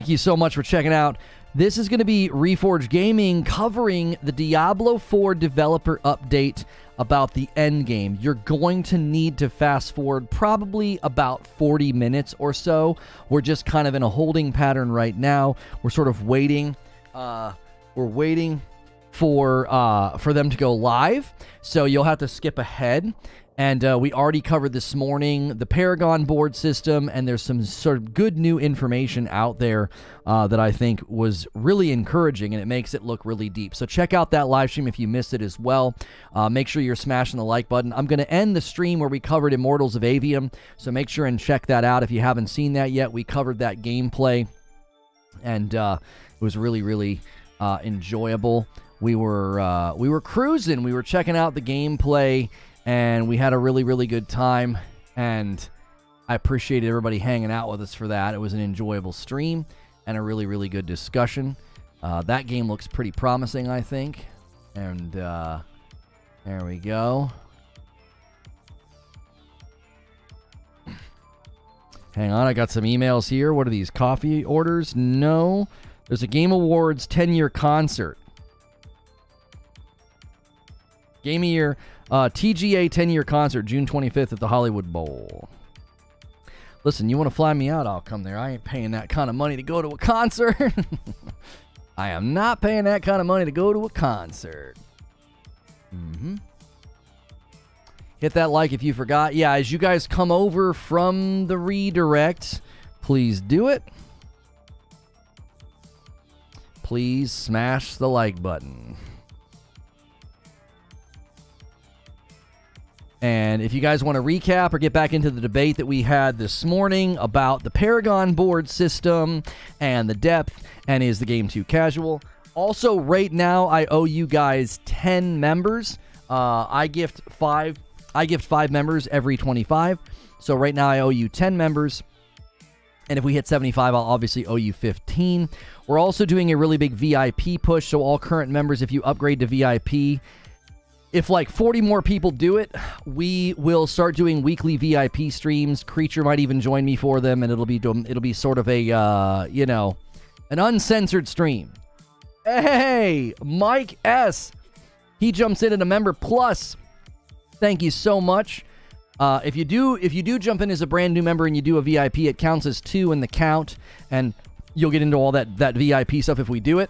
Thank you so much for checking out. This is going to be Reforge Gaming covering the Diablo IV Developer update about the Endgame. You're going to need to fast forward probably about 40 minutes or so. We're just kind of in a holding pattern right now. We're sort of waiting. We're waiting for them to go live, so you'll have to skip ahead. And we already covered this morning the Paragon board system, and there's some sort of good new information out there that I think was really encouraging, and it makes it look really deep. So check out that live stream if you missed it as well. Make sure you're smashing the like button. I'm going to end the stream where we covered Immortals of Avium, so make sure and check that out if you haven't seen that yet. We covered that gameplay, and it was really, really enjoyable. We were cruising. We were checking out the gameplay, and we had a really, really good time, and I appreciated everybody hanging out with us for that. It was an enjoyable stream and a really, really good discussion. That game looks pretty promising, I think, and there we go. Hang on, I got some emails here. What are these, coffee orders? No. There's a Game Awards 10-year concert. Game of Year, TGA 10-year concert, June 25th at the Hollywood Bowl. Listen, you want to fly me out, I'll come there. I ain't paying that kind of money to go to a concert. I am not paying that kind of money to go to a concert. Hit that like if you forgot. Yeah, as you guys come over from the redirect, please do it. Please smash the like button. And if you guys want to recap or get back into the debate that we had this morning about the Paragon board system and the depth and is the game too casual. Also, right now, I owe you guys 10 members. I gift 5 members every 25. So right now, I owe you 10 members. And if we hit 75, I'll obviously owe you 15. We're also doing a really big VIP push. So all current members, if you upgrade to VIP, if like 40 more people do it, we will start doing weekly VIP streams. Creature might even join me for them, and it'll be sort of a an uncensored stream. Hey, Mike S. He jumps in at a member plus. Thank you so much. If you do jump in as a brand new member and you do a VIP, it counts as 2 in the count, and you'll get into all that VIP stuff if we do it.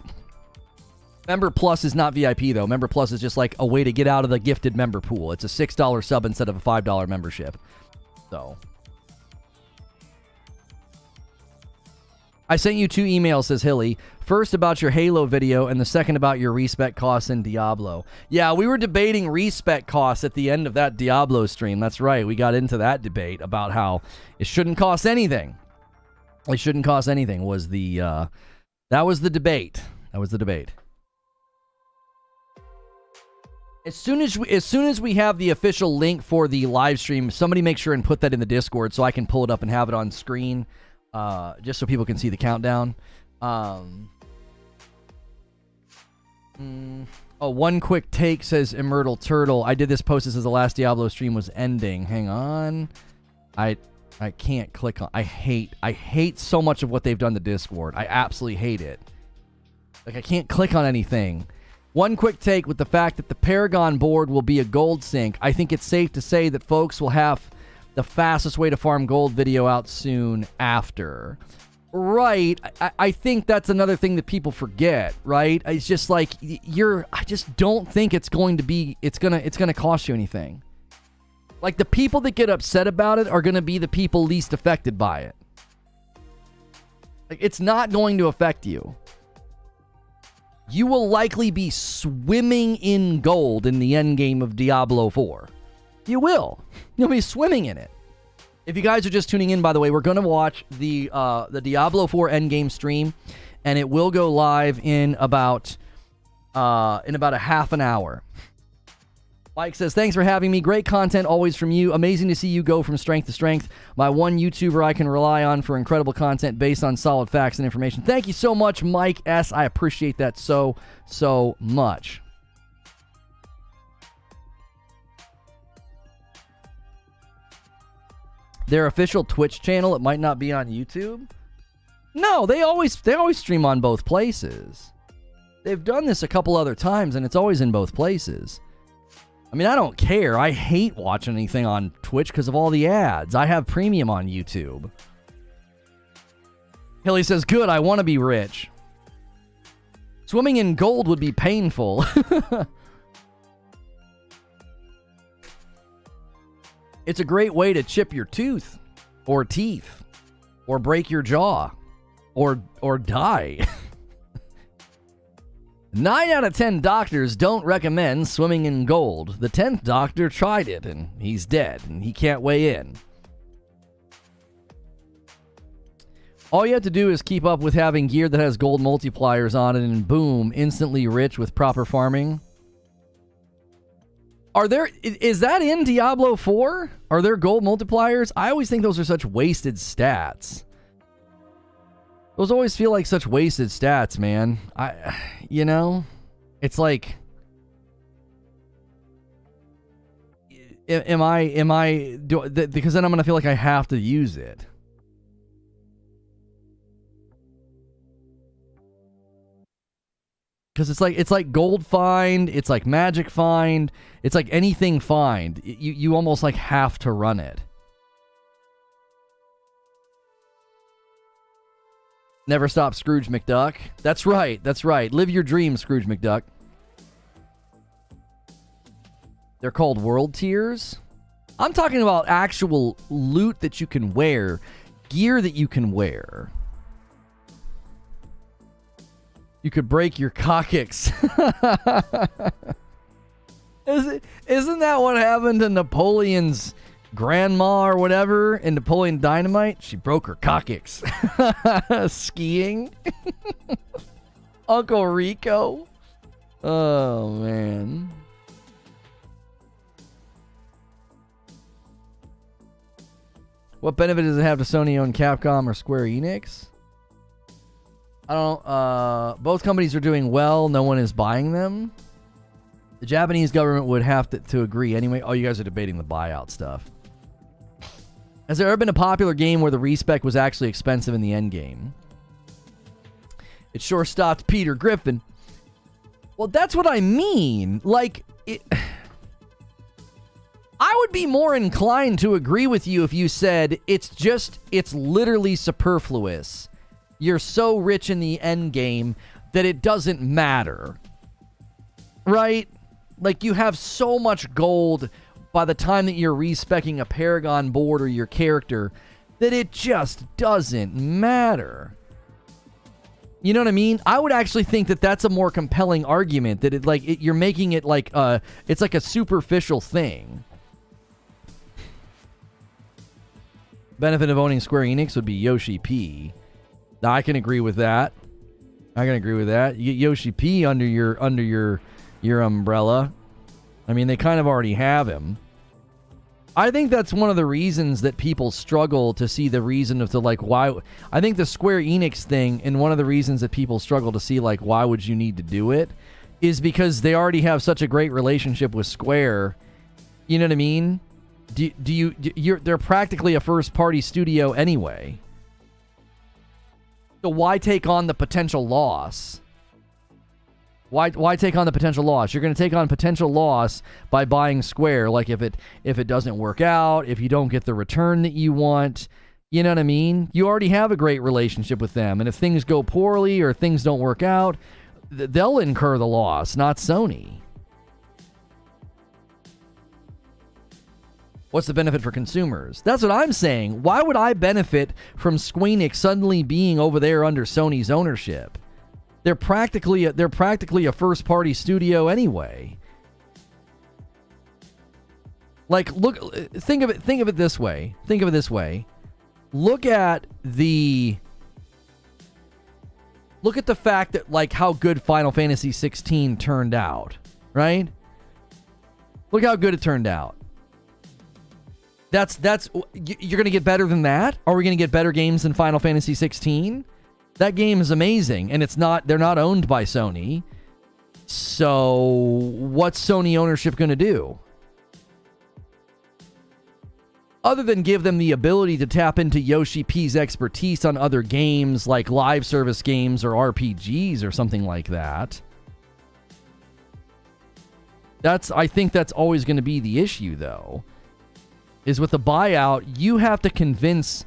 Member Plus is not VIP, though. Member Plus is just like a way to get out of the gifted member pool. It's a $6 sub instead of a $5 membership. So, I sent you 2 emails, says Hilly. First about your Halo video, and the second about your respec costs in Diablo. Yeah, we were debating respec costs at the end of that Diablo stream. That's right. We got into that debate about how it shouldn't cost anything. It shouldn't cost anything was the that was the debate. That was the debate. As soon as we have the official link for the live stream, somebody make sure and put that in the Discord so I can pull it up and have it on screen, just so people can see the countdown. One quick take, says Immortal Turtle. I did this post. This is the last Diablo stream was ending. Hang on, I can't click on. I hate so much of what they've done to Discord. I absolutely hate it. Like, I can't click on anything. One quick take with the fact that the Paragon board will be a gold sink. I think it's safe to say that folks will have the fastest way to farm gold video out soon after. Right. I think that's another thing that people forget, right? It's just like I just don't think it's going to cost you anything. Like, the people that get upset about it are going to be the people least affected by it. Like, it's not going to affect you. You will likely be swimming in gold in the endgame of Diablo 4. You will. You'll be swimming in it. If you guys are just tuning in, by the way, we're going to watch the Diablo 4 endgame stream, and it will go live in about a half an hour. Mike says, thanks for having me. Great content always from you. Amazing to see you go from strength to strength. My one YouTuber I can rely on for incredible content based on solid facts and information. Thank you so much, Mike S. I appreciate that so much. Their official Twitch channel, it might not be on YouTube. No, they always stream on both places. They've done this a couple other times, and it's always in both places. I mean, I don't care. I hate watching anything on Twitch because of all the ads. I have premium on YouTube. Hilly says, good, I want to be rich. Swimming in gold would be painful. It's a great way to chip your tooth or teeth or break your jaw or die. 9 out of 10 doctors don't recommend swimming in gold. The 10th doctor tried it and he's dead and he can't weigh in. All you have to do is keep up with having gear that has gold multipliers on it and boom, instantly rich with proper farming. Is that in Diablo 4? Are there gold multipliers? I always think those are such wasted stats. Those always feel like such wasted stats, man. It's like, because then I'm going to feel like I have to use it. Because it's like gold find, it's like magic find, it's like anything find. You almost like have to run it. Never stop, Scrooge McDuck. That's right. Live your dreams, Scrooge McDuck. They're called world tiers. I'm talking about actual loot that you can wear, gear that you can wear. You could break your coccyx. Isn't that what happened to Napoleon's grandma or whatever in Napoleon Dynamite? She broke her coccyx. Skiing. Uncle Rico. Oh, man. What benefit does it have to Sony own Capcom or Square Enix? I don't. Both companies are doing well. No one is buying them. The Japanese government would have to agree anyway. Oh, you guys are debating the buyout stuff. Has there ever been a popular game where the respec was actually expensive in the end game? It sure stopped Peter Griffin. Well, that's what I mean. Like, I would be more inclined to agree with you if you said it's literally superfluous. You're so rich in the end game that it doesn't matter. Right? Like, you have so much gold by the time that you're respecking a Paragon board or your character that it just doesn't matter. You know what I mean? I would actually think that that's a more compelling argument, that you're making it like it's like a superficial thing. Benefit of owning Square Enix would be Yoshi P. I can agree with that. You get Yoshi P under your umbrella. I mean, they kind of already have him. I think that's one of the reasons that people struggle to see the reason of why. I think the Square Enix thing, and one of the reasons that people struggle to see why would you need to do it, is because they already have such a great relationship with Square. You know what I mean? They're practically a first-party studio anyway. So why take on the potential loss? Why take on the potential loss? You're going to take on potential loss by buying Square. Like if it doesn't work out, if you don't get the return that you want, you know what I mean? You already have a great relationship with them, and if things go poorly or things don't work out, they'll incur the loss, not Sony. What's the benefit for consumers? That's what I'm saying. Why would I benefit from Square Enix suddenly being over there under Sony's ownership? They're practically a first-party studio anyway. Like, look, think of it this way. Look at the fact that how good Final Fantasy 16 turned out, right? Look how good it turned out. You're going to get better than that? Are we going to get better games than Final Fantasy 16? That game is amazing, and they're not owned by Sony. So what's Sony ownership going to do? other than give them the ability to tap into Yoshi P's expertise on other games like live service games or RPGs or something like that. I think that's always going to be the issue, though. Is with the buyout, you have to convince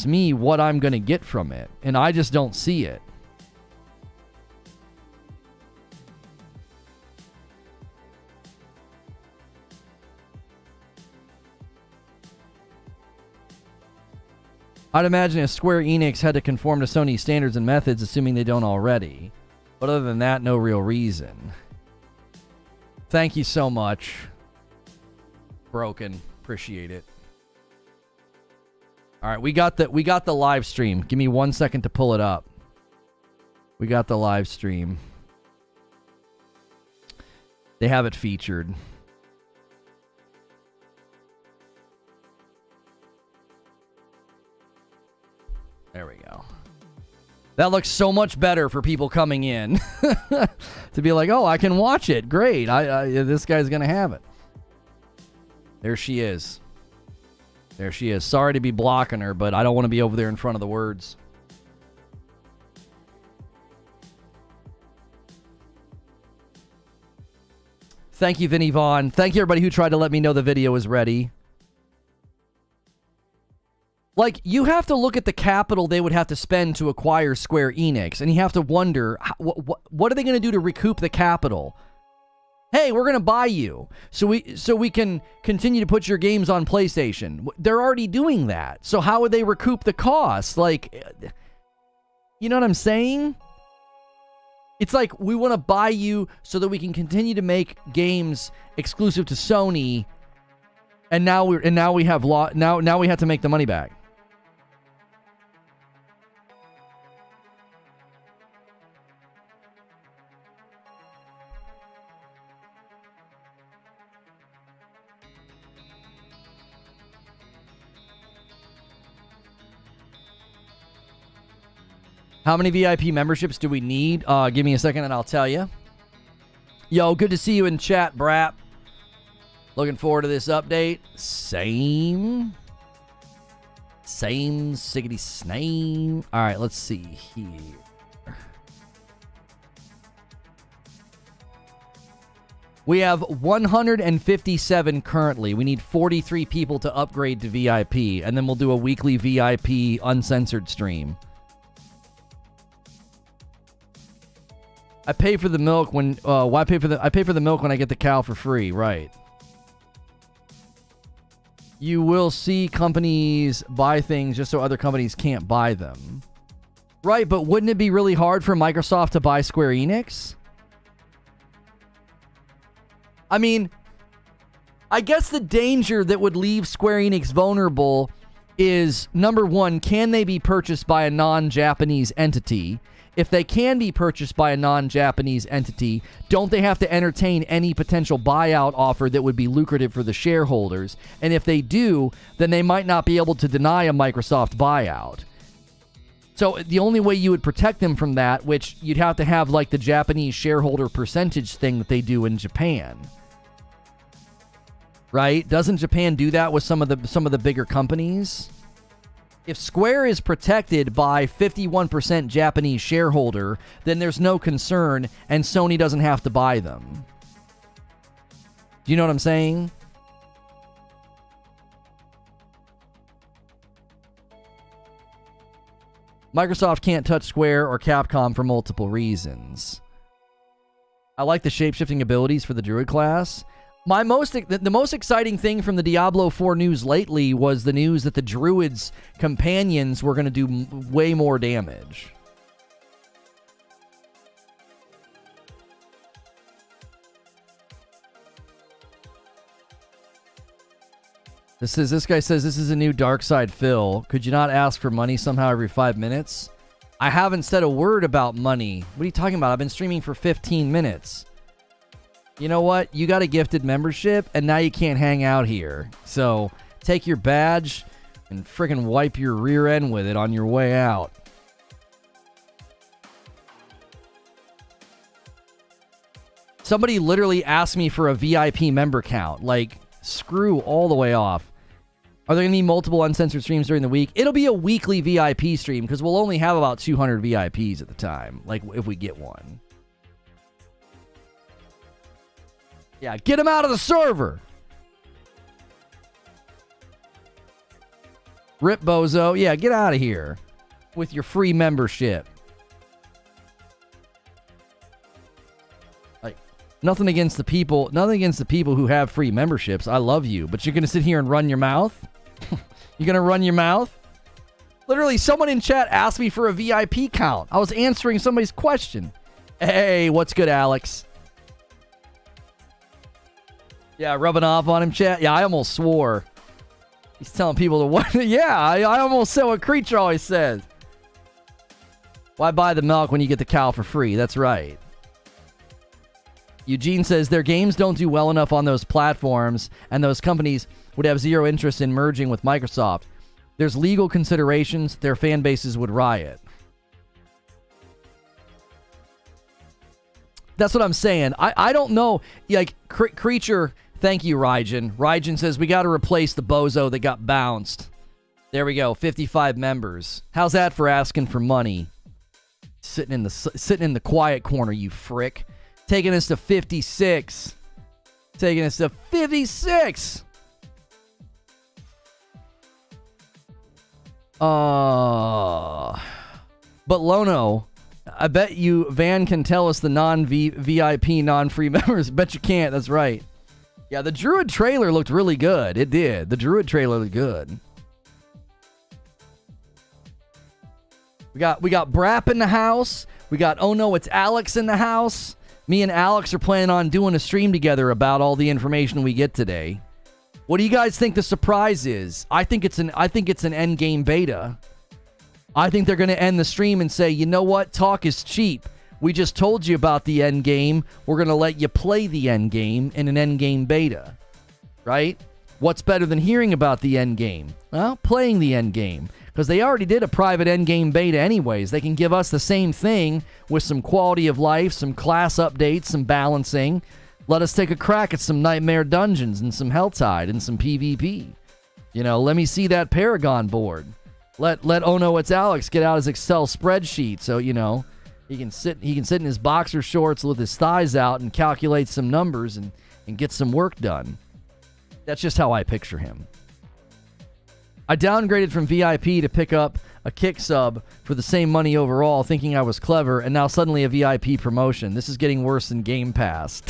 me what I'm going to get from it, and I just don't see it. I'd imagine if Square Enix had to conform to Sony's standards and methods, assuming they don't already. But other than that, no real reason. Thank you so much. Broken. Appreciate it. All right, we got the live stream. Give me 1 second to pull it up. We got the live stream. They have it featured. There we go. That looks so much better for people coming in. To be like, oh, I can watch it. Great. This guy's going to have it. There she is. There she is. Sorry to be blocking her, but I don't want to be over there in front of the words. Thank you, Vinny Vaughn. Thank you, everybody who tried to let me know the video is ready. Like, you have to look at the capital they would have to spend to acquire Square Enix, and you have to wonder, what are they going to do to recoup the capital? Hey, we're going to buy you so we can continue to put your games on PlayStation. They're already doing that. So how would they recoup the cost? Like, you know what I'm saying? It's like, we want to buy you so that we can continue to make games exclusive to Sony, and now we have now we have to make the money back. How many VIP memberships do we need? Give me a second and I'll tell you. Yo, good to see you in chat, Brap. Looking forward to this update. Same siggity sname. All right, let's see here. We have 157 currently. We need 43 people to upgrade to VIP, and then we'll do a weekly VIP uncensored stream. I pay for the milk when I pay for the milk when I get the cow for free, right? You will see companies buy things just so other companies can't buy them. Right, but wouldn't it be really hard for Microsoft to buy Square Enix? I mean, I guess the danger that would leave Square Enix vulnerable is, number one, can they be purchased by a non-Japanese entity? If they can be purchased by a non-Japanese entity, don't they have to entertain any potential buyout offer that would be lucrative for the shareholders? And if they do, then they might not be able to deny a Microsoft buyout. So the only way you would protect them from that, which you'd have to have like the Japanese shareholder percentage thing that they do in Japan. Right? Doesn't Japan do that with some of the bigger companies? If Square is protected by 51% Japanese shareholder, then there's no concern, and Sony doesn't have to buy them. Do you know what I'm saying? Microsoft can't touch Square or Capcom for multiple reasons. I like the shape-shifting abilities for the Druid class. The most exciting thing from the Diablo IV news lately was the news that the Druid's companions were going to do way more damage. This guy says this is a new dark side Phil. Could you not ask for money somehow every 5 minutes? I haven't said a word about money. What are you talking about? I've been streaming for 15 minutes. You know what? You got a gifted membership, and now you can't hang out here. So take your badge and friggin' wipe your rear end with it on your way out. Somebody literally asked me for a VIP member count. Like, screw all the way off. Are there going to be multiple uncensored streams during the week? It'll be a weekly VIP stream because we'll only have about 200 VIPs at the time, like if we get one. Yeah, get him out of the server. Rip Bozo. Yeah, get out of here with your free membership. Like, nothing against the people who have free memberships. I love you, but you're going to sit here and run your mouth? You're going to run your mouth? Literally, someone in chat asked me for a VIP count. I was answering somebody's question. Hey, what's good, Alex? Yeah, rubbing off on him, chat. Yeah, I almost swore. He's telling people to what? Yeah, I almost said what Creature always says. Why buy the milk when you get the cow for free? That's right. Eugene says their games don't do well enough on those platforms, and those companies would have zero interest in merging with Microsoft. There's legal considerations. Their fan bases would riot. That's what I'm saying. I don't know. Like, Creature, thank you, Raijin. Raijin says we got to replace the bozo that got bounced. There we go. 55 members. How's that for asking for money? Sitting in the quiet corner, you frick. Taking us to 56. Taking us to 56. But Lono, I bet you Van can tell us the non-VIP, non-free members. Bet you can't. That's right. Yeah, the Druid trailer looked really good. It did. The Druid trailer looked good. We got Brap in the house. We got Oh No, It's Alex in the house. Me and Alex are planning on doing a stream together about all the information we get today. What do you guys think the surprise is? I think it's an Endgame beta. I think they're going to end the stream and say, you know what? Talk is cheap. We just told you about the Endgame. We're going to let you play the Endgame in an Endgame beta. Right? What's better than hearing about the Endgame? Well, playing the Endgame. Because they already did a private Endgame beta anyways. They can give us the same thing with some quality of life, some class updates, some balancing. Let us take a crack at some Nightmare Dungeons and some Helltide and some PvP. You know, let me see that Paragon board. Let Oh No, It's Alex get out his Excel spreadsheet so, you know, he can sit in his boxer shorts with his thighs out and calculate some numbers and get some work done. That's just how I picture him. I downgraded from VIP to pick up a kick sub for the same money overall, thinking I was clever, and now suddenly a VIP promotion. This is getting worse than Game Pass.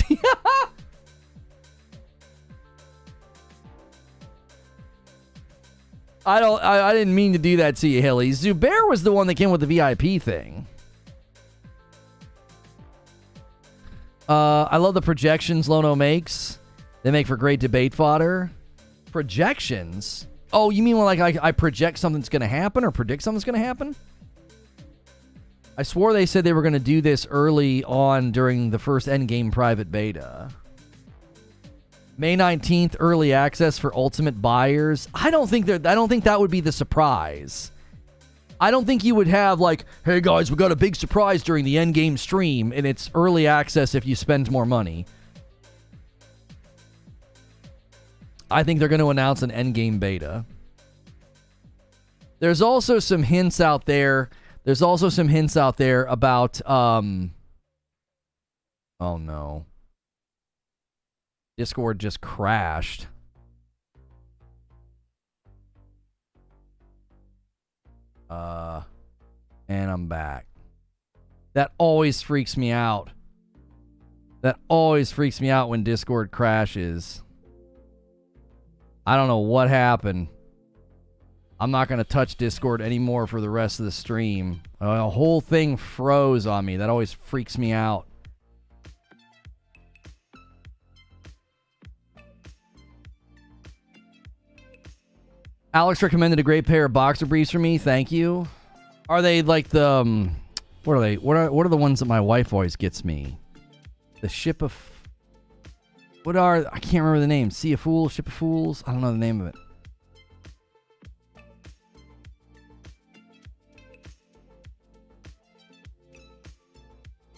I didn't mean to do that to you, Hilly. Zubair was the one that came with the VIP thing. I love the projections Lono makes. They make for great debate fodder. Projections? Oh, you mean like I project something's going to happen or predict something's going to happen? I swore they said they were going to do this early on during the first Endgame private beta. May 19th, early access for ultimate buyers. I don't think that would be the surprise. I don't think you would have like, hey guys, we got a big surprise during the Endgame stream, and it's early access if you spend more money. I think they're going to announce an Endgame beta. There's also some hints out there. About, oh no. Discord just crashed. And I'm back. That always freaks me out. That always freaks me out when Discord crashes. I don't know what happened. I'm not going to touch Discord anymore for the rest of the stream. The whole thing froze on me. That always freaks me out. Alex recommended a great pair of boxer briefs for me. Thank you. Are they like the... what are they? What are the ones that my wife always gets me? The Ship of... What are... I can't remember the name. Sea of Fools? Ship of Fools? I don't know the name of it.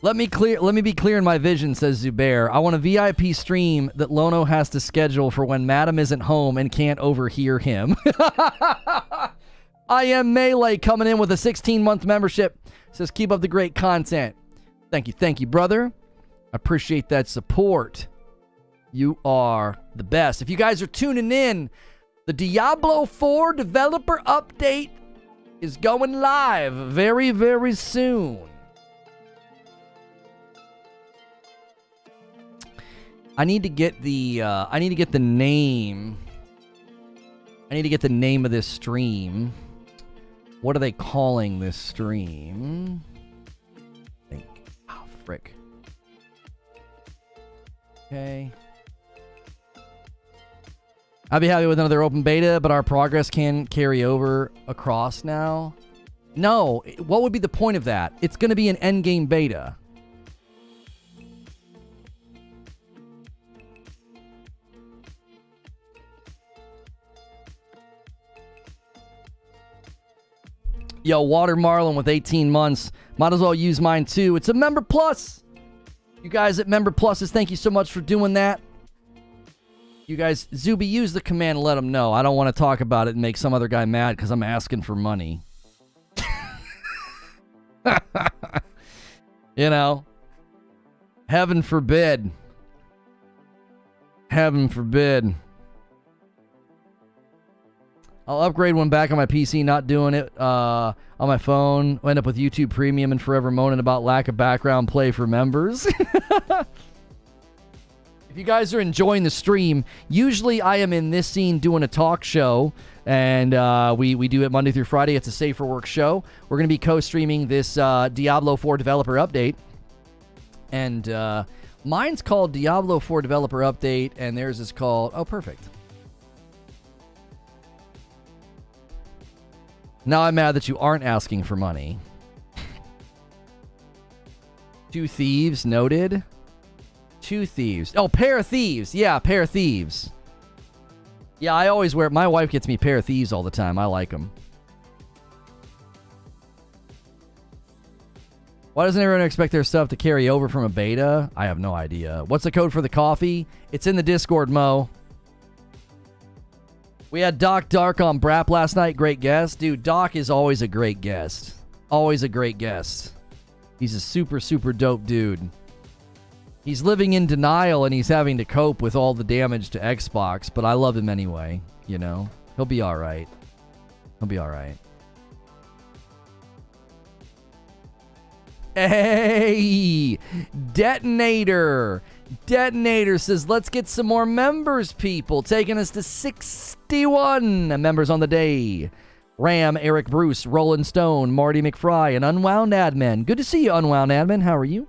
Let me be clear in my vision, says Zubair. I want a VIP stream that Lono has to schedule for when Madam isn't home and can't overhear him. I am Melee coming in with a 16-month membership. Says, keep up the great content. Thank you, brother. I appreciate that support. You are the best. If you guys are tuning in, the Diablo IV Developer Update is going live very, very soon. I need to get the name. I need to get the name of this stream. What are they calling this stream? Oh, frick. Okay. I'd be happy with another open beta, but our progress can carry over across now. No, what would be the point of that? It's going to be an endgame beta. Yo, Water Marlin with 18 months. Might as well use mine too. It's a Member Plus. You guys at Member Pluses, thank you so much for doing that. You guys, Zuby, use the command and let them know. I don't want to talk about it and make some other guy mad because I'm asking for money. You know, heaven forbid. Heaven forbid. I'll upgrade one back on my PC, not doing it on my phone. I'll end up with YouTube Premium and forever moaning about lack of background play for members. If you guys are enjoying the stream, usually I am in this scene doing a talk show, and we do it Monday through Friday. It's a Safe for Work show. We're going to be co-streaming this Diablo IV Developer Update, and mine's called Diablo IV Developer Update, and theirs is called... Oh, perfect. Now I'm mad that you aren't asking for money. Two thieves, noted. Two thieves. Oh, pair of thieves. Yeah, pair of thieves. Yeah, I always wear... My wife gets me pair of thieves all the time. I like them. Why doesn't everyone expect their stuff to carry over from a beta? I have no idea. What's the code for the coffee? It's in the Discord, Mo. We had Doc Dark on Brap last night. Great guest. Dude, Doc is always a great guest. Always a great guest. He's a super, super dope dude. He's living in denial and he's having to cope with all the damage to Xbox, but I love him anyway, you know? He'll be alright. He'll be alright. Hey! Detonator! Detonator says, let's get some more members, people. Taking us to 61 members on the day. Ram, Eric Bruce, Roland Stone, Marty McFry, and Unwound Admin. Good to see you, Unwound Admin. How are you?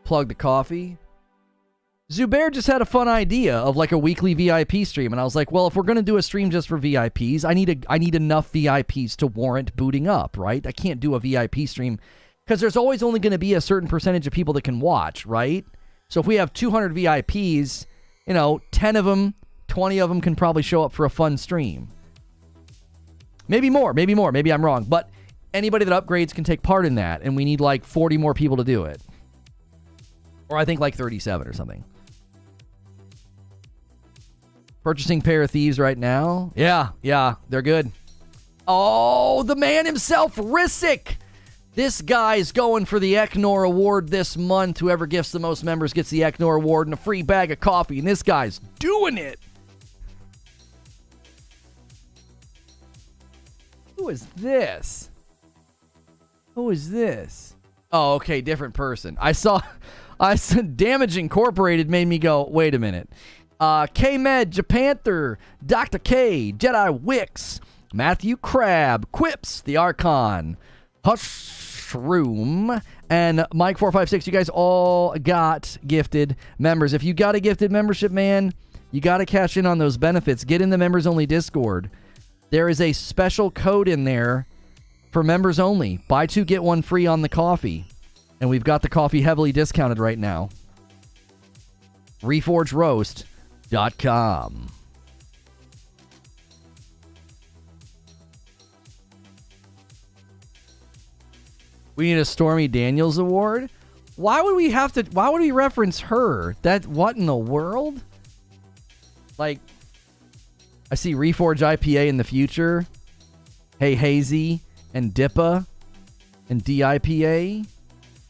Plug the coffee. Zubair just had a fun idea of like a weekly VIP stream, and I was like, well, if we're going to do a stream just for VIPs, I need enough VIPs to warrant booting up, right? I can't do a VIP stream because there's always only going to be a certain percentage of people that can watch, right? So if we have 200 VIPs, you know, 10 of them, 20 of them can probably show up for a fun stream. Maybe more, maybe I'm wrong, but anybody that upgrades can take part in that, and we need like 40 more people to do it. Or I think like 37 or something. Purchasing pair of thieves right now. Yeah, they're good. Oh, the man himself, Rissick. This guy's going for the Eknor Award this month. Whoever gifts the most members gets the Eknor Award and a free bag of coffee. And this guy's doing it. Who is this? Who is this? Oh, okay, different person. I saw Damage Incorporated made me go, wait a minute. K-Med, Japanther, Dr. K, Jedi Wix, Matthew Crab, Quips, The Archon, Hushroom, and Mike456. You guys all got gifted members. If you got a gifted membership, man, you got to cash in on those benefits. Get in the members only Discord. There is a special code in there for members only. Buy two, get one free on the coffee. And we've got the coffee heavily discounted right now. Reforge Roast. com. We need a Stormy Daniels award. Why would we reference her? What in the world? Like, I see Reforge IPA in the future. Hey Hazy and Dippa and DIPA.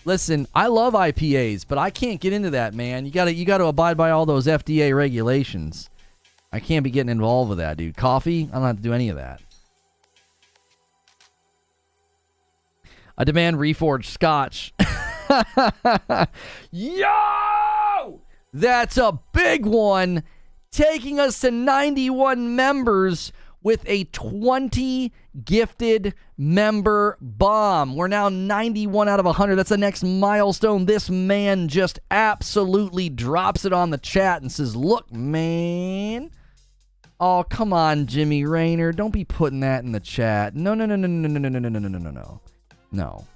Listen, I love IPAs, but I can't get into that, man. You gotta abide by all those FDA regulations. I can't be getting involved with that, dude. Coffee, I don't have to do any of that. I demand Reforge Scotch. Yo! That's a big one. Taking us to 91 members with a 20 gifted member bomb. We're now 91 out of 100. That's the next milestone. This man just absolutely drops it on the chat and says, look, man. Oh, come on, Jimmy Rayner. Don't be putting that in the chat. No. No.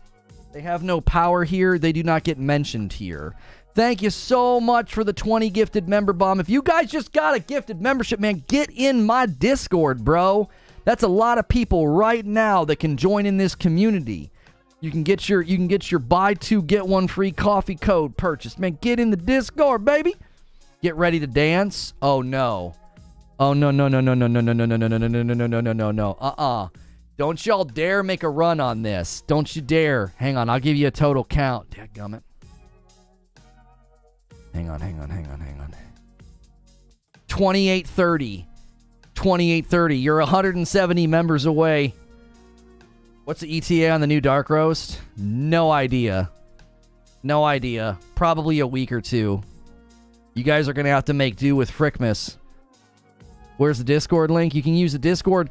They have no power here. They do not get mentioned here. Thank you so much for the 20 gifted member bomb. If you guys just got a gifted membership, man, get in my Discord, bro. That's a lot of people right now that can join in this community. You can get your buy two get one free coffee code purchased. Man, get in the Discord, baby. Get ready to dance. Oh no. Oh no. Don't y'all dare make a run on this. Don't you dare. Hang on, I'll give you a total count. Dadgummit. Hang on. 2830. 2830. You're 170 members away. What's the ETA on the new Dark Roast? No idea. Probably a week or two. You guys are going to have to make do with Frickmas. Where's the Discord link? You can use the Discord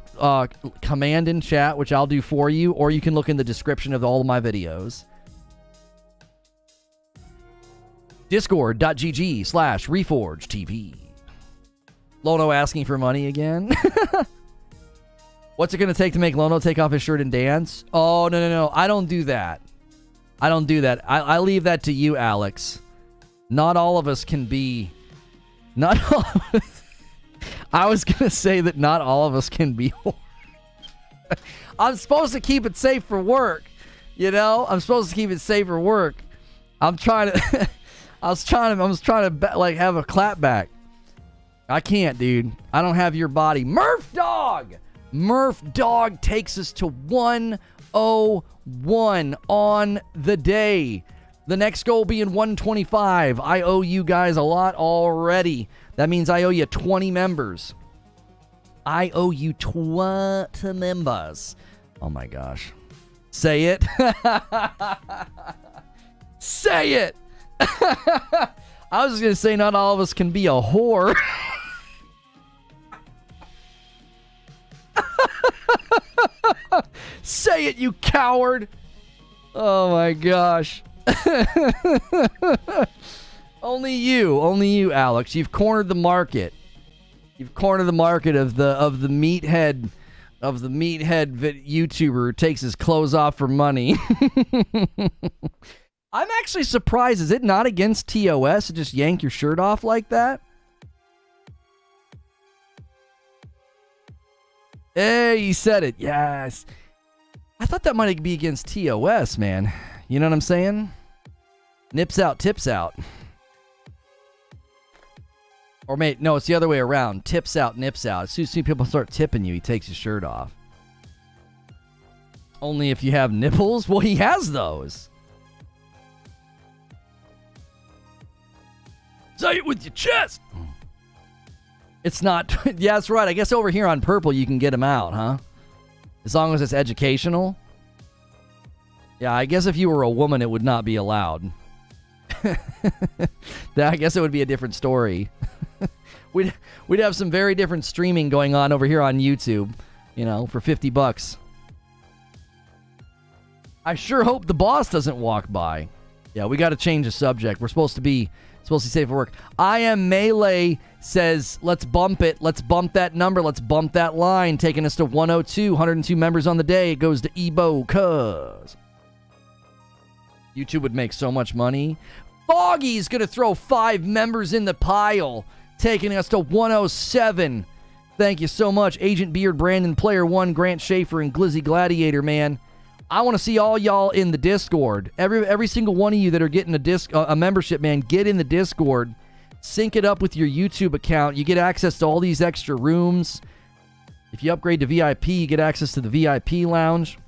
command in chat, which I'll do for you, or you can look in the description of all of my videos. Discord.gg/ReforgeTV. Lono asking for money again. What's it going to take to make Lono take off his shirt and dance? Oh, no. I don't do that. I leave that to you, Alex. Not all of us can be... Not all of us... I was going to say that not all of us can be I'm supposed to keep it safe for work. You know? I'm supposed to keep it safe for work. I'm trying to... I was trying to like have a clap back. I can't, dude. I don't have your body. Murph Dog takes us to 101 on the day. The next goal being 125. I owe you guys a lot already. That means I owe you 20 members. I owe you 20 members. Oh my gosh. Say it. Say it. I was just going to say not all of us can be a whore. Say it, you coward. Oh my gosh. Only you, Alex. You've cornered the market. You've cornered the market of the meathead YouTuber who takes his clothes off for money. I'm actually surprised. Is it not against TOS to just yank your shirt off like that? Hey, you said it. Yes. I thought that might be against TOS, man. You know what I'm saying? Nips out, tips out. Or no, it's the other way around. Tips out, nips out. As soon as people start tipping you, he takes his shirt off. Only if you have nipples? Well, he has those. Say it with your chest. It's not... Yeah, that's right. I guess over here on Purple, you can get them out, huh? As long as it's educational. Yeah, I guess if you were a woman, it would not be allowed. I guess it would be a different story. We'd have some very different streaming going on over here on YouTube, you know, for $50. I sure hope the boss doesn't walk by. Yeah, we got to change the subject. We're supposed to be safe for work. I Am Melee says, let's bump it. Let's bump that number. Let's bump that line. Taking us to 102 members on the day. It goes to Ebo, cuz YouTube would make so much money. Foggy's going to throw 5 members in the pile. taking us to 107. Thank you so much, Agent Beard, Brandon, Player One, Grant Schaefer, and Glizzy Gladiator, man. I want to see all y'all in the Discord. Every single one of you that are getting a membership, man, get in the Discord. Sync it up with your YouTube account. You get access to all these extra rooms. If you upgrade to VIP, you get access to the VIP lounge.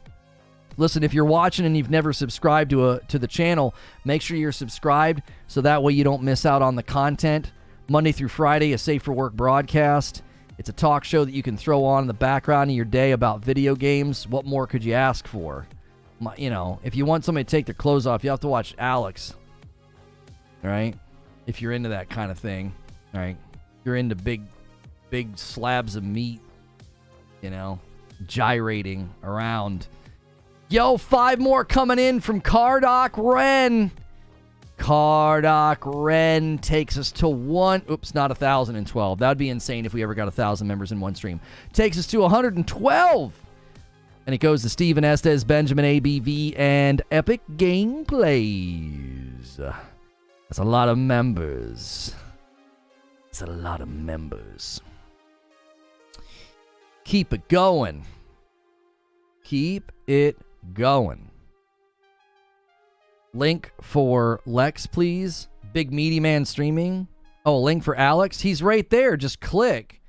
Listen, if you're watching and you've never subscribed to the channel, make sure you're subscribed so that way you don't miss out on the content. Monday through Friday, a Safe for Work broadcast. It's a talk show that you can throw on in the background of your day about video games. What more could you ask for? You know, if you want somebody to take their clothes off, you have to watch Alex. All right? If you're into that kind of thing. All right? You're into big slabs of meat, you know, gyrating around. Yo, 5 more coming in from Cardoc Ren. Cardoc Ren takes us to not 1,012. That would be insane if we ever got 1,000 members in one stream. Takes us to 112. And it goes to Steven Estes, Benjamin ABV, and Epic Gameplays. That's a lot of members. It's a lot of members. Keep it going. Keep it going. Link for Lex, please. Big Meaty Man streaming. Oh, link for Alex. He's right there. Just click.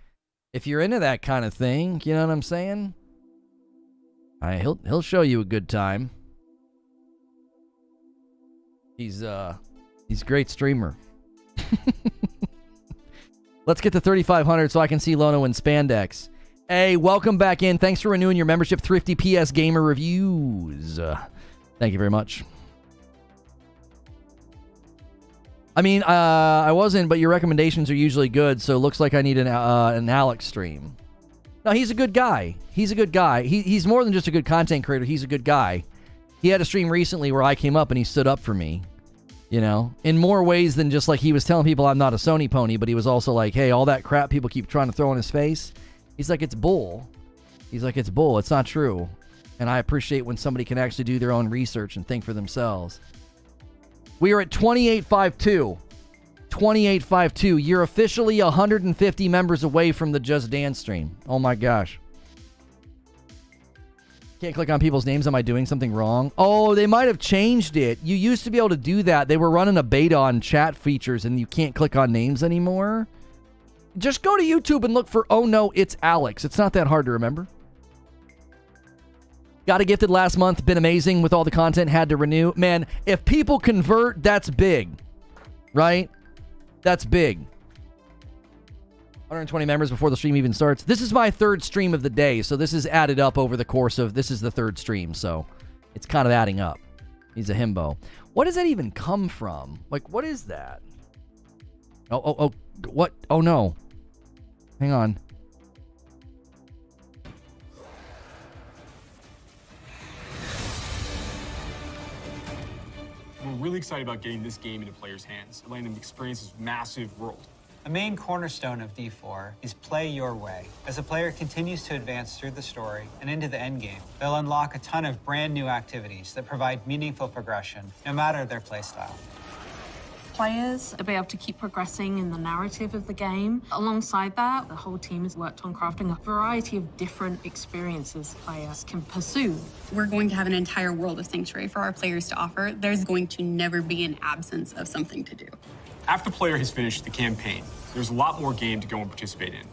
If you're into that kind of thing, you know what I'm saying? He'll show you a good time. He's a great streamer. Let's get to 3,500 so I can see Lono in spandex. Hey, welcome back in. Thanks for renewing your membership. Thrifty PS Gamer Reviews. Thank you very much. I mean, I wasn't, but your recommendations are usually good, so it looks like I need an Alex stream. No, he's a good guy. He's a good guy. He's more than just a good content creator. He's a good guy. He had a stream recently where I came up and he stood up for me, you know, in more ways than just like he was telling people I'm not a Sony pony, but he was also like, hey, all that crap people keep trying to throw in his face. He's like, it's bull. He's like, it's bull. It's not true. And I appreciate when somebody can actually do their own research and think for themselves. We are at 2852. 2852. You're officially 150 members away from the Just Dance stream. Oh my gosh. Can't click on people's names. Am I doing something wrong? Oh, they might have changed it. You used to be able to do that. They were running a beta on chat features and you can't click on names anymore. Just go to YouTube and look for, oh no, it's Alex. It's not that hard to remember. Got a gifted last month. Been amazing with all the content. Had to renew. Man, if people convert, that's big. Right? That's big. 120 members before the stream even starts. This is my third stream of the day, so this is added up over the course of... This is the third stream, so it's kind of adding up. He's a himbo. What does that even come from? Like, what is that? Oh, what? Oh, no. Hang on. We're really excited about getting this game into players' hands, letting them experience this massive world. A main cornerstone of D4 is play your way. As a player continues to advance through the story and into the endgame, they'll unlock a ton of brand new activities that provide meaningful progression, no matter their playstyle. Players will be able to keep progressing in the narrative of the game. Alongside that, the whole team has worked on crafting a variety of different experiences players can pursue. We're going to have an entire world of Sanctuary for our players to offer. There's going to never be an absence of something to do. After the player has finished the campaign, there's a lot more game to go and participate in.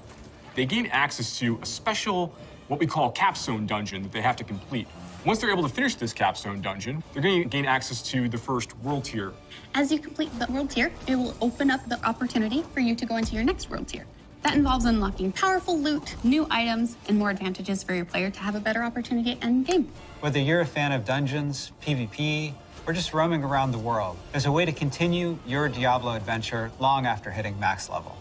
They gain access to a special, what we call capstone dungeon that they have to complete. Once they're able to finish this capstone dungeon, they're going to gain access to the first world tier. As you complete the world tier, it will open up the opportunity for you to go into your next world tier. That involves unlocking powerful loot, new items, and more advantages for your player to have a better opportunity at end game. Whether you're a fan of dungeons, PvP, or just roaming around the world, there's a way to continue your Diablo adventure long after hitting max level.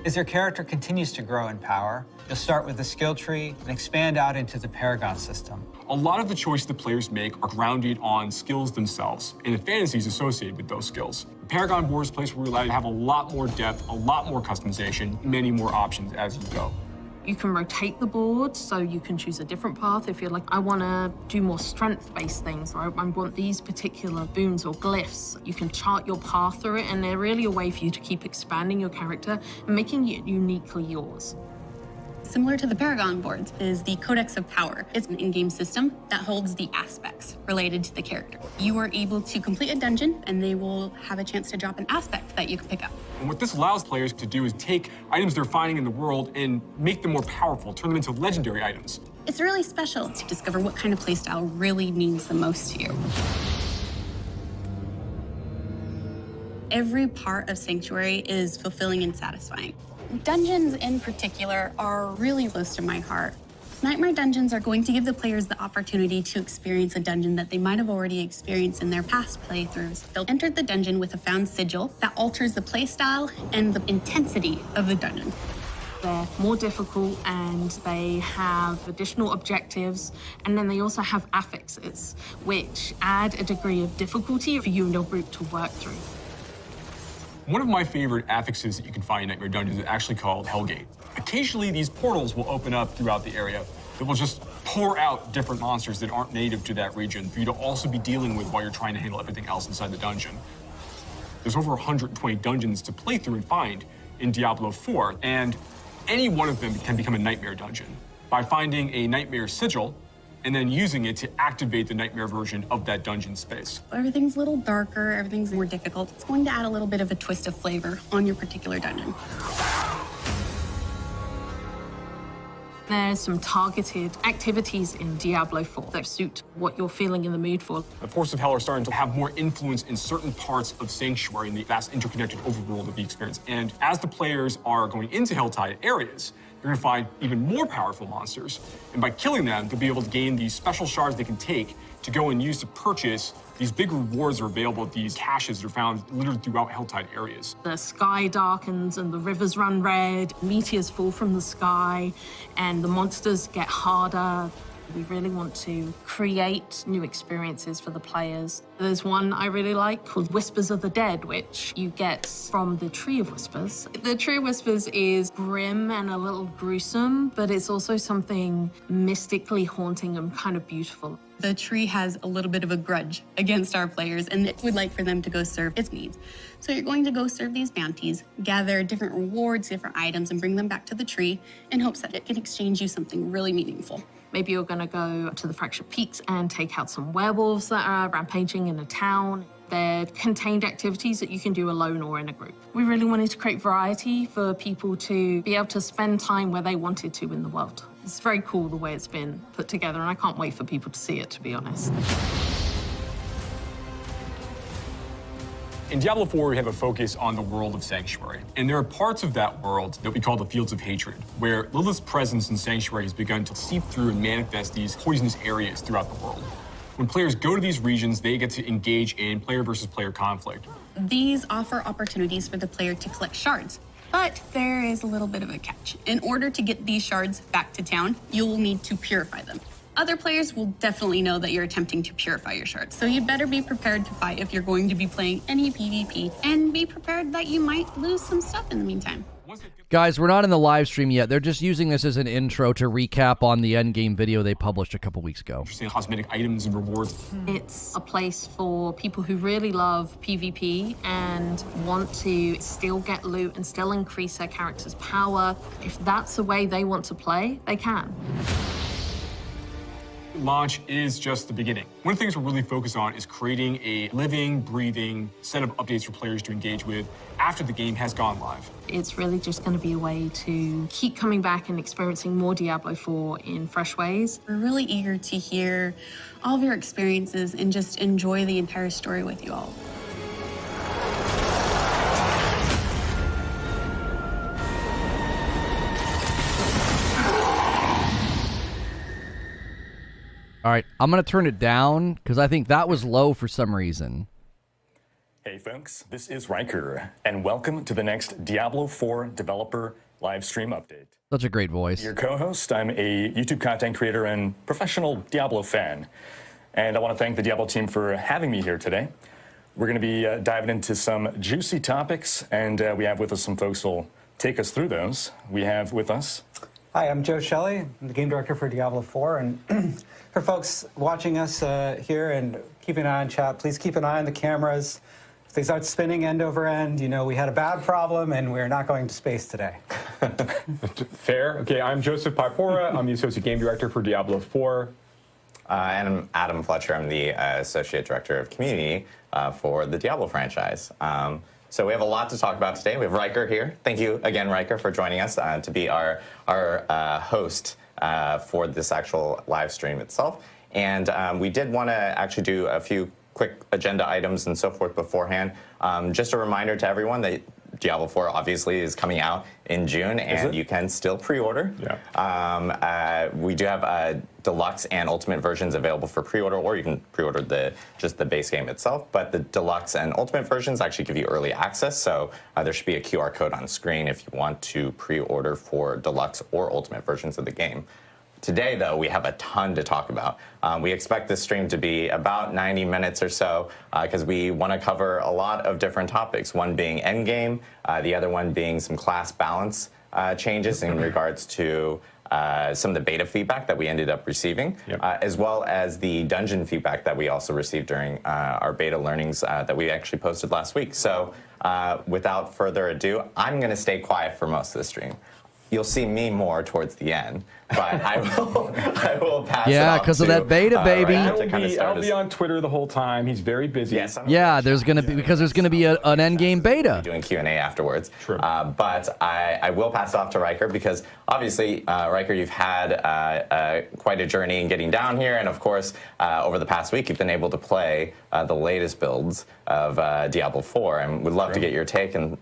As your character continues to grow in power, you'll start with the skill tree and expand out into the Paragon system. A lot of the choices the players make are grounded on skills themselves and the fantasies associated with those skills. The Paragon board is a place where we're allowed to have a lot more depth, a lot more customization, many more options as you go. You can rotate the board, so you can choose a different path if you're like, I want to do more strength-based things, or I want these particular boons or glyphs. You can chart your path through it, and they're really a way for you to keep expanding your character and making it uniquely yours. Similar to the Paragon boards is the Codex of Power. It's an in-game system that holds the aspects related to the character. You are able to complete a dungeon, and they will have a chance to drop an aspect that you can pick up. And what this allows players to do is take items they're finding in the world and make them more powerful, turn them into legendary items. It's really special to discover what kind of playstyle really means the most to you. Every part of Sanctuary is fulfilling and satisfying. Dungeons in particular are really close to my heart. Nightmare dungeons are going to give the players the opportunity to experience a dungeon that they might have already experienced in their past playthroughs. They'll enter the dungeon with a found sigil that alters the playstyle and the intensity of the dungeon. They're more difficult, and they have additional objectives, and then they also have affixes, which add a degree of difficulty for you and your group to work through. One of my favorite affixes that you can find in Nightmare Dungeons is actually called Hellgate. Occasionally, these portals will open up throughout the area that will just pour out different monsters that aren't native to that region for you to also be dealing with while you're trying to handle everything else inside the dungeon. There's over 120 dungeons to play through and find in Diablo IV, and any one of them can become a Nightmare Dungeon by finding a Nightmare Sigil and then using it to activate the Nightmare version of that dungeon space. Everything's a little darker, everything's more difficult. It's going to add a little bit of a twist of flavor on your particular dungeon. There's some targeted activities in Diablo IV that suit what you're feeling in the mood for. The Forces of Hell are starting to have more influence in certain parts of Sanctuary in the vast interconnected overworld that we experience. And as the players are going into Helltide areas, you're gonna find even more powerful monsters. And by killing them, they'll be able to gain these special shards they can take to go and use to purchase these big rewards that are available at these caches that are found literally throughout Helltide areas. The sky darkens and the rivers run red, meteors fall from the sky, and the monsters get harder. We really want to create new experiences for the players. There's one I really like called Whispers of the Dead, which you get from the Tree of Whispers. The Tree of Whispers is grim and a little gruesome, but it's also something mystically haunting and kind of beautiful. The tree has a little bit of a grudge against our players, and it would like for them to go serve its needs. So you're going to go serve these bounties, gather different rewards, different items, and bring them back to the tree in hopes that it can exchange you something really meaningful. Maybe you're going to go to the Fractured Peaks and take out some werewolves that are rampaging in a town. They're contained activities that you can do alone or in a group. We really wanted to create variety for people to be able to spend time where they wanted to in the world. It's very cool the way it's been put together, and I can't wait for people to see it, to be honest. In Diablo IV, we have a focus on the world of Sanctuary. And there are parts of that world that we call the Fields of Hatred, where Lilith's presence in Sanctuary has begun to seep through and manifest these poisonous areas throughout the world. When players go to these regions, they get to engage in player versus player conflict. These offer opportunities for the player to collect shards. But there is a little bit of a catch. In order to get these shards back to town, you'll need to purify them. Other players will definitely know that you're attempting to purify your shards, so you'd better be prepared to fight if you're going to be playing any PvP, and be prepared that you might lose some stuff in the meantime. Guys, we're not in the live stream yet. They're just using this as an intro to recap on the Endgame video they published a couple weeks ago. Interesting cosmetic items and rewards. It's a place for people who really love PvP and want to still get loot and still increase their character's power. If that's the way they want to play, they can. Launch is just the beginning. One of the things we're really focused on is creating a living, breathing set of updates for players to engage with after the game has gone live. It's really just going to be a way to keep coming back and experiencing more Diablo 4 in fresh ways. We're really eager to hear all of your experiences and just enjoy the entire story with you all. All right, I'm going to turn it down because I think that was low for some reason. Hey folks, this is Riker, and welcome to the next Diablo IV Developer live stream update. Such a great voice. Your co-host, I'm a YouTube content creator and professional Diablo fan, and I want to thank the Diablo team for having me here today. We're going to be diving into some juicy topics, and we have with us some folks who will take us through those. We have with us... Hi, I'm Joe Shelley. I'm the game director for Diablo IV. And for folks watching us here and keeping an eye on chat, please keep an eye on the cameras. If they start spinning end over end, you know we had a bad problem and we're not going to space today. Fair. Okay, I'm Joseph Pipora. I'm the associate game director for Diablo IV. And I'm Adam Fletcher. I'm the associate director of community for the Diablo franchise. So we have a lot to talk about today. We have Riker here. Thank you again, Riker, for joining us to be our host for this actual live stream itself. And we did want to actually do a few quick agenda items and so forth beforehand. Just a reminder to everyone that Diablo IV obviously is coming out in June, and you can still pre-order. Yeah. We do have deluxe and ultimate versions available for pre-order, or you can pre-order just the base game itself. But the deluxe and ultimate versions actually give you early access, so there should be a QR code on screen if you want to pre-order for deluxe or ultimate versions of the game. Today, though, we have a ton to talk about. We expect this stream to be about 90 minutes or so because we want to cover a lot of different topics, one being Endgame, the other one being some class balance changes in regards to some of the beta feedback that we ended up receiving, as well as the dungeon feedback that we also received during our beta learnings that we actually posted last week. So without further ado, I'm going to stay quiet for most of the stream. You'll see me more towards the end, but I will pass it off. Yeah, because of that beta, baby. I'll be on Twitter the whole time. He's very busy. Yes, yeah, there's gonna be an Endgame beta. Doing Q&A afterwards. True. But I will pass it off to Riker because obviously, Riker, you've had quite a journey in getting down here, and of course, over the past week, you've been able to play the latest builds of Diablo IV, and would love to get your take and.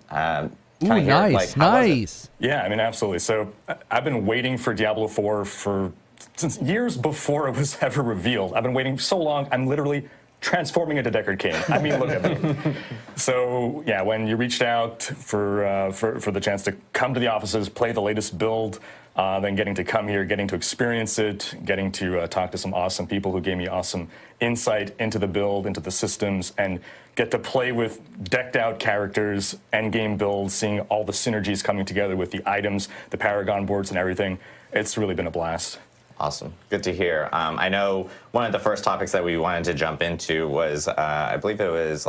Ooh, nice, nice. Yeah, I mean, absolutely. So I've been waiting for Diablo 4 since years before it was ever revealed. I've been waiting so long, I'm literally transforming into Deckard Cain. I mean, look at me. So yeah, when you reached out for the chance to come to the offices, play the latest build, then getting to come here, getting to experience it, getting to talk to some awesome people who gave me awesome insight into the build, into the systems, and get to play with decked out characters, endgame builds, seeing all the synergies coming together with the items, the Paragon boards and everything. It's really been a blast. Awesome. Good to hear. I know one of the first topics that we wanted to jump into was, I believe it was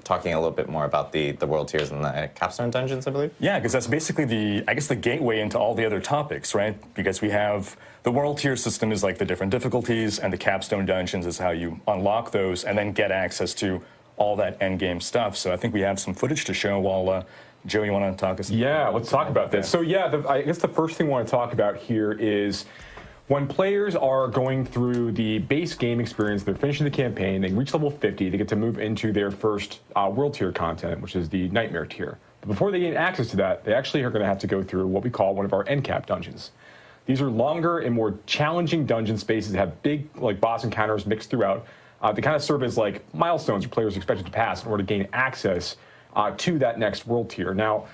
talking a little bit more about the world tiers and the capstone dungeons, I believe. Yeah, because that's basically the gateway into all the other topics, right? Because we have the world tier system is like the different difficulties, and the capstone dungeons is how you unlock those and then get access to all that end game stuff. So I think we have some footage to show while Joe, you want to talk us? Yeah, let's talk about this. So yeah, I guess the first thing we want to talk about here is when players are going through the base game experience, they're finishing the campaign, they reach level 50, they get to move into their first world tier content, which is the Nightmare tier. But before they gain access to that, they actually are going to have to go through what we call one of our end cap dungeons. These are longer and more challenging dungeon spaces that have big boss encounters mixed throughout. They kind of serve as milestones where players are expected to pass in order to gain access to that next world tier. Now,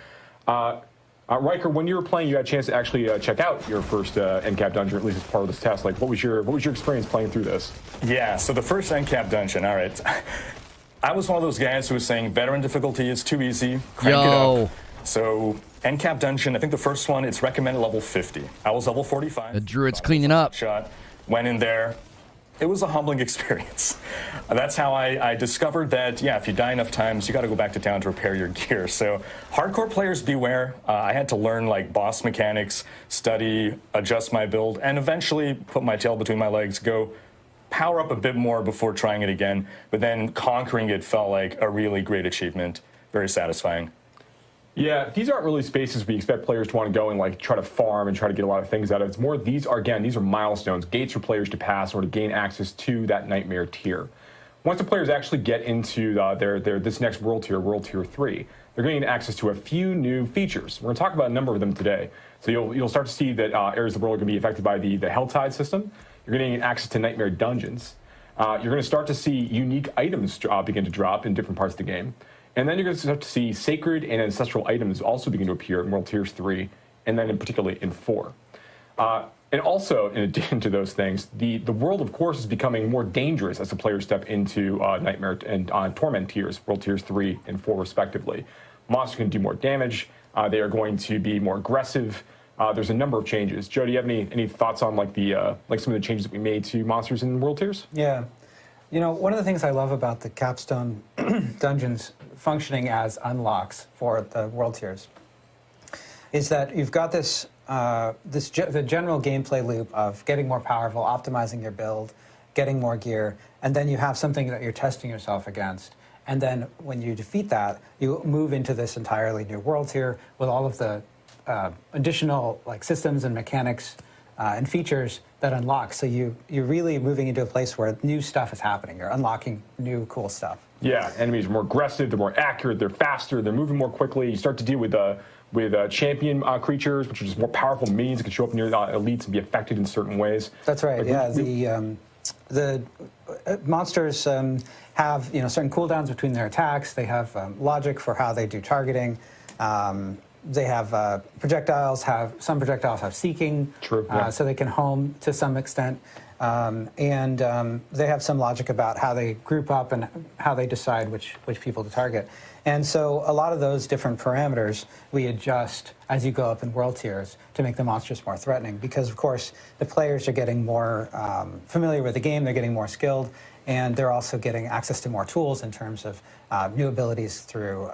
Riker, when you were playing, you had a chance to actually check out your first end cap dungeon, at least as part of this test. What was your experience playing through this? Yeah, so the first end cap dungeon, all right. I was one of those guys who was saying veteran difficulty is too easy, crank it up. So end cap dungeon, I think the first one, it's recommended level 50. I was level 45. The druid's cleaning up. Went in there. It was a humbling experience. That's how I discovered that, yeah, if you die enough times, you got to go back to town to repair your gear. So hardcore players beware. I had to learn boss mechanics, study, adjust my build, and eventually put my tail between my legs, go power up a bit more before trying it again. But then conquering it felt like a really great achievement. Very satisfying. Yeah, these aren't really spaces we expect players to want to go and try to farm and try to get a lot of things out of. It's more, these are milestones, gates for players to pass in order to gain access to that Nightmare tier. Once the players actually get into this next world tier 3, they're going to get access to a few new features. We're going to talk about a number of them today. So you'll start to see that areas of the world are going to be affected by the Helltide system. You're going to get access to Nightmare dungeons. You're going to start to see unique items begin to drop in different parts of the game. And then you're going to start to see sacred and ancestral items also begin to appear in World Tiers 3, and then particularly in 4. And also, in addition to those things, the world, of course, is becoming more dangerous as the players step into Nightmare and Torment tiers, World Tiers 3 and 4 respectively. Monsters can do more damage. They are going to be more aggressive. there's a number of changes. Joe, do you have any thoughts on like the like some of the changes that we made to monsters in world tiers? Yeah. You know, one of the things I love about the capstone dungeons functioning as unlocks for the world tiers is that you've got this, the general gameplay loop of getting more powerful, optimizing your build, getting more gear, and then you have something that you're testing yourself against. And then when you defeat that, you move into this entirely new world tier with all of the additional like systems and mechanics and features that unlock. So you're really moving into a place where new stuff is happening. You're unlocking new cool stuff. Yeah, enemies are more aggressive, they're more accurate, they're faster, they're moving more quickly. You start to deal with champion creatures, which are just more powerful minions that can show up in your elites and be affected in certain ways. That's right. Like, yeah, the monsters have certain cooldowns between their attacks. They have logic for how they do targeting. They have projectiles. Some projectiles have seeking, True, yeah. So they can home to some extent. And they have some logic about how they group up and how they decide which people to target. And so a lot of those different parameters we adjust as you go up in world tiers to make the monsters more threatening because, of course, the players are getting more familiar with the game, they're getting more skilled, and they're also getting access to more tools in terms of new abilities through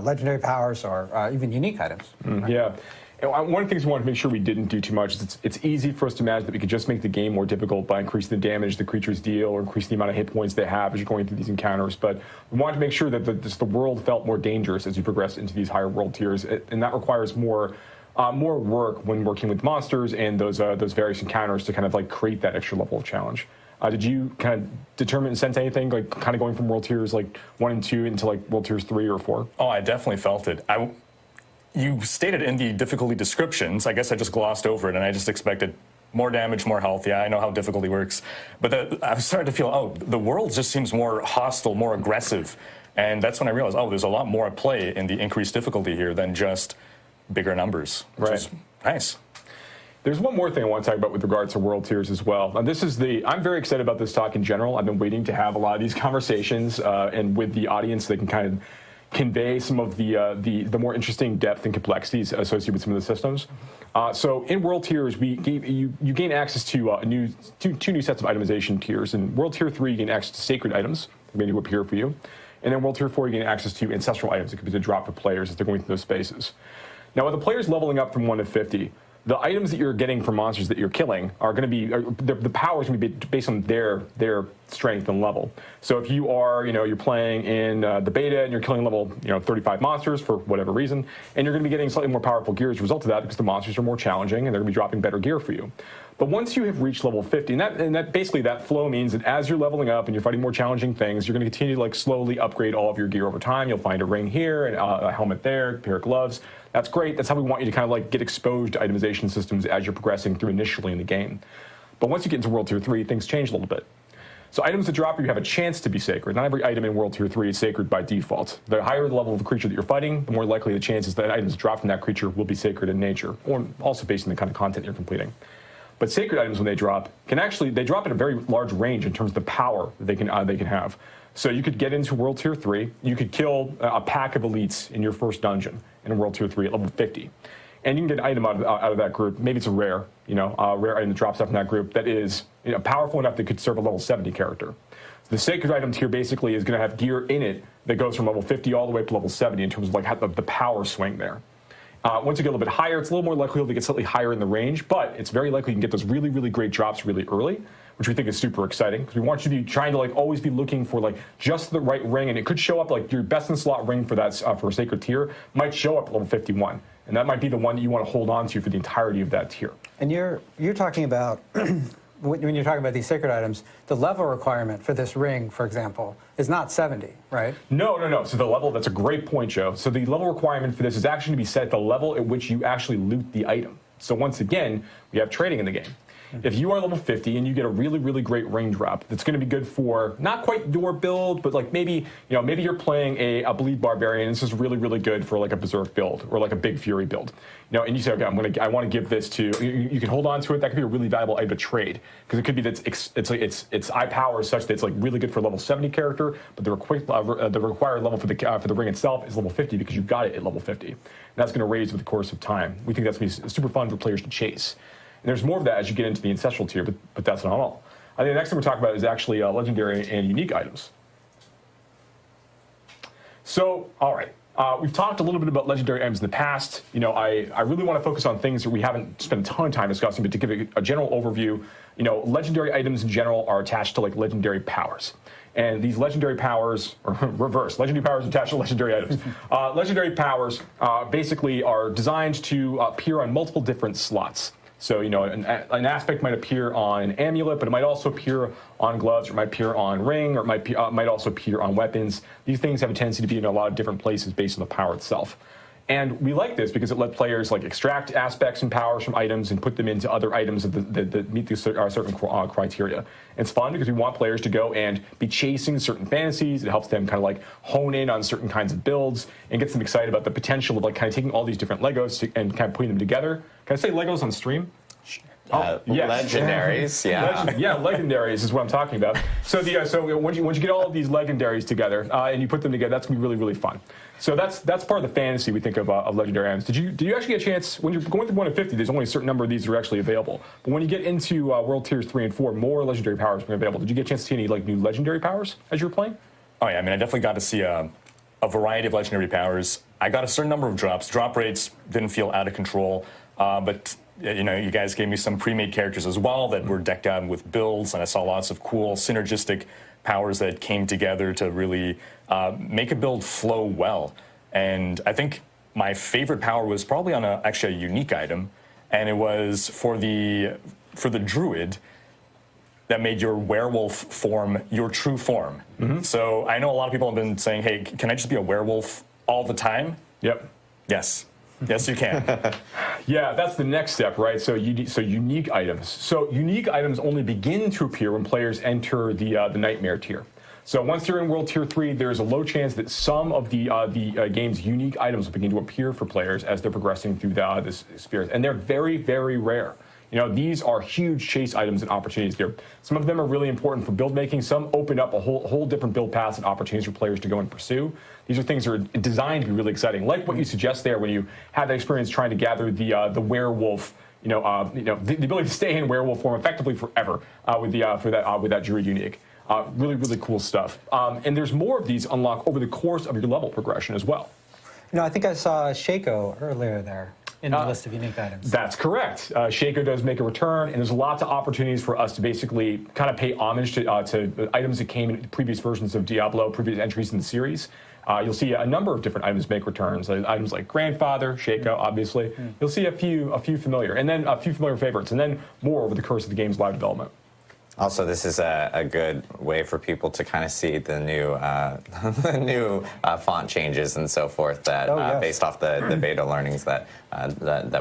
legendary powers or even unique items. Right? Yeah. One of the things we want to make sure we didn't do too much is it's easy for us to imagine that we could just make the game more difficult by increasing the damage the creatures deal or increasing the amount of hit points they have as you're going through these encounters. But we wanted to make sure that the world felt more dangerous as you progress into these higher world tiers, and that requires more work when working with monsters and those various encounters to kind of like create that extra level of challenge. Did you kind of determine and sense anything, like kind of going from world tiers like 1 and 2 into like world tiers 3 or 4? Oh, I definitely felt it. You stated in the difficulty descriptions, I guess I just glossed over it and I just expected more damage, more health. Yeah, I know how difficulty works. But I was starting to feel, oh, the world just seems more hostile, more aggressive. And that's when I realized, oh, there's a lot more at play in the increased difficulty here than just bigger numbers, which is nice. There's one more thing I want to talk about with regards to world tiers as well. And this is I'm very excited about this talk in general. I've been waiting to have a lot of these conversations and with the audience they can kind of convey some of the more interesting depth and complexities associated with some of the systems. So in world tiers, you gain access to two new sets of itemization tiers. In world tier 3, you gain access to sacred items that may appear for you. And in world tier 4, you gain access to ancestral items that could be dropped for players as they're going through those spaces. Now, with the players leveling up from 1 to 50, the items that you're getting from monsters that you're killing are going to be the power is going to be based on their strength and level. So if you are you're playing in the beta and you're killing level 35 monsters for whatever reason, and you're going to be getting slightly more powerful gear as a result of that because the monsters are more challenging and they're going to be dropping better gear for you. But once you have reached level 50, and that basically that flow means that as you're leveling up and you're fighting more challenging things, you're going to continue to like slowly upgrade all of your gear over time. You'll find a ring here and a helmet there, a pair of gloves. That's great. That's how we want you to kind of like get exposed to itemization systems as you're progressing through initially in the game. But once you get into World Tier 3, things change a little bit. So items that drop you have a chance to be sacred. Not every item in World Tier 3 is sacred by default. The higher the level of the creature that you're fighting, the more likely the chances that items dropped from that creature will be sacred in nature, or also based on the kind of content you're completing. But sacred items, when they drop, they drop at a very large range in terms of the power that they can have. So you could get into World Tier 3, you could kill a pack of elites in your first dungeon in World Tier 3 at level 50. And you can get an item out of that group. Maybe it's a rare item that drops up from that group that is powerful enough that could serve a level 70 character. So the sacred item tier basically is going to have gear in it that goes from level 50 all the way up to level 70 in terms of like how the power swing there. Once you get a little bit higher, it's a little more likely to get slightly higher in the range, but it's very likely you can get those really, really great drops really early, which we think is super exciting because we want you to be trying to like always be looking for like just the right ring, and it could show up like your best in slot ring for that for a sacred tier might show up at level 51, and that might be the one that you want to hold on to for the entirety of that tier. And you're talking about when you're talking about these sacred items, the level requirement for this ring, for example, is not 70, right? No. So the level, that's a great point, Joe. So the level requirement for this is actually to be set at the level at which you actually loot the item. So once again, we have trading in the game. If you are level 50 and you get a really, really great range rep, that's going to be good for not quite your build, but like maybe you're playing a bleed barbarian, and this is really, really good for like a berserk build or like a big fury build. And you say, okay, I want to give this to you can hold on to it. That could be a really valuable item to trade, because it could be that its eye power is such that it's like really good for a level 70 character, but the required level for the ring itself is level 50 because you got it at level 50. And that's going to raise with the course of time. We think that's going to be super fun for players to chase. And there's more of that as you get into the ancestral tier, but that's not all. I think the next thing we're talking about is actually legendary and unique items. So, all right. We've talked a little bit about legendary items in the past. I really want to focus on things that we haven't spent a ton of time discussing, but to give a general overview, legendary items in general are attached to like legendary powers. And these legendary powers, or reverse, legendary powers attached to legendary items. Legendary powers basically are designed to appear on multiple different slots. So, an aspect might appear on an amulet, but it might also appear on gloves, or it might appear on ring, or it might also appear on weapons. These things have a tendency to be in a lot of different places based on the power itself. And we like this because it let players like extract aspects and powers from items and put them into other items that meet these certain criteria. It's fun because we want players to go and be chasing certain fantasies. It helps them kind of like hone in on certain kinds of builds and gets them excited about the potential of like kind of taking all these different Legos and kind of putting them together. Can I say Legos on stream? Yes. Legendaries, yeah. Legendaries is what I'm talking about. So once you get all of these legendaries together and you put them together, that's gonna be really, really fun. So that's part of the fantasy we think of legendary items. Did you actually get a chance when you're going through 1 to 50? There's only a certain number of these that are actually available. But when you get into World Tiers 3 and 4, more legendary powers are available. Did you get a chance to see any like new legendary powers as you were playing? Oh yeah, I mean I definitely got to see a variety of legendary powers. I got a certain number of drops. Drop rates didn't feel out of control, but you guys gave me some pre-made characters as well that were decked out with builds, and I saw lots of cool synergistic powers that came together to really make a build flow well. And I think my favorite power was probably on actually a unique item, and it was for the druid that made your werewolf form your true form. Mm-hmm. So I know a lot of people have been saying, hey, can I just be a werewolf all the time? Yep. Yes. Yes, you can. Yeah, that's the next step, right? So unique items. So unique items only begin to appear when players enter the Nightmare tier. So once you're in World Tier 3, there's a low chance that some of the game's unique items will begin to appear for players as they're progressing through this experience. And they're very, very rare. These are huge chase items and opportunities there. Some of them are really important for build making. Some open up a whole different build paths and opportunities for players to go and pursue. These are things that are designed to be really exciting, like what you suggest there when you had that experience trying to gather the werewolf, the ability to stay in werewolf form effectively forever with that druid unique. Really, really cool stuff. And there's more of these unlock over the course of your level progression as well. I think I saw Shaco earlier there in the list of unique items. That's correct. Shaco does make a return, and there's lots of opportunities for us to basically kind of pay homage to items that came in previous versions of Diablo, previous entries in the series. You'll see a number of different items make returns. Items like Grandfather, Shaco, obviously. You'll see a few familiar, and then a few familiar favorites, and then more over the course of the game's live development. Also, this is a good way for people to kind of see the new font changes and so forth that based off the beta learnings that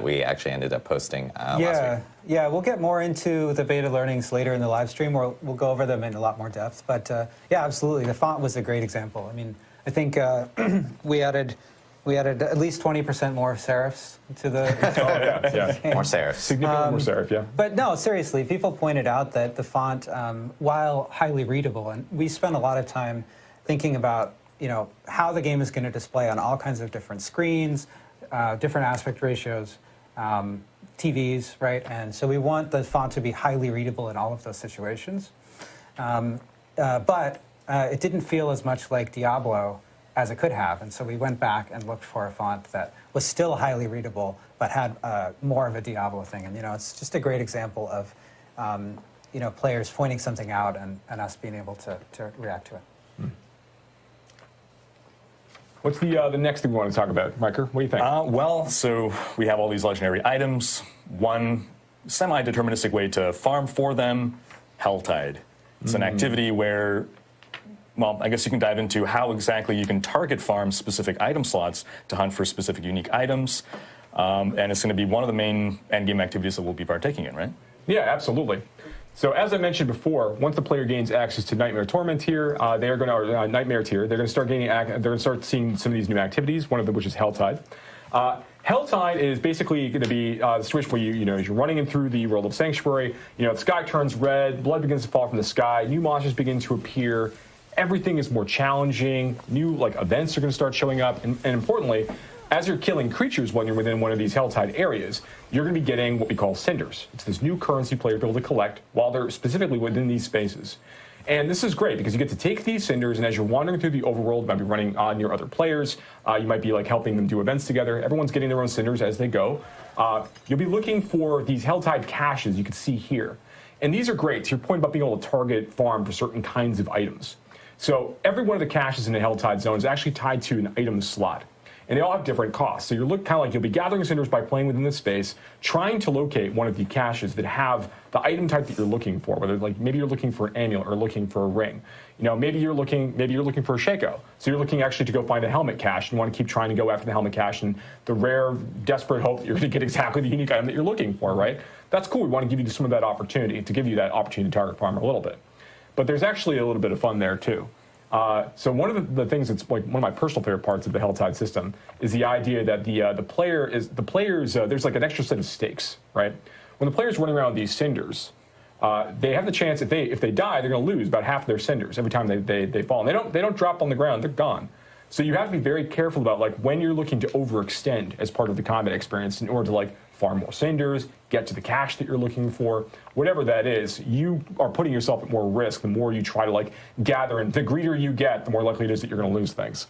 we actually ended up posting last week. Yeah, we'll get more into the beta learnings later in the live stream, or we'll go over them in a lot more depth. But yeah, absolutely, the font was a great example. I mean, I think we added at least 20% more serifs to the more serifs. Significantly more serif, yeah. But no, seriously, people pointed out that the font, while highly readable, and we spent a lot of time thinking about how the game is going to display on all kinds of different screens, different aspect ratios, TVs, right? And so we want the font to be highly readable in all of those situations. But it didn't feel as much like Diablo as it could have, and so we went back and looked for a font that was still highly readable but had more of a Diablo thing. And it's just a great example of players pointing something out and us being able to react to it. What's the next thing we want to talk about, Riker? What do you think? Well, so we have all these legendary items. One semi-deterministic way to farm for them, Helltide. It's an activity where, well, I guess you can dive into how exactly you can target farm specific item slots to hunt for specific unique items. And it's going to be one of the main endgame activities that we'll be partaking in, right? Yeah, absolutely. So as I mentioned before, once the player gains access to Nightmare Torment here, they are going to Nightmare tier. They're going to start gaining. They're going to start seeing some of these new activities. One of them, which is Helltide. Helltide is basically going to be the situation where as you're running in through the world of Sanctuary, the sky turns red, blood begins to fall from the sky, new monsters begin to appear, everything is more challenging, new events are going to start showing up, and importantly, as you're killing creatures when you're within one of these Helltide areas, you're going to be getting what we call cinders. It's this new currency players are able to collect while they're specifically within these spaces. And this is great because you get to take these cinders, and as you're wandering through the overworld, you might be running near other players. You might be helping them do events together. Everyone's getting their own cinders as they go. You'll be looking for these Helltide caches you can see here. And these are great. To your point about being able to target farm for certain kinds of items. So every one of the caches in the Helltide zone is actually tied to an item slot. And they all have different costs. So you're you'll be gathering cinders by playing within this space, trying to locate one of the caches that have the item type that you're looking for. Whether maybe you're looking for an amulet or looking for a ring. Maybe you're looking for a Shaco. So you're looking actually to go find a helmet cache, and you want to keep trying to go after the helmet cache and the rare, desperate hope that you're going to get exactly the unique item that you're looking for, right? That's cool. We want to give you some of that opportunity, to target farmer a little bit. But there's actually a little bit of fun there too. So one of the things that's one of my personal favorite parts of the Helltide there's the idea that the players there's an extra set of stakes, right? When the players running around these cinders, they have the chance if they die, they're going to lose about half of their cinders every time they fall. And they don't drop on the ground; they're gone. So you have to be very careful about when you're looking to overextend as part of the combat experience in order to farm more cinders, get to the cache that you're looking for, whatever that is. You are putting yourself at more risk the more you try to gather, and the greedier you get, the more likely it is that you're going to lose things.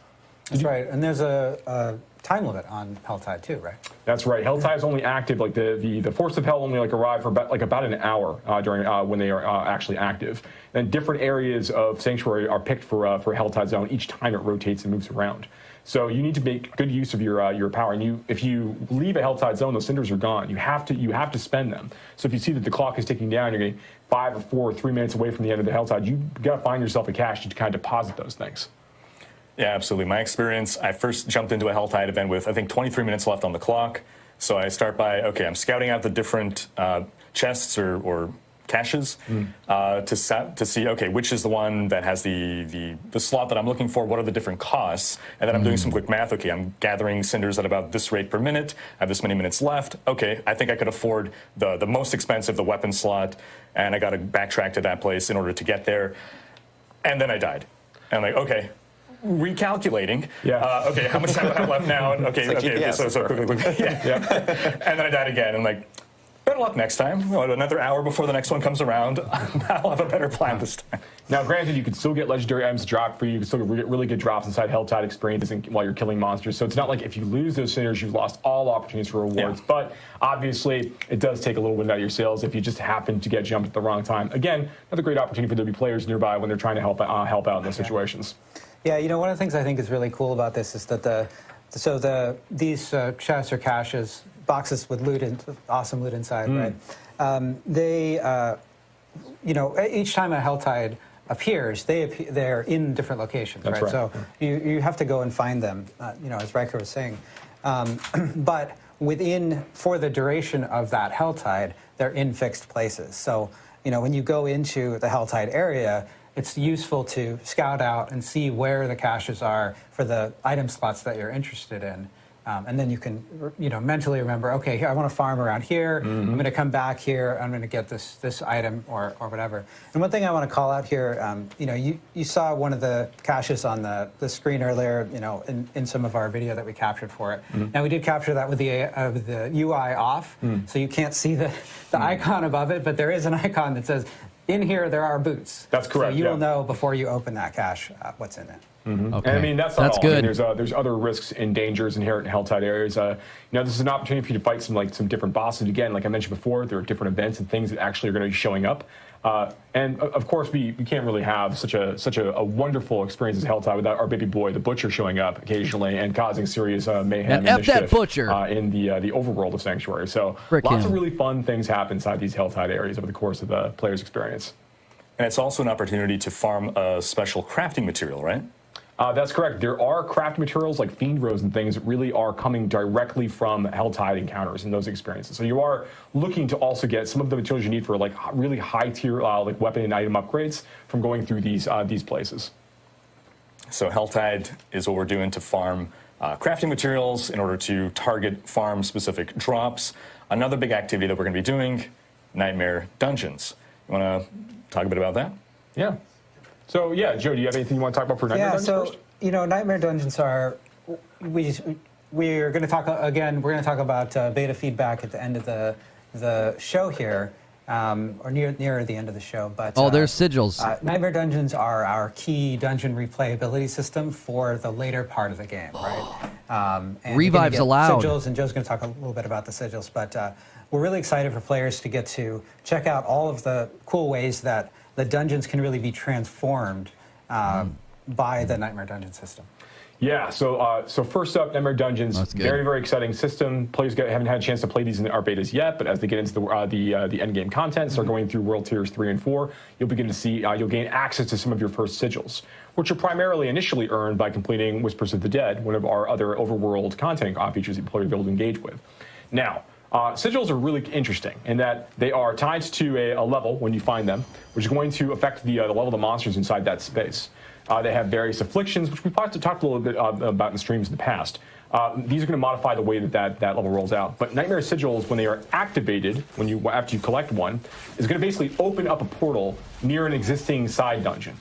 That's right, and there's a time limit on Helltide too, right? That's right. Helltide is only active, the Force of Hell only arrive for about an hour during when they are actually active. And different areas of Sanctuary are picked for Helltide Zone each time it rotates and moves around. So you need to make good use of your power. And if you leave a Helltide Zone, those cinders are gone. You have to spend them. So if you see that the clock is ticking down, you're getting 5 or 4 or 3 minutes away from the end of the Helltide, you got to find yourself a cache to kind of deposit those things. Yeah, absolutely. My experience, I first jumped into a Helltide event with, I think, 23 minutes left on the clock. So I start by, I'm scouting out the different chests or caches to see, which is the one that has the slot that I'm looking for, what are the different costs, and then I'm doing some quick math. I'm gathering cinders at about this rate per minute, I have this many minutes left. I think I could afford the most expensive, the weapon slot, and I got to backtrack to that place in order to get there. And then I died. And I'm like, recalculating. Yeah. How much time do I have left now? And so quickly. Yeah. And then I died again. And better luck next time. Another hour before the next one comes around. I'll have a better plan this time. Now, granted, you can still get legendary items dropped for you. You can still get really good drops inside Helltide experiences while you're killing monsters. So it's not like if you lose those cinders, you've lost all opportunities for rewards. Yeah. But obviously, it does take a little wind out of your sails if you just happen to get jumped at the wrong time. Again, another great opportunity for there to be players nearby when they're trying to help out in those situations. Yeah, one of the things I think is really cool about this is that these chests or caches, boxes with loot and awesome loot inside, right? Each time a Helltide appears, they're in different locations, right? So you have to go and find them, as Riker was saying. But for the duration of that Helltide, they're in fixed places. So, when you go into the Helltide area, it's useful to scout out and see where the caches are for the item slots that you're interested in. And then you can, mentally remember, okay, I want to farm around here. I'm going to come back here. I'm going to get this item or whatever. And one thing I want to call out here, you saw one of the caches on the screen earlier, in some of our video that we captured for it. Now, we did capture that with the UI off, so you can't see the icon above it, but there is an icon that says, in here, there are boots. That's correct. So you will know before you open that cache what's in it. Okay. And that's not all. Good. There's other risks and dangers inherent in Helltide areas. This is an opportunity for you to fight some different bosses. Again, like I mentioned before, there are different events and things that actually are going to be showing up. And of course, we can't really have such a wonderful experience as Helltide without our baby boy, the Butcher, showing up occasionally and causing serious mayhem and that Butcher in the overworld of Sanctuary. So lots of really fun things happen inside these Helltide areas over the course of the player's experience. And it's also an opportunity to farm a special crafting material, right? That's correct. There are craft materials like Fiend Rose and things that really are coming directly from Helltide encounters and those experiences. So you are looking to also get some of the materials you need for like really high tier like weapon and item upgrades from going through these places. So Helltide is what we're doing to farm crafting materials in order to target farm specific drops. Another big activity that we're going to be doing, Nightmare Dungeons. You want to talk a bit about that? Yeah. So, yeah, Joe, do you have anything you want to talk about for Nightmare Dungeons first? Nightmare Dungeons are, we're going to talk, again, we're going to talk about beta feedback at the end of the show here, or near the end of the show. But there's sigils. Nightmare Dungeons are our key dungeon replayability system for the later part of the game, right? And Revives allowed. Sigils, and Joe's going to talk a little bit about the sigils, but we're really excited for players to get to check out all of the cool ways that the dungeons can really be transformed by the Nightmare Dungeon system. Yeah, so first up, Nightmare Dungeons, very, very exciting system. Players haven't had a chance to play these in our betas yet, but as they get into the endgame content, start going through World Tiers 3 and 4, you'll begin to see, you'll gain access to some of your first sigils, which are primarily initially earned by completing Whispers of the Dead, one of our other overworld content features that players will be able to engage with. Now, sigils are really interesting in that they are tied to a level when you find them, which is going to affect the level of the monsters inside that space. They have various afflictions, which we've talked a little bit about in streams in the past. These are going to modify the way that level rolls out. But Nightmare Sigils, when they are activated, after you collect one, is going to basically open up a portal near an existing side dungeon.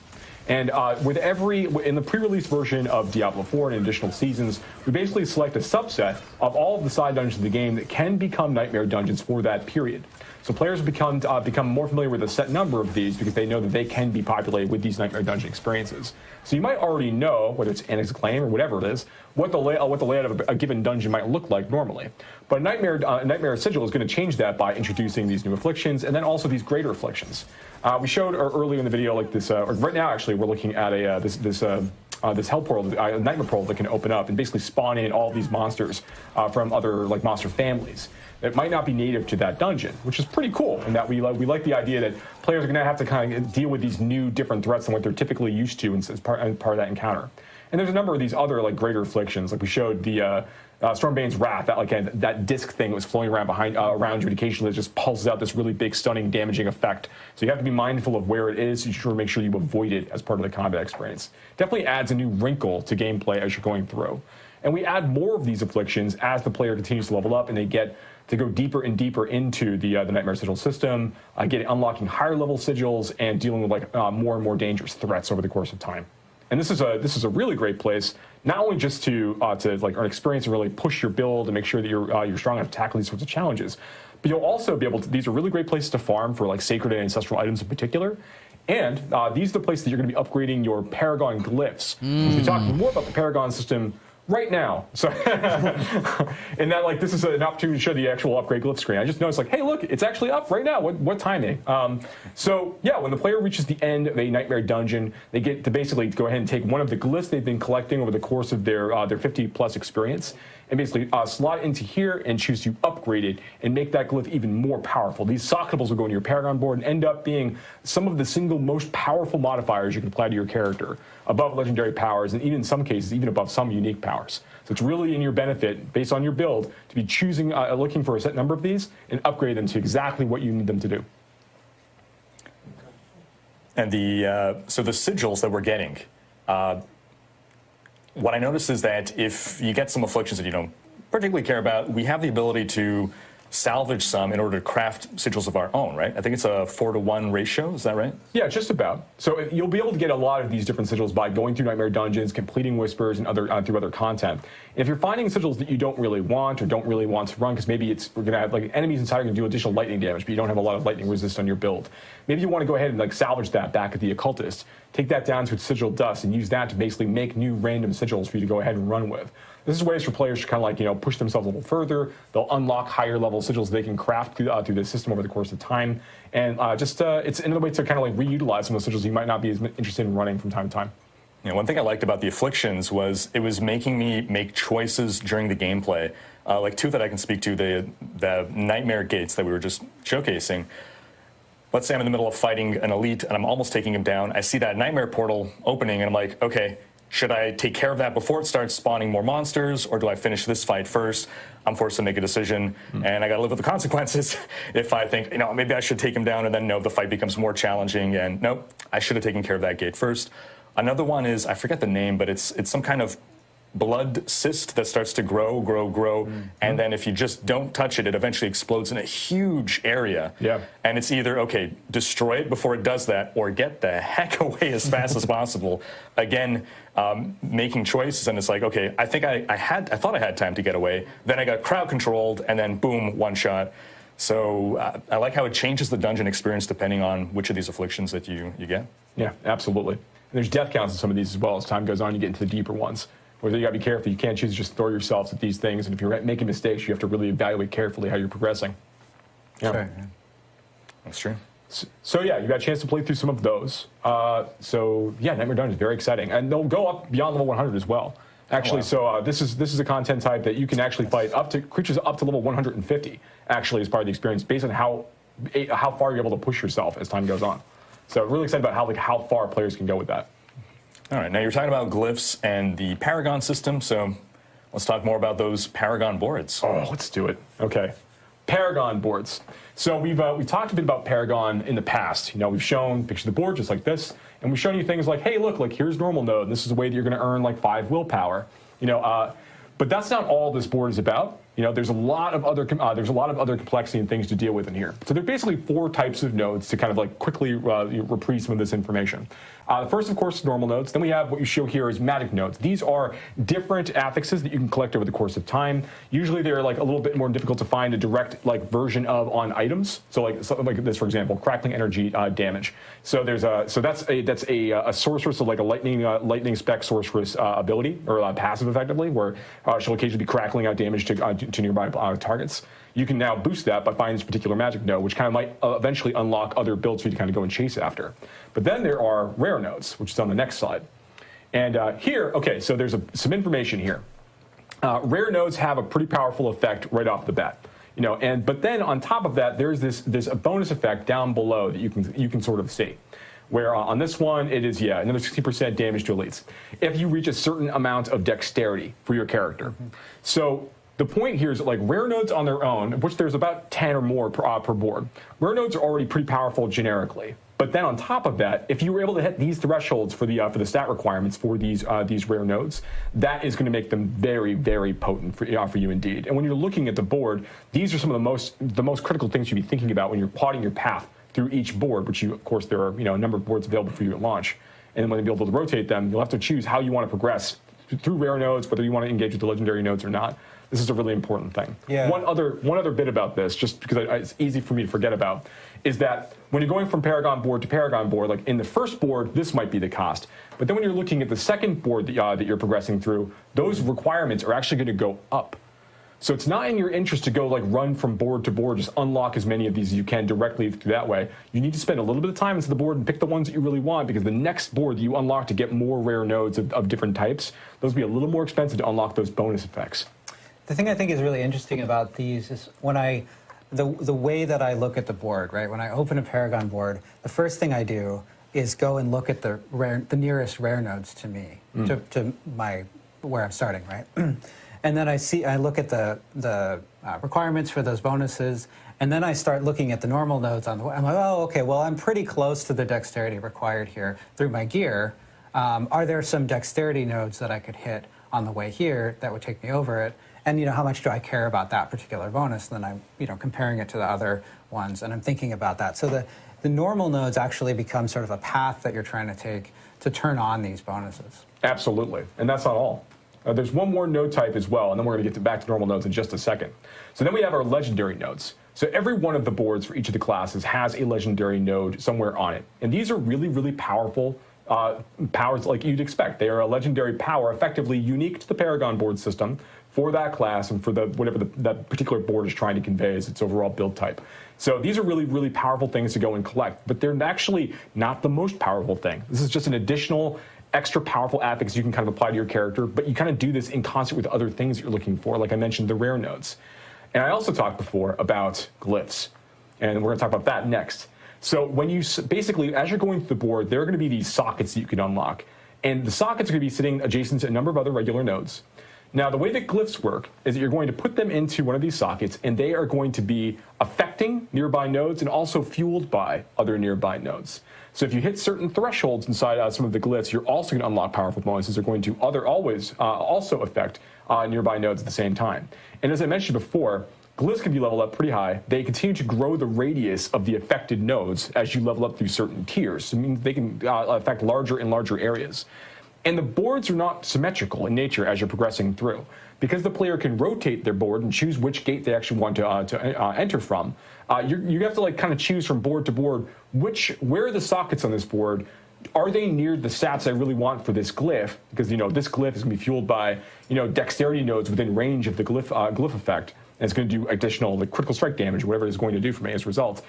And in the pre-release version of Diablo IV and additional seasons, we basically select a subset of all of the side dungeons of the game that can become Nightmare Dungeons for that period. So players become more familiar with a set number of these because they know that they can be populated with these Nightmare Dungeon experiences. So you might already know, whether it's Annex Claim or whatever it is, what the layout of a given dungeon might look like normally. But Nightmare Sigil is going to change that by introducing these new afflictions and then also these greater afflictions. We showed earlier in the video like this, or right now actually we're looking at this hell portal, nightmare portal that can open up and basically spawn in all these monsters from other like monster families that might not be native to that dungeon, which is pretty cool. In that we like the idea that players are going to have to kind of deal with these new different threats than what they're typically used to as part of that encounter. And there's a number of these other like greater afflictions, like we showed the Stormbane's Wrath, that disc thing that was floating around around you, and occasionally it just pulses out this really big, stunning, damaging effect. So you have to be mindful of where it is. You should make sure you avoid it as part of the combat experience. Definitely adds a new wrinkle to gameplay as you're going through. And we add more of these afflictions as the player continues to level up and they get to go deeper and deeper into the Nightmare Sigil system, unlocking higher level sigils and dealing with more and more dangerous threats over the course of time. And this is a really great place, not only just to earn experience and really push your build and make sure that you're strong enough to tackle these sorts of challenges, but you'll also be able to. These are really great places to farm for like sacred and ancestral items in particular. And these are the places that you're going to be upgrading your Paragon glyphs. We'll be talking more about the Paragon system right now. So, and that this is an opportunity to show the actual upgrade glyph screen. I just noticed hey, look, it's actually up right now. What timing? So yeah, when the player reaches the end of a Nightmare Dungeon, they get to basically go ahead and take one of the glyphs they've been collecting over the course of their 50+ experience, and basically slot it into here and choose to upgrade it and make that glyph even more powerful. These socketables will go into your Paragon board and end up being some of the single most powerful modifiers you can apply to your character, above legendary powers, and even in some cases, even above some unique powers. So it's really in your benefit, based on your build, to be choosing, looking for a set number of these and upgrade them to exactly what you need them to do. And so the sigils that we're getting, what I noticed is that if you get some afflictions that you don't particularly care about, we have the ability to salvage some in order to craft sigils of our own, right? I think it's a 4-to-1 ratio. Is that right? Yeah, just about. So you'll be able to get a lot of these different sigils by going through Nightmare Dungeons, completing Whispers, and through other content. And if you're finding sigils that you don't really want or don't really want to run, because maybe we're going to have enemies inside are going to do additional lightning damage, but you don't have a lot of lightning resist on your build. Maybe you want to go ahead and salvage that back at the Occultist, take that down to its sigil dust, and use that to basically make new random sigils for you to go ahead and run with. This is ways for players to kind of push themselves a little further. They'll unlock higher level sigils they can craft through the system over the course of time, and it's another way to kind of reutilize some of the sigils you might not be as interested in running from time to time. Yeah, one thing I liked about the afflictions was it was making me make choices during the gameplay. Two that I can speak to, the Nightmare Gates that we were just showcasing. Let's say I'm in the middle of fighting an elite and I'm almost taking him down. I see that Nightmare portal opening and I'm like, okay, should I take care of that before it starts spawning more monsters, or do I finish this fight first? I'm forced to make a decision, and I got to live with the consequences. If I think, maybe I should take him down, and then no, the fight becomes more challenging, and nope, I should have taken care of that gate first. Another one is, I forget the name, but it's some kind of blood cyst that starts to grow, and then if you just don't touch it, it eventually explodes in a huge area. Yeah. And it's either, okay, destroy it before it does that, or get the heck away as fast as possible. Again, making choices, and it's like, okay, I think I thought I had time to get away, then I got crowd controlled, and then boom, one shot. So I like how it changes the dungeon experience depending on which of these afflictions that you get. Yeah, absolutely. And there's death counts in some of these as well. As time goes on, you get into the deeper ones. Where you got to be careful. You can't choose to just throw yourselves at these things. And if you're making mistakes, you have to really evaluate carefully how you're progressing. Yeah. Sure. That's true. So yeah, you got a chance to play through some of those. So yeah, Nightmare Dungeon is very exciting. And they'll go up beyond level 100 as well. Actually, so this is a content type that you can actually fight up to creatures up to level 150, actually, as part of the experience, based on how far you're able to push yourself as time goes on. So really excited about how far players can go with that. All right, now you're talking about glyphs and the Paragon system, so let's talk more about those Paragon boards. Oh, let's do it. Okay, Paragon boards. So we've talked a bit about Paragon in the past. We've shown pictures of the board just like this, and we've shown you things like, hey, look, here's normal node, and this is the way that you're going to earn 5 willpower. But that's not all this board is about. There's a lot of other complexity and things to deal with in here. So there are basically 4 types of nodes to kind of quickly reprise some of this information. The first, of course, is normal nodes. Then we have what you show here is magic nodes. These are different affixes that you can collect over the course of time. Usually they're a little bit more difficult to find a direct version of on items. So something like this, for example, crackling energy damage. So that's a sorceress, so a lightning spec sorceress ability, or passive effectively, where she'll occasionally be crackling out damage to nearby targets. You can now boost that by finding this particular magic node, which kind of might eventually unlock other builds for you to kind of go and chase after. But then there are rare nodes, which is on the next slide. And here, okay, so there's some information here. Rare nodes have a pretty powerful effect right off the bat. But then on top of that, there's this bonus effect down below that you can sort of see. Where on this one, it is, another 60% damage to elites. If you reach a certain amount of dexterity for your character. So the point here is that rare nodes on their own, of which there's about 10 or more per board, rare nodes are already pretty powerful generically. But then on top of that, if you were able to hit these thresholds for the stat requirements for these rare nodes, that is going to make them very, very potent for you indeed. And when you're looking at the board, these are some of the most critical things you'd be thinking about when you're plotting your path through each board, which of course there are a number of boards available for you at launch. And when you'll be able to rotate them, you'll have to choose how you want to progress through rare nodes, whether you want to engage with the legendary nodes or not. This is a really important thing. Yeah. One other bit about this, just because it's easy for me to forget about, is that when you're going from Paragon board to Paragon board, in the first board, this might be the cost. But then when you're looking at the second board that you're progressing through, those requirements are actually going to go up. So it's not in your interest to go run from board to board, just unlock as many of these as you can directly through that way. You need to spend a little bit of time into the board and pick the ones that you really want, because the next board that you unlock to get more rare nodes of different types, those will be a little more expensive to unlock those bonus effects. The thing I think is really interesting about these is the way that I look at the board, right? When I open a Paragon board, the first thing I do is go and look at the nearest rare nodes to me, to where I'm starting, right? And then I look at the requirements for those bonuses, and then I start looking at the normal nodes on the way. I'm like, oh, okay, well, I'm pretty close to the dexterity required here through my gear. Are there some dexterity nodes that I could hit on the way here that would take me over it? And how much do I care about that particular bonus? Then I'm comparing it to the other ones, and I'm thinking about that. So the normal nodes actually become sort of a path that you're trying to take to turn on these bonuses. Absolutely, and that's not all. There's one more node type as well, and then we're going to get back to normal nodes in just a second. So then we have our legendary nodes. So every one of the boards for each of the classes has a legendary node somewhere on it. And these are really, really powerful powers like you'd expect. They are a legendary power, effectively unique to the Paragon board system for that class and for whatever that particular board is trying to convey as its overall build type. So these are really, really powerful things to go and collect, but they're actually not the most powerful thing. This is just an additional extra powerful affix you can kind of apply to your character, but you kind of do this in concert with other things that you're looking for, like I mentioned, the rare nodes. And I also talked before about glyphs, and we're going to talk about that next. So when you basically, as you're going through the board, there are going to be these sockets that you can unlock. And the sockets are going to be sitting adjacent to a number of other regular nodes. Now, the way that glyphs work is that you're going to put them into one of these sockets, and they are going to be affecting nearby nodes and also fueled by other nearby nodes. So if you hit certain thresholds inside some of the glyphs, you're also going to unlock powerful bonuses that are going to also affect nearby nodes at the same time. And as I mentioned before, glyphs can be leveled up pretty high. They continue to grow the radius of the affected nodes as you level up through certain tiers. So it means they can affect larger and larger areas. And the boards are not symmetrical in nature as you're progressing through. Because the player can rotate their board and choose which gate they actually want to enter from, you have to kind of choose from board to board where are the sockets on this board. Are they near the stats I really want for this glyph? Because this glyph is going to be fueled by dexterity nodes within range of the glyph effect. And it's going to do additional critical strike damage, whatever it's going to do for me as a result.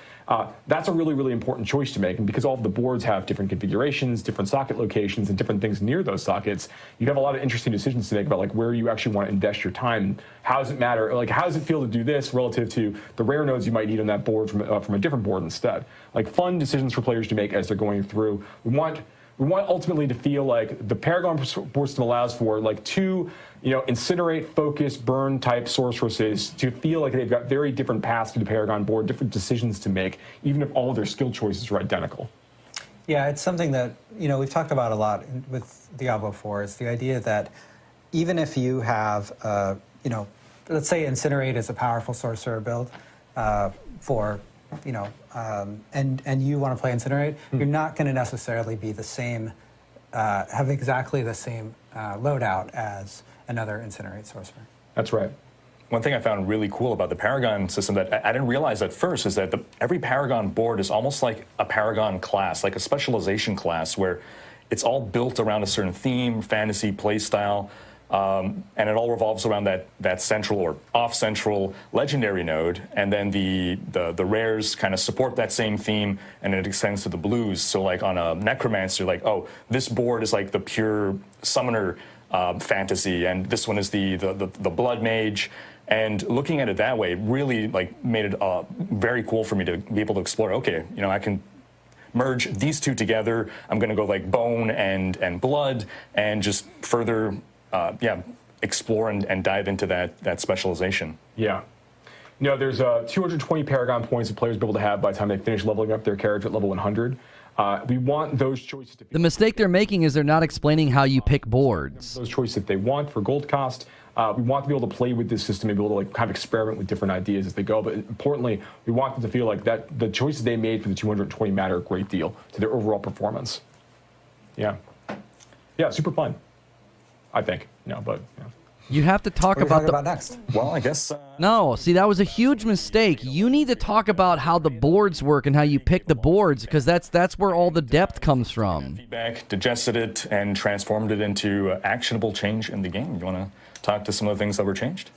That's a really, really important choice to make. And because all of the boards have different configurations, different socket locations, and different things near those sockets, you have a lot of interesting decisions to make about where you actually want to invest your time. How does it matter? How does it feel to do this relative to the rare nodes you might need on that board from a different board instead? Fun decisions for players to make as they're going through. We want ultimately to feel like the Paragon board system allows for two incinerate, focus, burn type sorceresses to feel like they've got very different paths to the Paragon board, different decisions to make, even if all of their skill choices are identical. Yeah, it's something that we've talked about a lot with Diablo IV. It's the idea that even if you have, let's say Incinerate is a powerful sorcerer build for, and you want to play Incinerate, you're not going to necessarily be the same, have exactly the same loadout as another Incinerate sorcerer. That's right. One thing I found really cool about the Paragon system that I didn't realize at first is that every Paragon board is almost like a Paragon class, like a specialization class, where it's all built around a certain theme, fantasy, play style, and it all revolves around that central or off-central legendary node, and then the rares kind of support that same theme, and it extends to the blues. So on a Necromancer, oh, this board is the pure summoner fantasy, and this one is the blood mage. And looking at it that way really made it very cool for me to be able to explore. Okay, I can merge these two together. I'm going to go bone and blood, and just further explore and dive into that specialization. Yeah. There's 220 Paragon points that players will be able to have by the time they finish leveling up their character at level 100. We want those choices to be... The mistake they're making is they're not explaining how you pick boards. Those choices that they want for gold cost. We want to be able to play with this system and be able to kind of experiment with different ideas as they go. But importantly, we want them to feel like that the choices they made for the 220 matter a great deal to their overall performance. Yeah. Yeah, super fun, I think. You have to talk What are we talking about next? Well, I guess... No, see, that was a huge mistake. You need to talk about how the boards work and how you pick the boards, because that's where all the depth comes from. Feedback, digested it, and transformed it into actionable change in the game. You want to talk to some of the things that were changed?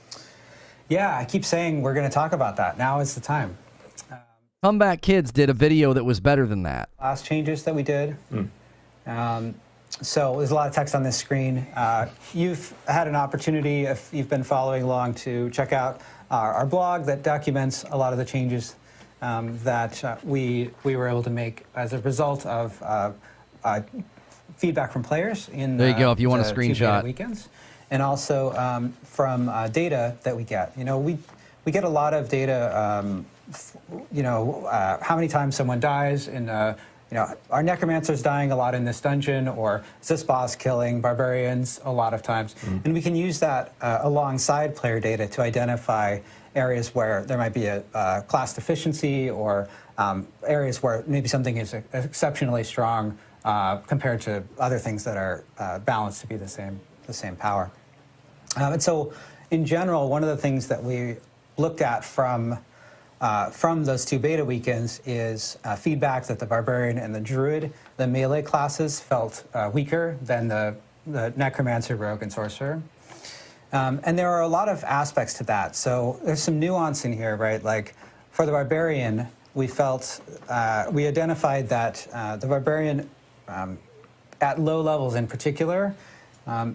Yeah, I keep saying we're going to talk about that. Now is the time. Comeback Kids did a video that was better than that. Last changes that we did. So there's a lot of text on this screen. You've had an opportunity, if you've been following along, to check out our blog that documents a lot of the changes that we were able to make as a result of feedback from players in there you go, if you want a screenshot. Weekends, and also from data that we get. We get a lot of data. How many times someone dies in. Our Necromancer's dying a lot in this dungeon, or is this boss killing barbarians a lot of times? And we can use that alongside player data to identify areas where there might be a class deficiency, or areas where maybe something is exceptionally strong compared to other things that are balanced to be the same power. And so, in general, one of the things that we looked at from those two beta weekends is feedback that the Barbarian and the Druid, the melee classes, felt weaker than the Necromancer, Rogue, and Sorcerer. And there are a lot of aspects to that. So there's some nuance in here, right? Like for the Barbarian, we felt, we identified that the Barbarian, at low levels in particular,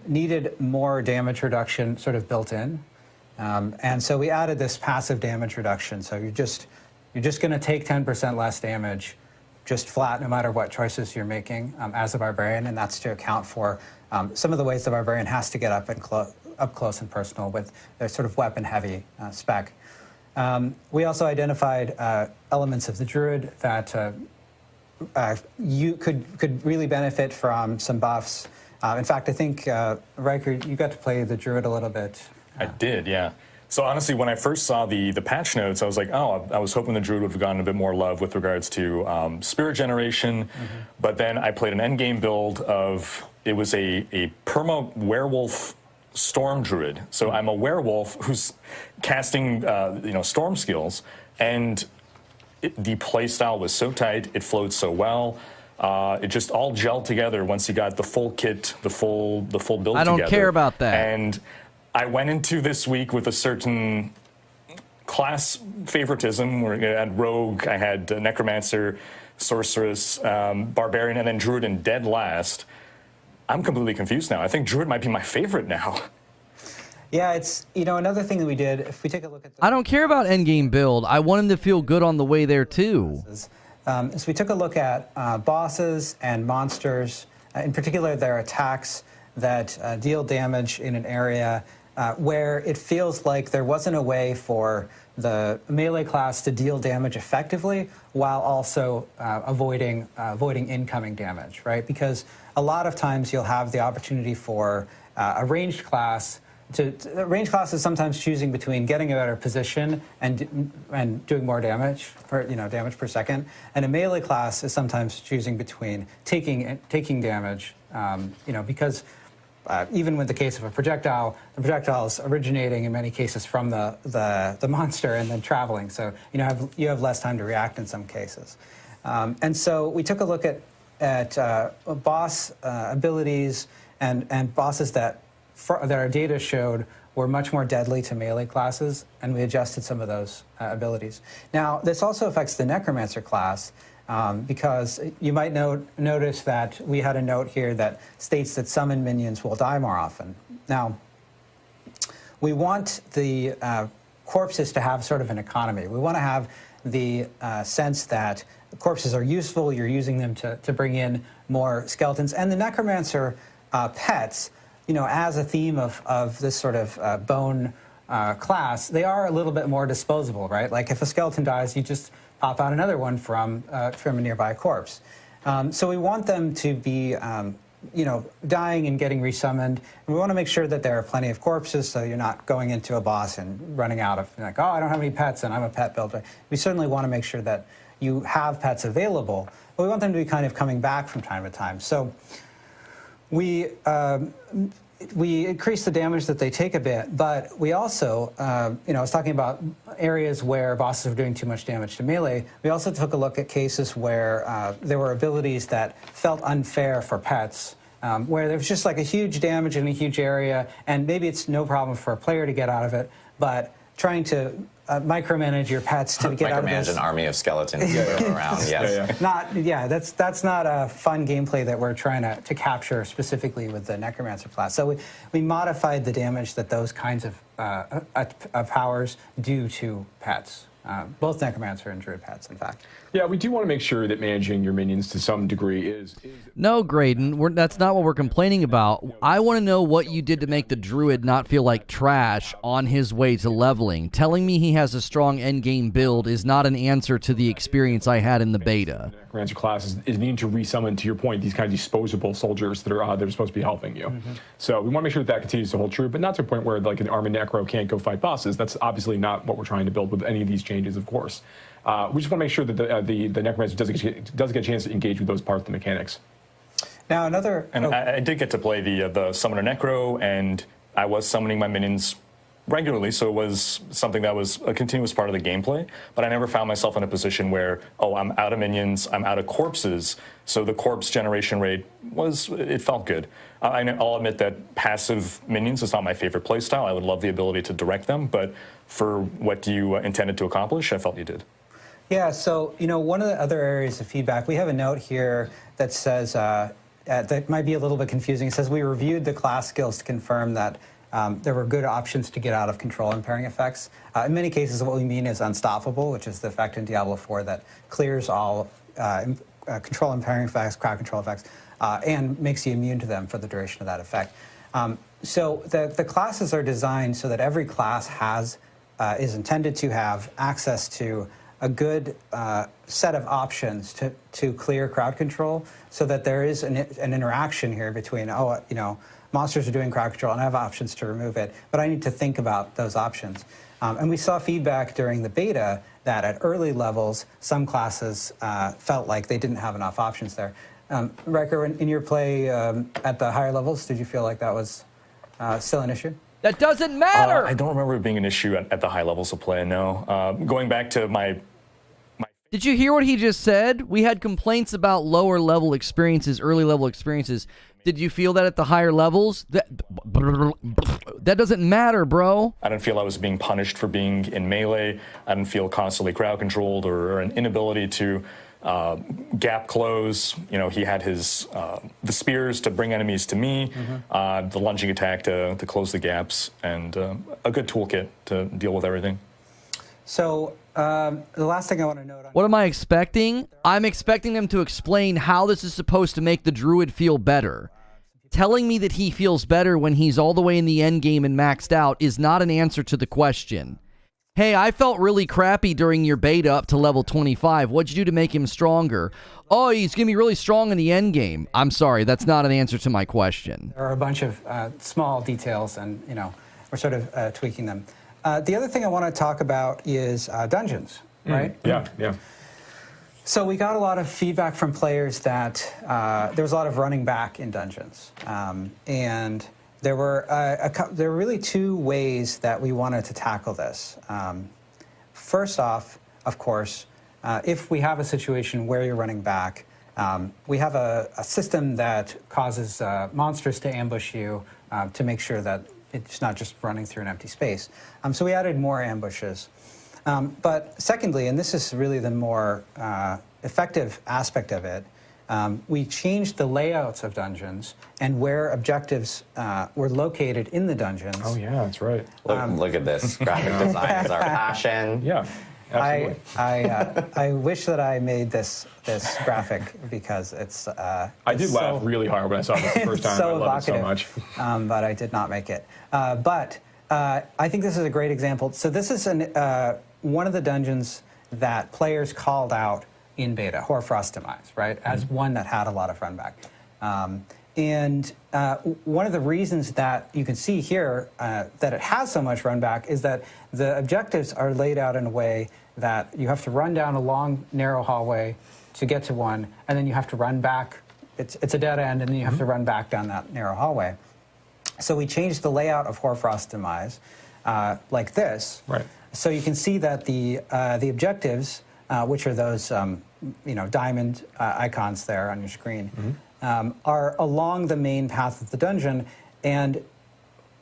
needed more damage reduction sort of built in. And so we added this passive damage reduction. So you're just going to take 10% less damage just flat no matter what choices you're making as a barbarian, and that's to account for some of the ways the barbarian has to get up close and personal with their sort of weapon-heavy spec. We also identified elements of the druid that you could really benefit from some buffs. In fact, I think, Riker, you got to play the druid a little bit. I did, yeah. So honestly, when I first saw the patch notes, I was like, oh, I was hoping the druid would have gotten a bit more love with regards to spirit generation. But then I played an endgame build of, it was a perma werewolf storm druid. So I'm a werewolf who's casting storm skills, and the play style was so tight, it flowed so well. It just all gelled together once you got the full kit, the full build I don't together. care about that. And I went into this week with a certain class favoritism. Where I had rogue, I had necromancer, sorceress, barbarian, and then druid in dead last. I'm completely confused now. I think druid might be my favorite now. Yeah, it's, another thing that we did, if we take a look at I don't care about endgame build. I want him to feel good on the way there, too. So we took a look at bosses and monsters, in particular their attacks that deal damage in an area where it feels like there wasn't a way for the melee class to deal damage effectively while also avoiding incoming damage, right? Because a lot of times you'll have the opportunity for a ranged class range class is sometimes choosing between getting a better position and doing more damage damage per second, and a melee class is sometimes choosing between taking damage, because even with the case of a projectile, the projectile is originating in many cases from the monster and then traveling, so you have less time to react in some cases, and so we took a look at boss abilities and bosses that our data showed were much more deadly to melee classes, and we adjusted some of those abilities. Now, this also affects the Necromancer class, because you might notice that we had a note here that states that summon minions will die more often. Now, we want the corpses to have sort of an economy. We want to have the sense that corpses are useful, you're using them to bring in more skeletons, and the Necromancer pets, as a theme of this sort of bone class, they are a little bit more disposable, right? Like if a skeleton dies, you just pop out another one from a nearby corpse. So we want them to be, dying and getting resummoned. And we want to make sure that there are plenty of corpses, so you're not going into a boss and running out of, like, oh, I don't have any pets and I'm a pet builder. We certainly want to make sure that you have pets available, but we want them to be kind of coming back from time to time. So we increase the damage that they take a bit, but we also, I was talking about areas where bosses are doing too much damage to melee. We also took a look at cases where there were abilities that felt unfair for pets, where there was just like a huge damage in a huge area, and maybe it's no problem for a player to get out of it, but trying to micromanage your pets to get out of this. Micromanage an army of skeletons around, yes. That's not a fun gameplay that we're trying to capture specifically with the Necromancer class. So we modified the damage that those kinds of powers do to pets. Both Necromancer and Druid pets, in fact. Yeah, we do want to make sure that managing your minions to some degree is... No, Graydon, that's not what we're complaining about. I want to know what you did to make the Druid not feel like trash on his way to leveling. Telling me he has a strong endgame build is not an answer to the experience I had in the beta. Necromancer class is needing to resummon, to your point, these kind of disposable soldiers that are supposed to be helping you. Mm-hmm. So we want to make sure that continues to hold true, but not to a point where like an armored necro can't go fight bosses. That's obviously not what we're trying to build with any of these changes, of course. We just want to make sure that the Necromancer does get a chance to engage with those parts of the mechanics. Now another... And I did get to play the Summoner Necro, and I was summoning my minions regularly, so it was something that was a continuous part of the gameplay, but I never found myself in a position where, oh, I'm out of minions, I'm out of corpses, so the corpse generation rate it felt good. I'll admit that passive minions is not my favorite playstyle. I would love the ability to direct them, but for what you intended to accomplish, I felt you did. Yeah, so, one of the other areas of feedback, we have a note here that says, that might be a little bit confusing. It says, we reviewed the class skills to confirm that there were good options to get out of control impairing effects. In many cases, what we mean is Unstoppable, which is the effect in Diablo IV that clears all control impairing effects, crowd control effects, and makes you immune to them for the duration of that effect. So the classes are designed so that every class is intended to have access to a good set of options to clear crowd control, so that there is an interaction here between, monsters are doing crowd control and I have options to remove it, but I need to think about those options. And we saw feedback during the beta that at early levels, some classes felt like they didn't have enough options there. Riker, in your play at the higher levels, did you feel like that was still an issue? That doesn't matter! I don't remember it being an issue at the high levels of play, no. Going back to my... Did you hear what he just said? We had complaints about lower level experiences, early level experiences. Did you feel that at the higher levels? That doesn't matter, bro. I didn't feel I was being punished for being in melee. I didn't feel constantly crowd controlled or an inability to gap close. He had his the spears to bring enemies to me, the lunging attack to close the gaps, and a good toolkit to deal with everything. So the last thing I want to note on... What am I expecting? I'm expecting them to explain how this is supposed to make the druid feel better. Telling me that he feels better when he's all the way in the end game and maxed out is not an answer to the question. Hey, I felt really crappy during your beta up to level 25. What'd you do to make him stronger? Oh, he's going to be really strong in the end game. I'm sorry, that's not an answer to my question. There are a bunch of small details, and we're sort of tweaking them. The other thing I want to talk about is dungeons, right? Yeah. So we got a lot of feedback from players that there was a lot of running back in dungeons, and there were really two ways that we wanted to tackle this. First off, of course, if we have a situation where you're running back, we have a system that causes monsters to ambush you to make sure that it's not just running through an empty space. So we added more ambushes. But secondly, and this is really the more effective aspect of it, we changed the layouts of dungeons and where objectives were located in the dungeons. Oh, yeah, that's right. Look at this. Graphic design is our passion. Yeah, absolutely. I wish that I made this graphic because it's... I did laugh really hard when I saw this the first time. So I love it so much. But I did not make it. But I think this is a great example. So this is one of the dungeons that players called out in beta, Hoarfrost Demise, right, as one that had a lot of runback. And one of the reasons that you can see here that it has so much runback is that the objectives are laid out in a way that you have to run down a long, narrow hallway to get to one, and then you have to run back. It's a dead end, and then you have to run back down that narrow hallway. So we changed the layout of Hoarfrost Demise like this. Right. So you can see that the objectives, which are those diamond icons there on your screen, are along the main path of the dungeon. And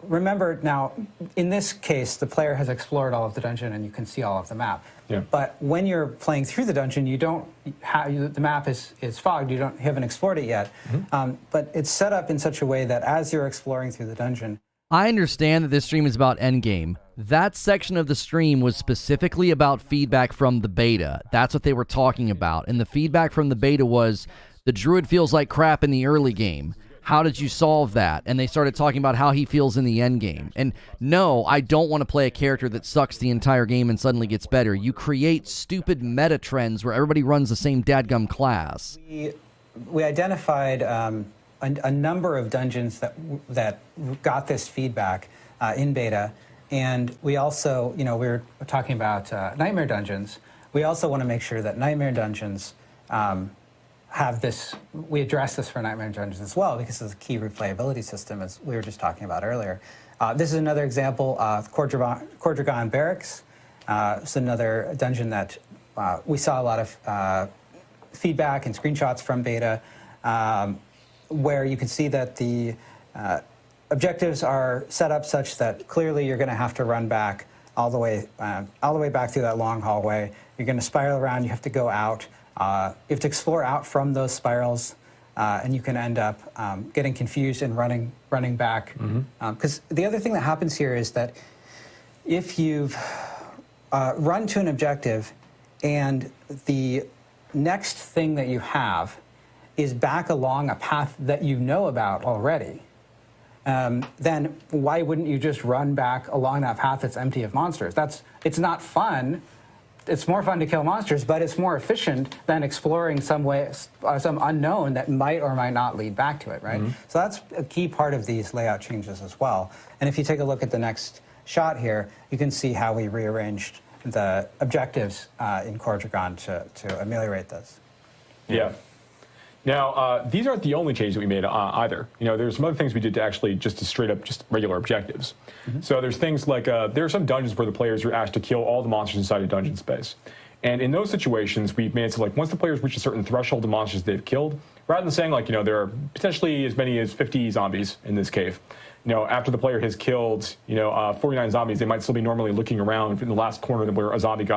remember now, in this case, the player has explored all of the dungeon and you can see all of the map. Yeah. But when you're playing through the dungeon, you don't have, the map is fogged, you haven't explored it yet. But it's set up in such a way that as you're exploring through the dungeon... I understand that this stream is about Endgame. That section of the stream was specifically about feedback from the beta. That's what they were talking about. And the feedback from the beta was, the druid feels like crap in the early game. How did you solve that? And they started talking about how he feels in the end game. And no, I don't want to play a character that sucks the entire game and suddenly gets better. You create stupid meta trends where everybody runs the same dadgum class. We identified a number of dungeons that got this feedback in beta. And we also, we were talking about Nightmare Dungeons. We also want to make sure that Nightmare Dungeons have this, we address this for Nightmare Dungeons as well, because it's a key replayability system, as we were just talking about earlier. This is another example of Cordragon Barracks. It's another dungeon that we saw a lot of feedback and screenshots from beta, where you can see that the objectives are set up such that clearly you're going to have to run back all the way back through that long hallway. You're going to spiral around. You have to go out. You have to explore out from those spirals, and you can end up getting confused and running back. Because the other thing that happens here is that if you've run to an objective and the next thing that you have is back along a path that you know about already, then why wouldn't you just run back along that path that's empty of monsters? It's not fun. It's more fun to kill monsters, but it's more efficient than exploring some unknown that might or might not lead back to it, right? So that's a key part of these layout changes as well. And if you take a look at the next shot here, you can see how we rearranged the objectives in Paragon to ameliorate this. Yeah. Now, these aren't the only changes that we made either. There's some other things we did to actually just straight up just regular objectives. So there's things like there are some dungeons where the players are asked to kill all the monsters inside a dungeon space. And in those situations, we've made it so once the players reach a certain threshold of monsters they've killed, rather than saying there are potentially as many as 50 zombies in this cave, after the player has killed, 49 zombies, they might still be normally looking around in the last corner where a zombie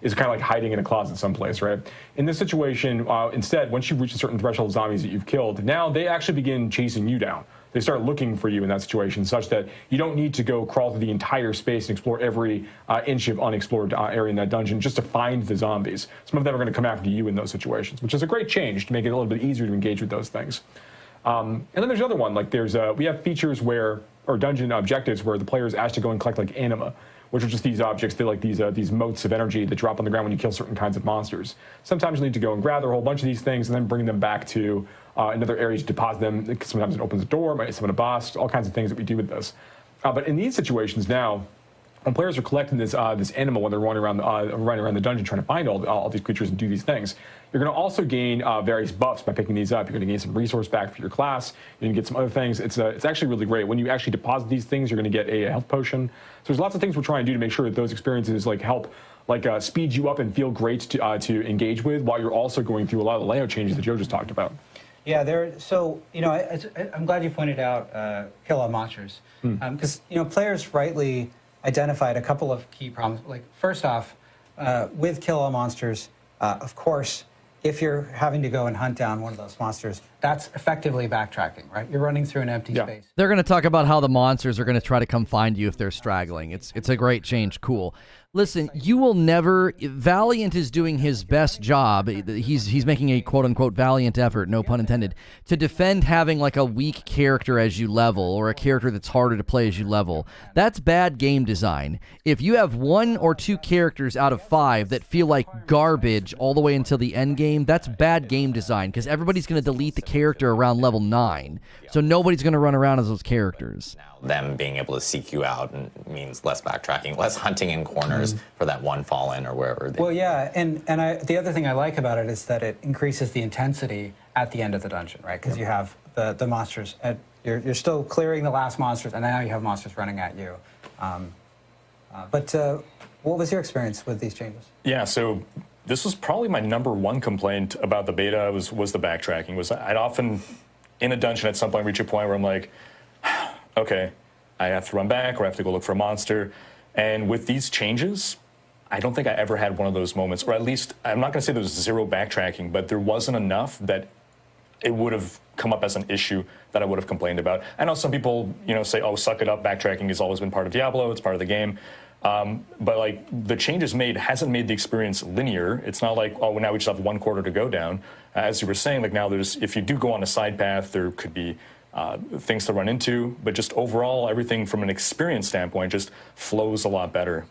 is kind of hiding in a closet someplace, right? In this situation, instead, once you reach a certain threshold of zombies that you've killed, now they actually begin chasing you down. They start looking for you in that situation, such that you don't need to go crawl through the entire space and explore every inch of unexplored area in that dungeon just to find the zombies. Some of them are going to come after you in those situations, which is a great change to make it a little bit easier to engage with those things. And then there's another one, we have features or dungeon objectives where the player is asked to go and collect anima, which are just these objects, these motes of energy that drop on the ground when you kill certain kinds of monsters. Sometimes you need to go and gather a whole bunch of these things and then bring them back to another area to deposit them. Sometimes it opens a door, might summon a boss, all kinds of things that we do with this. But in these situations now, when players are collecting this anima when they're running around the dungeon trying to find all these creatures and do these things, you're going to also gain various buffs by picking these up. You're going to gain some resource back for your class. You're going to get some other things. It's actually really great. When you actually deposit these things, you're going to get a health potion. So there's lots of things we're trying to do to make sure that those experiences help speed you up and feel great to engage with, while you're also going through a lot of the layout changes that Joe just talked about. Yeah, I'm glad you pointed out kill all monsters, because players rightly identified a couple of key problems. First off, with kill all monsters, of course, if you're having to go and hunt down one of those monsters, that's effectively backtracking, right? You're running through an empty space. They're going to talk about how the monsters are going to try to come find you if they're straggling. It's a great change. Cool. Listen, you will never... Valiant is doing his best job. He's making a quote-unquote valiant effort, no pun intended, to defend having a weak character as you level, or a character that's harder to play as you level. That's bad game design. If you have 1 or 2 characters out of 5 that feel like garbage all the way until the end game, that's bad game design, because everybody's going to delete the character around level 9. So nobody's going to run around as those characters. Them being able to seek you out means less backtracking, less hunting in corners for that one fallen or wherever. Well, yeah, and the other thing I like about it is that it increases the intensity at the end of the dungeon, right? Because you have the monsters, you're still clearing the last monsters, and now you have monsters running at you. But what was your experience with these changes? Yeah, so this was probably my #1 complaint about the beta was the backtracking. I'd often, in a dungeon at some point, reach a point where I'm like, okay, I have to run back or I have to go look for a monster. And with these changes, I don't think I ever had one of those moments, or at least, I'm not going to say there was zero backtracking, but there wasn't enough that it would have come up as an issue that I would have complained about. I know some people, say, oh, suck it up, backtracking has always been part of Diablo, it's part of the game. But the changes made hasn't made the experience linear. It's not like, oh, now we just have 1 quarter to go down. As you were saying, now if you do go on a side path, there could be things to run into, but just overall, everything from an experience standpoint just flows a lot better.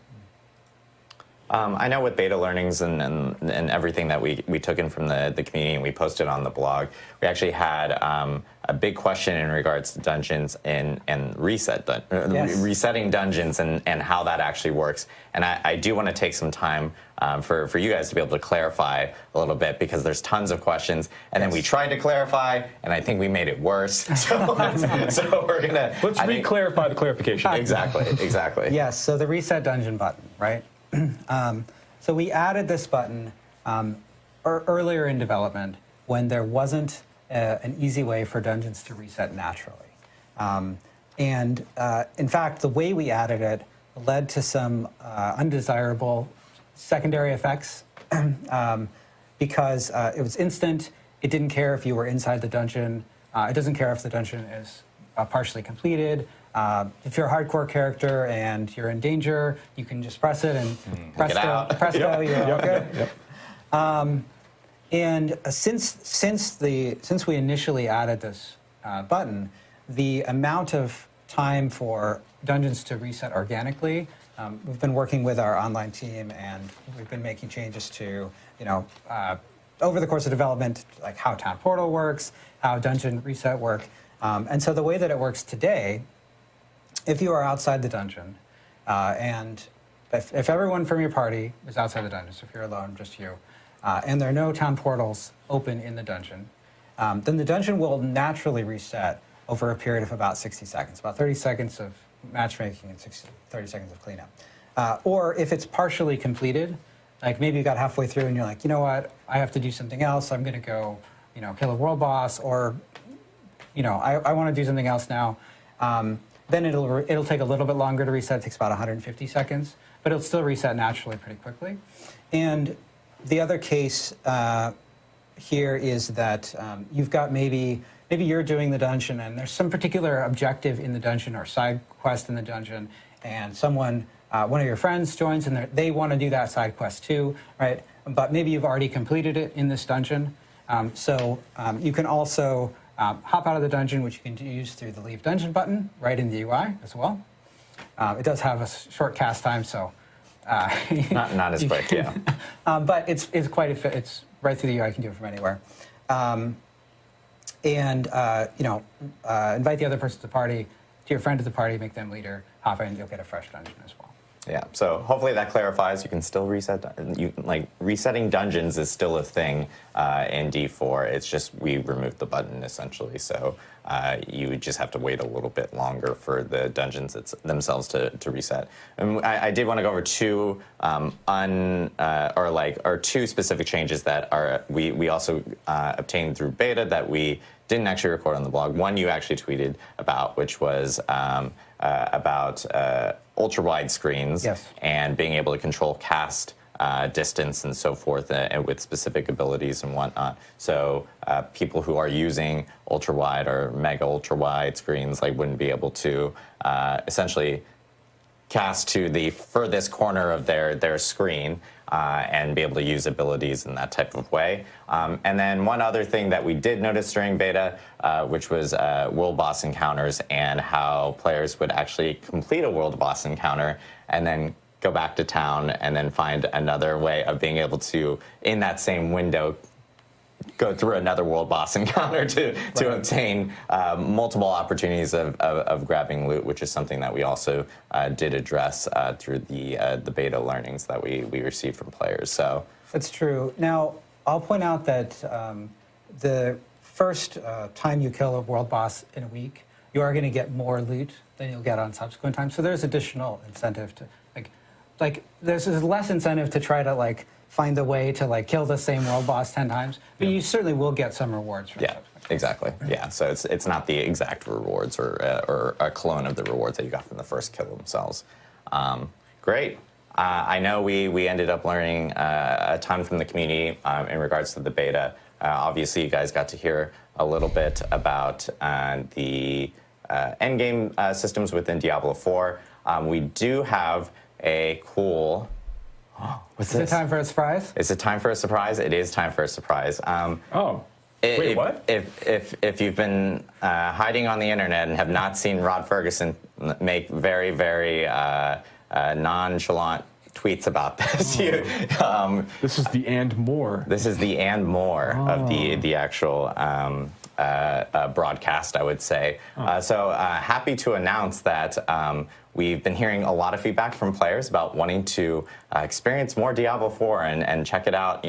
I know with beta learnings and everything that we took in from the community and we posted on the blog, we actually had a big question in regards to dungeons and resetting dungeons and how that actually works. And I do want to take some time for you guys to be able to clarify a little bit, because there's tons of questions. And then we tried to clarify, and I think we made it worse. So we're going to... Let's re-clarify the clarification. Exactly. Yes, so the reset dungeon button, right? So we added this button earlier in development when there wasn't an easy way for dungeons to reset naturally. In fact, the way we added it led to some undesirable secondary effects because it was instant. It didn't care if you were inside the dungeon. It doesn't care if the dungeon is partially completed. If you're a hardcore character and you're in danger, you can just press it and presto, you're all good. And since we initially added this button, the amount of time for dungeons to reset organically, we've been working with our online team, and we've been making changes to, over the course of development, like how Town Portal works, how dungeon reset work. And so the way that it works today, if you are outside the dungeon, and if everyone from your party is outside the dungeon, so if you're alone, just you, and there are no town portals open in the dungeon, then the dungeon will naturally reset over a period of about 60 seconds, about 30 seconds of matchmaking and 30 seconds of cleanup. Or if it's partially completed, like maybe you got halfway through and you're like, you know what, I have to do something else, I'm going to go, kill a world boss, or, I want to do something else now, then it'll take a little bit longer to reset. It takes about 150 seconds, but it'll still reset naturally pretty quickly. And the other case here is that you've got maybe you're doing the dungeon and there's some particular objective in the dungeon or side quest in the dungeon, and someone, one of your friends joins and they want to do that side quest too, right? But maybe you've already completed it in this dungeon. So you can also hop out of the dungeon, which you can use through the Leave Dungeon button right in the UI as well. It does have a short cast time, so not as quick, yeah. But it's right through the UI. You can do it from anywhere. Invite the other person to the party, to your friend to the party, make them leader, hop in, you'll get a fresh dungeon as well. Yeah, so hopefully that clarifies. You can still reset. Resetting dungeons is still a thing in D4. It's just we removed the button essentially, so you just have to wait a little bit longer for the dungeons themselves to reset. And I did want to go over two two specific changes that we also obtained through beta that we didn't actually record on the blog. One you actually tweeted about, which was about ultra-wide screens, yes, and being able to control cast distance and so forth, and with specific abilities and whatnot. So people who are using ultra-wide or mega ultra-wide screens wouldn't be able to essentially cast to the furthest corner of their screen and be able to use abilities in that type of way. And then one other thing that we did notice during beta, which was world boss encounters, and how players would actually complete a world boss encounter and then go back to town and then find another way of being able to, in that same window, go through another world boss encounter to obtain multiple opportunities of grabbing loot, which is something that we also did address through the beta learnings that we received from players. So that's true. Now, I'll point out that the first time you kill a world boss in a week, you are going to get more loot than you'll get on subsequent times. So there's additional incentive to there's less incentive to try to find a way to kill the same world boss 10 times, but you certainly will get some rewards from it. Exactly. Yeah, so it's not the exact rewards or a clone of the rewards that you got from the first kill themselves. Great. I know we ended up learning a ton from the community in regards to the beta. Obviously, you guys got to hear a little bit about the endgame systems within Diablo IV. We do have a cool... What's this? Is it time for a surprise? Is it time for a surprise? It is time for a surprise. Wait, what? If you've been hiding on the internet and have not seen Rod Ferguson make very, very nonchalant tweets about this, this is the and more. This is the and more of the actual broadcast, I would say. So happy to announce that we've been hearing a lot of feedback from players about wanting to experience more Diablo 4 and check it out,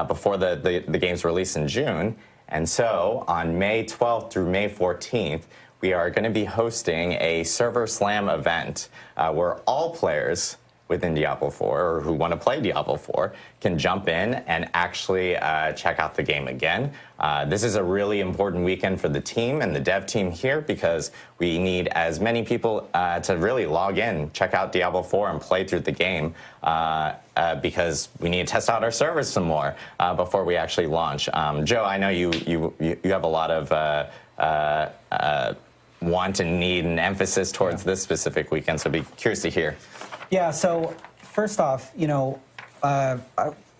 before the game's release in June. And so on May 12th through May 14th, we are going to be hosting a Server Slam event where all players within Diablo 4 or who want to play Diablo 4 can jump in and actually check out the game again. This is a really important weekend for the team and the dev team here because we need as many people to really log in, check out Diablo 4 and play through the game because we need to test out our servers some more before we actually launch. Joe, I know you have a lot of want and need and emphasis towards this specific weekend, so I'd be curious to hear. Yeah, so first off, all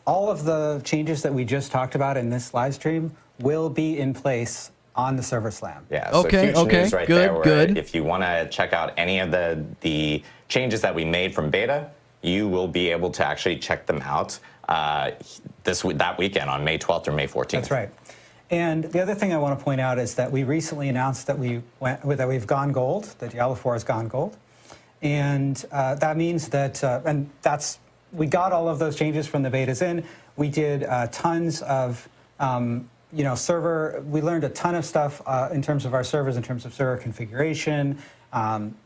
all of the changes that we just talked about in this live stream will be in place on the Server Slam. Yeah, so Okay, huge okay, news right good, there. Where good. If you want to check out any of the changes that we made from beta, you will be able to actually check them out that weekend on May 12th or May 14th. That's right. And the other thing I want to point out is that we recently announced that we've gone gold. That Diablo 4 has gone gold, and that means that we got all of those changes from the betas in. We did tons of server. We learned a ton of stuff in terms of our servers, in terms of server configuration,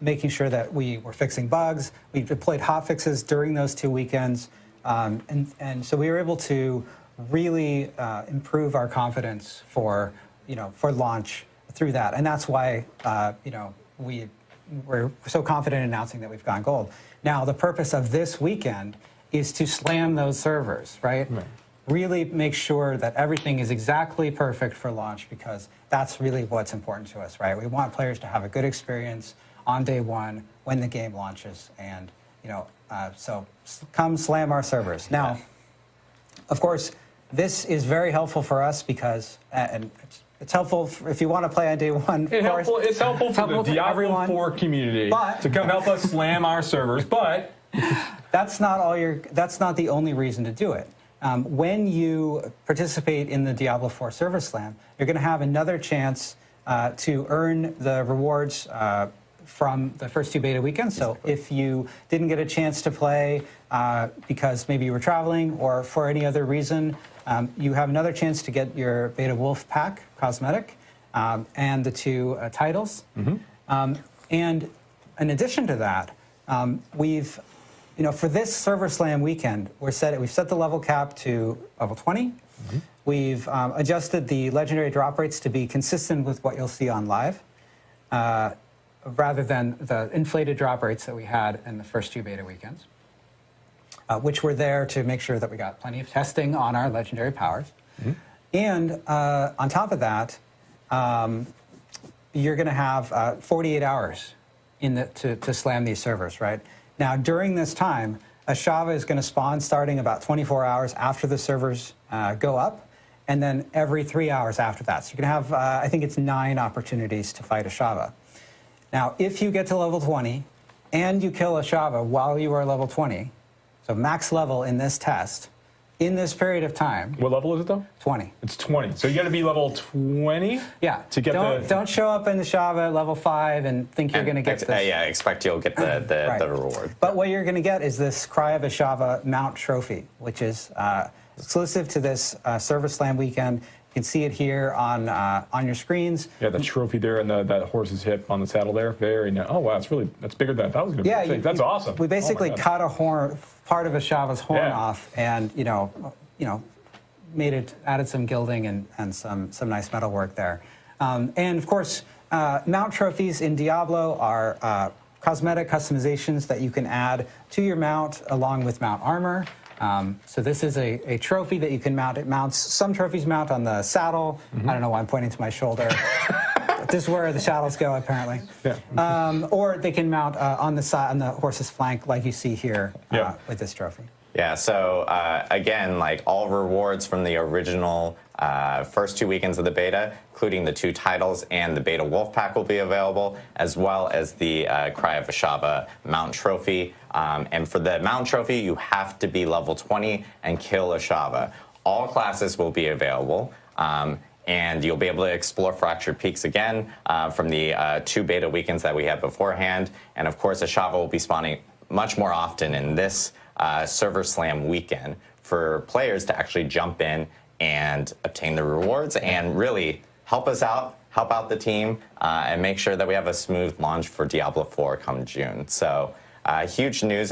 making sure that we were fixing bugs. We deployed hotfixes during those 2 weekends, and so we were able to really improve our confidence for launch through that, and that's why we're so confident in announcing that we've gone gold. Now, the purpose of this weekend is to slam those servers, right? Really make sure that everything is exactly perfect for launch, because that's really what's important to us, right? We want players to have a good experience on day one when the game launches, and so come slam our servers. Now, of course, this is very helpful for us because, and it's helpful if you want to play on day one. It's helpful for the Diablo 4 community to come help us slam our servers, but that's not the only reason to do it. When you participate in the Diablo 4 Server Slam, you're going to have another chance to earn the rewards from the first 2 beta weekends. So if you didn't get a chance to play because maybe you were traveling or for any other reason, you have another chance to get your Beta Wolf Pack cosmetic and the 2 titles. And in addition to that, we've for this Server Slam weekend, we've set the level cap to level 20. We've adjusted the legendary drop rates to be consistent with what you'll see on live, rather than the inflated drop rates that we had in the first 2 beta weekends, which were there to make sure that we got plenty of testing on our legendary powers. And on top of that, you're going to have 48 hours to slam these servers, right? Now, during this time, Ashava is going to spawn starting about 24 hours after the servers go up, and then every 3 hours after that. So you're going to have, I think it's 9 opportunities to fight Ashava. Now, if you get to level 20 and you kill Ashava while you are level 20, so max level in this test, in this period of time. What level is it, though? 20. It's 20. So you got to be level 20? Yeah. To get don't show up in the Ashava at level 5 and think you're going to get this. Yeah, expect you'll get the reward. But what you're going to get is this Cry of Ashava mount trophy, which is exclusive to this Server Slam weekend. You can see it here on your screens. Yeah, the trophy there and that horse's hip on the saddle there. Very nice. Oh, wow, that's bigger than I thought it was going to be. That's awesome. We basically cut a horn, part of Ashava's horn off, and added some gilding and some nice metal work there. And of course, mount trophies in Diablo are cosmetic customizations that you can add to your mount along with mount armor. So this is a trophy that you can mount. Some trophies mount on the saddle. I don't know why I'm pointing to my shoulder. This is where the saddles go, apparently. Yeah. Or they can mount on the side, on the horse's flank, like you see here with this trophy. Yeah, so again, like all rewards from the original first 2 weekends of the beta, including the 2 titles and the Beta Wolf Pack will be available, as well as the Cry of Ashava mount trophy. And for the mount trophy, you have to be level 20 and kill Ashava. All classes will be available. And you'll be able to explore Fractured Peaks again from the 2 beta weekends that we had beforehand. And of course, Ashava will be spawning much more often in this Server Slam weekend for players to actually jump in and obtain the rewards and really help us out, help out the team, and make sure that we have a smooth launch for Diablo 4 come June. So huge news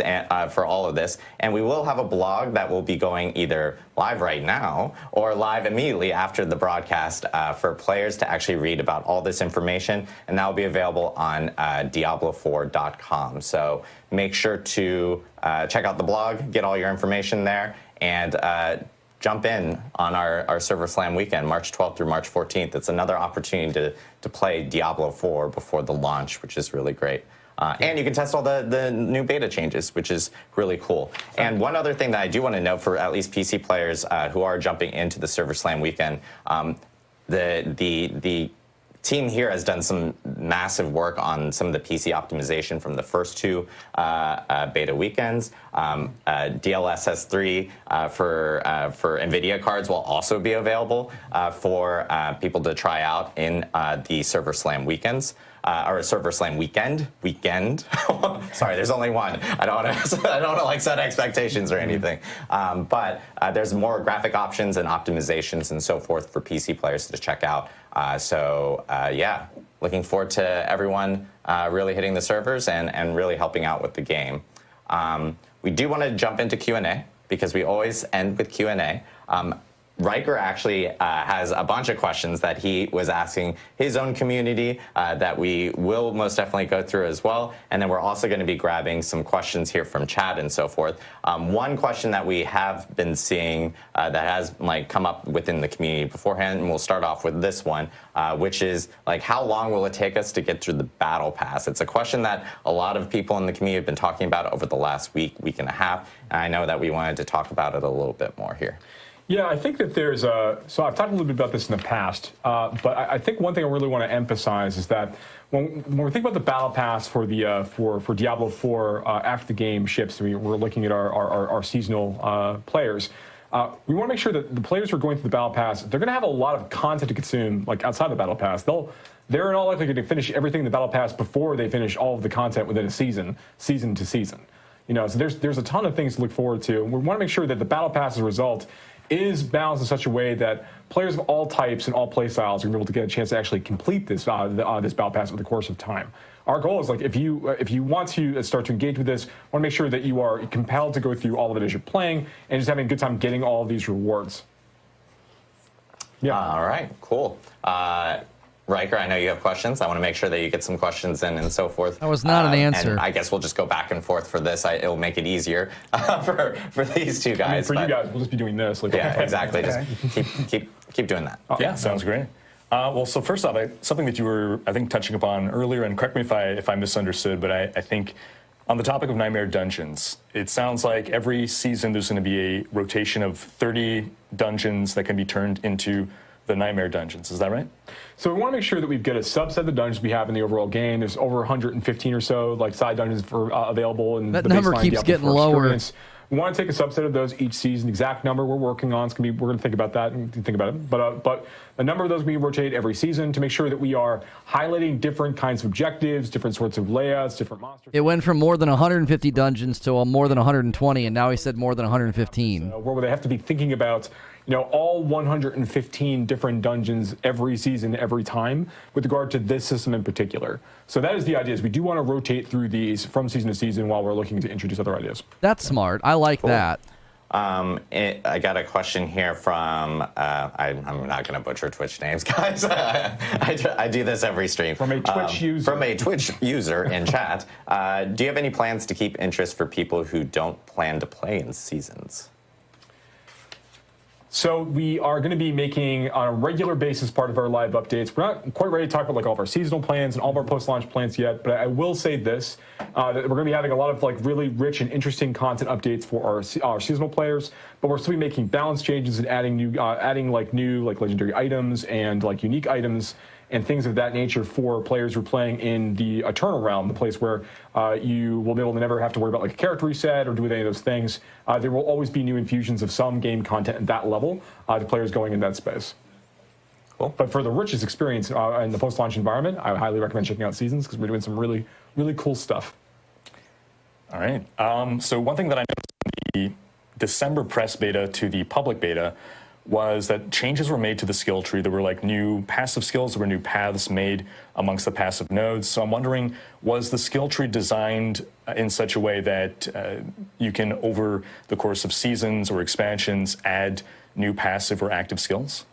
for all of this. And we will have a blog that will be going either live right now or live immediately after the broadcast for players to actually read about all this information. And that will be available on Diablo4.com. So make sure to check out the blog, get all your information there, and jump in on our Server Slam weekend, March 12th through March 14th. It's another opportunity to play Diablo 4 before the launch, which is really great. And you can test all the new beta changes, which is really cool. And one other thing that I do want to note for at least PC players who are jumping into the Server Slam weekend, the team here has done some massive work on some of the PC optimization from the first two beta weekends. DLSS3 for NVIDIA cards will also be available for people to try out in the Server Slam weekends. Or Server Slam weekend. Sorry, there's only one. I don't want to like set expectations or anything. But there's more graphic options and optimizations and so forth for PC players to check out. Yeah, looking forward to everyone really hitting the servers and really helping out with the game. We do want to jump into Q&A because we always end with Q&A. Riker actually has a bunch of questions that he was asking his own community that we will most definitely go through as well. And then we're also going to be grabbing some questions here from chat and so forth. One question that we have been seeing that has come up within the community beforehand, and we'll start off with this one, which is how long will it take us to get through the battle pass? It's a question that a lot of people in the community have been talking about over the last week and a half. And I know that we wanted to talk about it a little bit more here. Yeah, I think that there's so I've talked a little bit about this in the past, but I think one thing I really want to emphasize is that when we think about the battle pass for the for Diablo IV after the game ships, we're looking at our seasonal players. We want to make sure that the players who are going through the battle pass, they're going to have a lot of content to consume outside the battle pass. They're in all likelihood to finish everything in the battle pass before they finish all of the content within a season to season. So there's a ton of things to look forward to. We want to make sure that the battle pass as a result is balanced in such a way that players of all types and all play styles are going to be able to get a chance to actually complete this this battle pass over the course of time. Our goal is if you want to start to engage with this, want to make sure that you are compelled to go through all of it as you're playing and just having a good time getting all of these rewards. Yeah. All right. Cool. Riker, I know you have questions. I want to make sure that you get some questions in and so forth. That was not an answer. And I guess we'll just go back and forth for this. It'll make it easier for these two guys. You guys, we'll just be doing this. Yeah, exactly. Just keep doing that. Yeah, sounds great. Well, so first off, something that you were, I think, touching upon earlier, and correct me if I misunderstood, but I think on the topic of Nightmare Dungeons, it sounds like every season there's going to be a rotation of 30 dungeons that can be turned into the Nightmare Dungeons. Is that right? So we want to make sure that we've got a subset of the dungeons we have in the overall game. There's over 115 or so side dungeons available in that the number baseline keeps Diablo getting 4 lower. experience. We want to take a subset of those each season. The exact number we're working on we're going to think about that and think about it. But a number of those we rotate every season to make sure that we are highlighting different kinds of objectives, different sorts of layouts, different monsters. It went from more than 150 dungeons to more than 120, and now he said more than 115. Where they have to be thinking about all 115 different dungeons every season, every time, with regard to this system in particular. So that is the idea, is we do want to rotate through these from season to season while we're looking to introduce other ideas. That's smart. I like that. I got a question here from, I'm not going to butcher Twitch names, guys. I do this every stream. From a Twitch user. From a Twitch user in chat. Do you have any plans to keep interest for people who don't plan to play in seasons? So we are going to be making on a regular basis part of our live updates. We're not quite ready to talk about all of our seasonal plans and all of our post-launch plans yet, but I will say this, that we're going to be having a lot of really rich and interesting content updates for our seasonal players, but we're still be making balance changes and adding new legendary items and unique items and things of that nature for players who are playing in the Eternal Realm, the place where you will be able to never have to worry about a character reset or do any of those things. There will always be new infusions of some game content at that level to players going in that space. Cool. But for the richest experience in the post-launch environment, I highly recommend checking out Seasons because we're doing some really, really cool stuff. All right. So one thing that I noticed in the December press beta to the public beta was that changes were made to the skill tree. There were new passive skills, there were new paths made amongst the passive nodes. So I'm wondering, was the skill tree designed in such a way that you can, over the course of seasons or expansions, add new passive or active skills?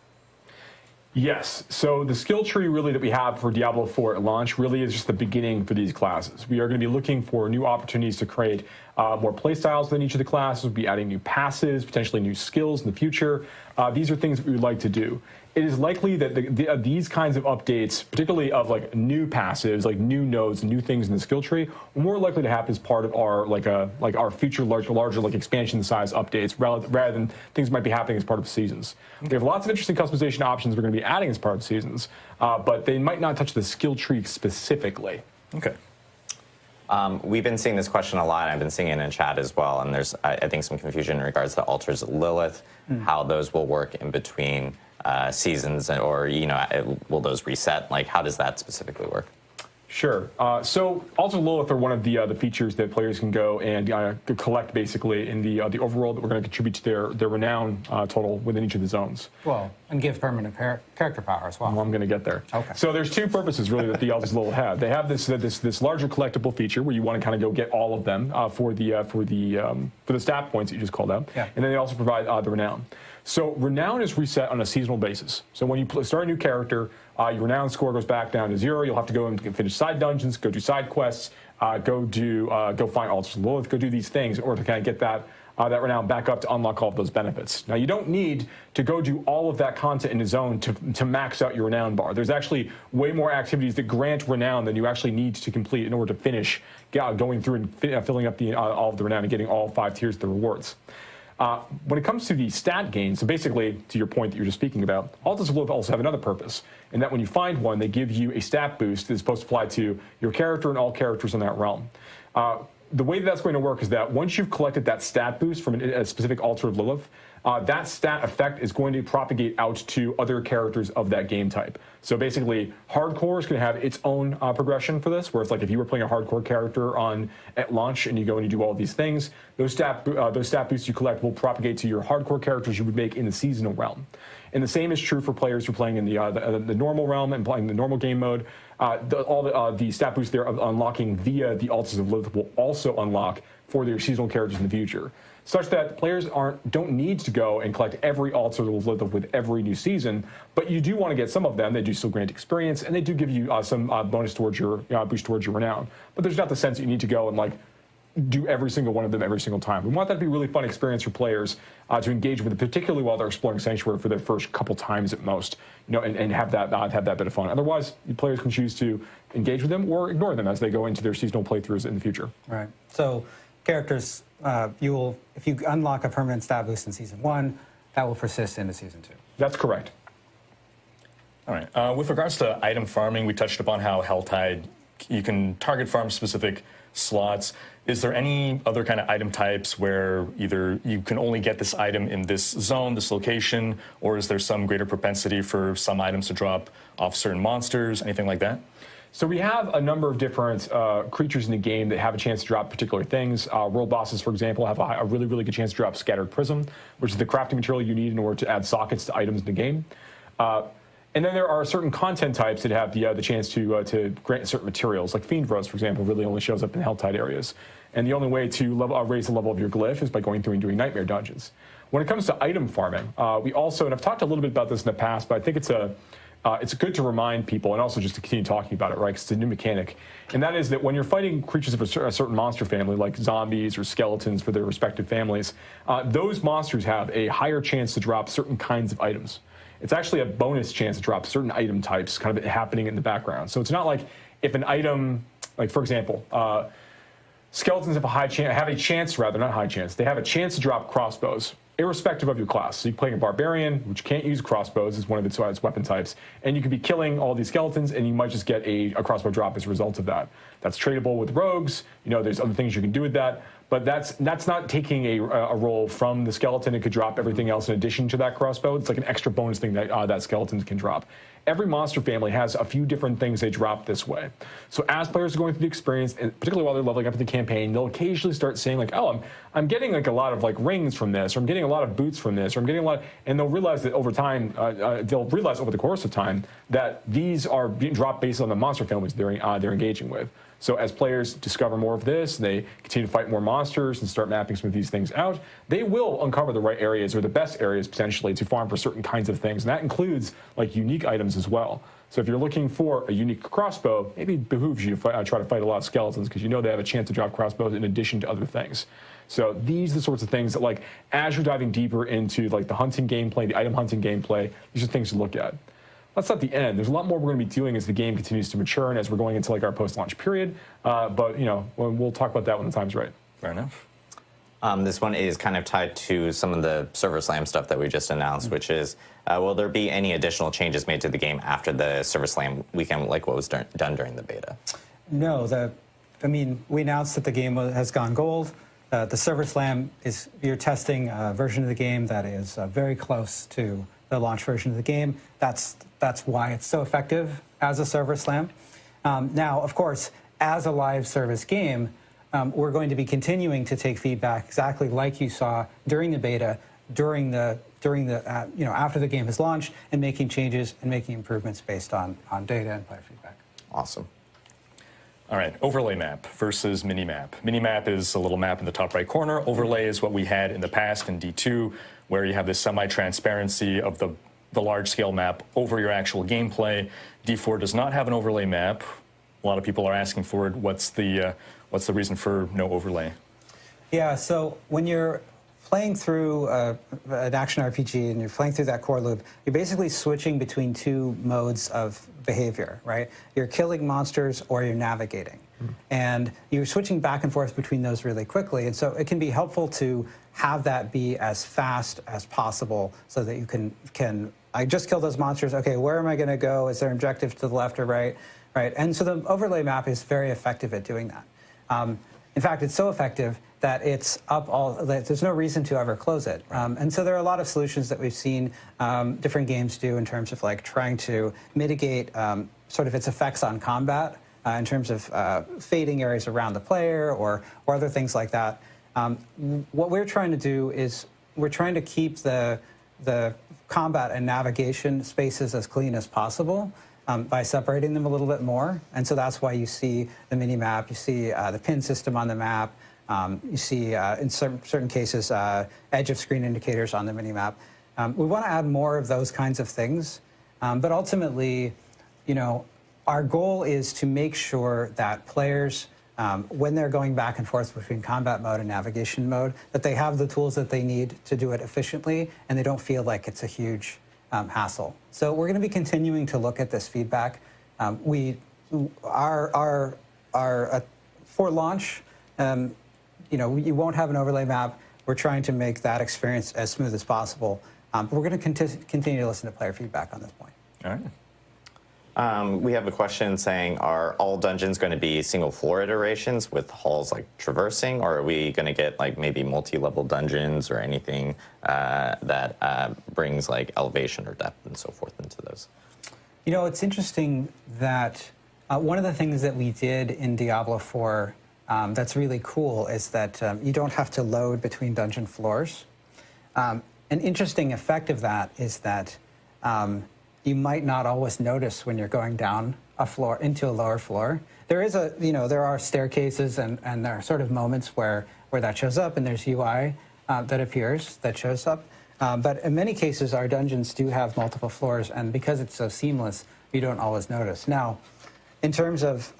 Yes. So the skill tree really that we have for Diablo IV at launch really is just the beginning for these classes. We are going to be looking for new opportunities to create more playstyles within each of the classes. We'll be adding new passives, potentially new skills in the future. These are things that we would like to do. it is likely that these kinds of updates, particularly of like new passives, like new nodes, new things in the skill tree, are more likely to happen as part of our our future larger like expansion size updates, rather than things might be happening as part of seasons. We have lots of interesting customization options we're going to be adding as part of seasons, but they might not touch the skill tree specifically. Okay. We've been seeing this question a lot. I've been seeing it in chat as well, and there's, I think, some confusion in regards to altars of Lilith, how those will work in between seasons, or will those reset? Like, how does that specifically work? Sure. So altars of Lilith are one of the features that players can go and collect basically in the overworld that we're going to contribute to their renown total within each of the zones. Well, and give permanent character power as well. Well, I'm going to get there. Okay. So there's two purposes really that the altars of Lilith have. They have this larger collectible feature where you want to kind of go get all of them for the stat points that you just called out. Yeah. And then they also provide the renown. So renown is reset on a seasonal basis. So when you start a new character, your renown score goes back down to 0. You'll have to go and finish side dungeons, go do side quests, go find altars of Lilith, go do these things in order to kind of get that renown back up to unlock all of those benefits. Now, you don't need to go do all of that content in the zone to max out your renown bar. There's actually way more activities that grant renown than you actually need to complete in order to finish going through and filling up all of the renown and getting all 5 tiers of the rewards. When it comes to the stat gain, so basically, to your point that you're just speaking about, altars of Lilith also have another purpose, in that when you find one, they give you a stat boost that's supposed to apply to your character and all characters in that realm. The way that's going to work is that once you've collected that stat boost from a specific altar of Lilith, that stat effect is going to propagate out to other characters of that game type. So basically, hardcore is going to have its own progression for this, where it's like if you were playing a hardcore character at launch and you go and you do all these things, those stat boosts you collect will propagate to your hardcore characters you would make in the seasonal realm. And the same is true for players who are playing in the normal realm and playing the normal game mode. All the stat boosts they're unlocking via the altars of Lilith will also unlock for their seasonal characters in the future, such that players don't need to go and collect every altar of Lilith with every new season, but you do want to get some of them. They do still grant experience, and they do give you some bonus towards your boost towards your renown. But there's not the sense that you need to go and do every single one of them every single time. We want that to be a really fun experience for players to engage with, particularly while they're exploring Sanctuary for their first couple times at most, and have that bit of fun. Otherwise, players can choose to engage with them or ignore them as they go into their seasonal playthroughs in the future. Right. So characters, if you unlock a permanent stat boost in Season 1, that will persist into Season 2. That's correct. All right. With regards to item farming, we touched upon how Helltide, you can target farm specific slots. Is there any other kind of item types where either you can only get this item in this zone, this location, or is there some greater propensity for some items to drop off certain monsters, anything like that? So we have a number of different creatures in the game that have a chance to drop particular things. World bosses, for example, have a really, really good chance to drop Scattered Prism, which is the crafting material you need in order to add sockets to items in the game. And then there are certain content types that have the chance to grant certain materials, like Fiend Rose, for example, really only shows up in Helltide areas. And the only way to raise the level of your glyph is by going through and doing nightmare dungeons. When it comes to item farming, we also, and I've talked a little bit about this in the past, but I think it's good to remind people, and also just to continue talking about it, right? Because it's a new mechanic. And that is that when you're fighting creatures of a certain monster family, like zombies or skeletons for their respective families, those monsters have a higher chance to drop certain kinds of items. It's actually a bonus chance to drop certain item types kind of happening in the background. So it's not like if an item, like for example, skeletons have a chance, they have a chance to drop crossbows, irrespective of your class. So you're playing a barbarian, which can't use crossbows as one of its weapon types, and you could be killing all these skeletons, and you might just get a crossbow drop as a result of that. That's tradable with rogues. There's other things you can do with that. But that's not taking a roll from the skeleton. It could drop everything else in addition to that crossbow. It's like an extra bonus thing that skeleton can drop. Every monster family has a few different things they drop this way. So as players are going through the experience, and particularly while they're leveling up in the campaign, they'll occasionally start saying like, "Oh, I'm getting like a lot of like rings from this, or I'm getting a lot of boots from this, or I'm getting a lot," and they'll realize that over time, over the course of time, that these are being dropped based on the monster families they're engaging with. So as players discover more of this, they continue to fight more monsters and start mapping some of these things out, they will uncover the right areas or the best areas potentially to farm for certain kinds of things. And that includes like unique items as well. So if you're looking for a unique crossbow, maybe it behooves you to try to fight a lot of skeletons because you know they have a chance to drop crossbows in addition to other things. So these are the sorts of things that, like, as you're diving deeper into like the hunting gameplay, the item hunting gameplay, these are things to look at. That's not the end. There's a lot more we're going to be doing as the game continues to mature and as we're going into like our post-launch period. But you know, we'll talk about that when the time's right. Fair enough. This one is kind of tied to some of the Server Slam stuff that we just announced, which is, will there be any additional changes made to the game after the Server Slam weekend, like what was done during the beta? No, I mean, we announced that the game has gone gold. The Server Slam is, you're testing a version of the game that is very close to the launch version of the game. That's why it's so effective as a Server Slam. Now, of course, as a live service game, we're going to be continuing to take feedback exactly like you saw during the beta, after the game has launched, and making changes and making improvements based on data and player feedback. Awesome. All right, overlay map versus mini-map. Mini-map is a little map in the top right corner. Overlay is what we had in the past in D2, where you have this semi-transparency of the large-scale map over your actual gameplay. D4 does not have an overlay map. A lot of people are asking for it. What's the reason for no overlay? Yeah, so when you're playing through an action RPG and you're playing through that core loop, you're basically switching between two modes of behavior, right? You're killing monsters or you're navigating. And you're switching back and forth between those really quickly. And so it can be helpful to have that be as fast as possible so that you can I just killed those monsters. Okay, where am I going to go? Is there an objective to the left or right? Right. And so the overlay map is very effective at doing that. In fact, it's so effective that it's up there's no reason to ever close it. And so there are a lot of solutions that we've seen different games do in terms of like trying to mitigate sort of its effects on combat in terms of fading areas around the player or other things like that. What we're trying to do is we're trying to keep the combat and navigation spaces as clean as possible. By separating them a little bit more. And so that's why you see the mini-map, you see the pin system on the map, you see, in certain cases, edge of screen indicators on the mini-map. We want to add more of those kinds of things. But ultimately, you know, our goal is to make sure that players, when they're going back and forth between combat mode and navigation mode, that they have the tools that they need to do it efficiently and they don't feel like it's a huge hassle. So we're going to be continuing to look at this feedback. For launch, you know, you won't have an overlay map. We're trying to make that experience as smooth as possible. But we're going to continue to listen to player feedback on this point. All right. We have a question saying, are all dungeons going to be single floor iterations with halls like traversing, or are we going to get like maybe multi-level dungeons or anything that brings like elevation or depth and so forth into those? You know, it's interesting that one of the things that we did in Diablo IV that's really cool is that you don't have to load between dungeon floors. An interesting effect of that is that you might not always notice when you're going down a floor into a lower floor. There is there are staircases and there are sort of moments where that shows up and there's UI that appears, that shows up. But in many cases, our dungeons do have multiple floors, and because it's so seamless, you don't always notice. Now, in terms of,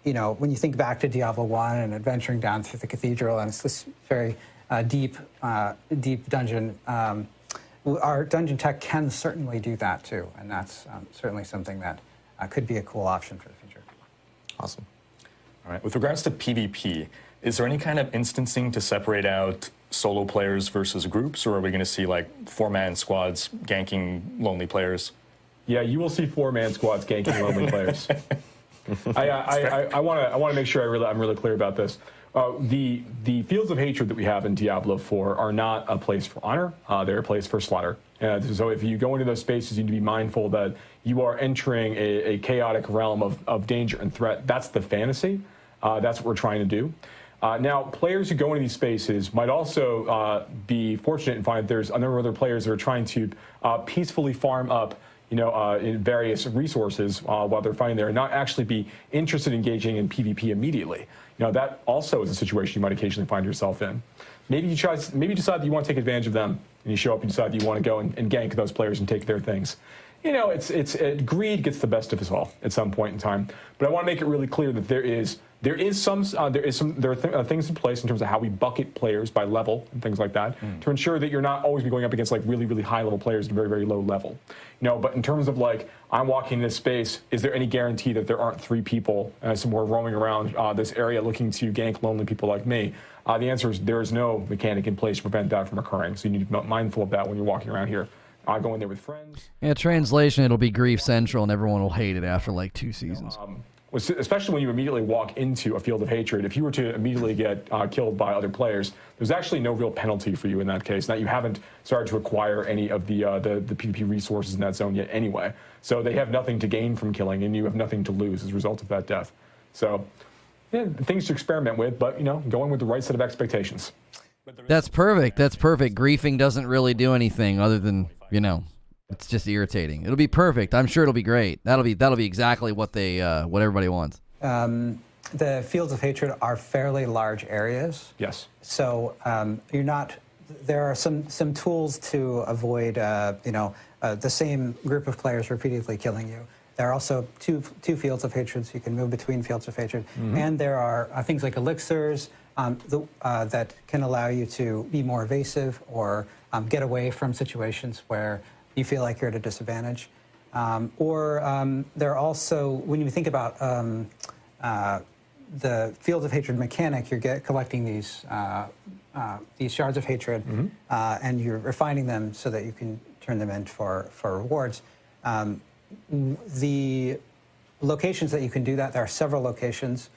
when you think back to Diablo I and adventuring down through the cathedral, and it's this very deep dungeon, our dungeon tech can certainly do that too, and that's certainly something that could be a cool option for the future. Awesome. All right. With regards to PvP, is there any kind of instancing to separate out solo players versus groups, or are we going to see like 4-man squads ganking lonely players? Yeah, you will see 4-man squads ganking lonely players. I want to make sure I'm really clear about this. The fields of hatred that we have in Diablo IV are not a place for honor. They're a place for slaughter. So if you go into those spaces, you need to be mindful that you are entering a chaotic realm of danger and threat. That's the fantasy. That's what we're trying to do. Now, players who go into these spaces might also be fortunate and find that there's a number of other players that are trying to peacefully farm up in various resources while they're fighting there and not actually be interested in engaging in PvP immediately. That also is a situation you might occasionally find yourself in. maybe you decide that you want to take advantage of them, and you show up and decide that you want to go and gank those players and take their things. You know, greed gets the best of us all at some point in time. But I want to make it really clear that there are things in place in terms of how we bucket players by level and things like that to ensure that you're not always going up against like really, really high level players at a very, very low level. You know, but in terms of like, I'm walking in this space, is there any guarantee that there aren't 3 people somewhere roaming around this area looking to gank lonely people like me? The answer is there is no mechanic in place to prevent that from occurring. So you need to be mindful of that when you're walking around here. Go in there with friends. Yeah, translation, it'll be Grief Central, and everyone will hate it after like 2 seasons. Especially when you immediately walk into a field of hatred. If you were to immediately get killed by other players, there's actually no real penalty for you in that case. That you haven't started to acquire any of the PvP resources in that zone yet anyway. So they have nothing to gain from killing, and you have nothing to lose as a result of that death. So, yeah, things to experiment with, but, you know, going with the right set of expectations. That's perfect. That's perfect. Griefing doesn't really do anything other than, you know, it's just irritating. It'll be perfect. I'm sure it'll be great. That'll be exactly what what everybody wants. The fields of hatred are fairly large areas. Yes. So there are some tools to avoid the same group of players repeatedly killing you. There are also two fields of hatred, so you can move between fields of hatred. And there are things like elixirs that can allow you to be more evasive or get away from situations where you feel like you're at a disadvantage. There are also, when you think about the fields of hatred mechanic, you're collecting these shards of hatred, and you're refining them so that you can turn them in for rewards. The locations that you can do that, there are several locations,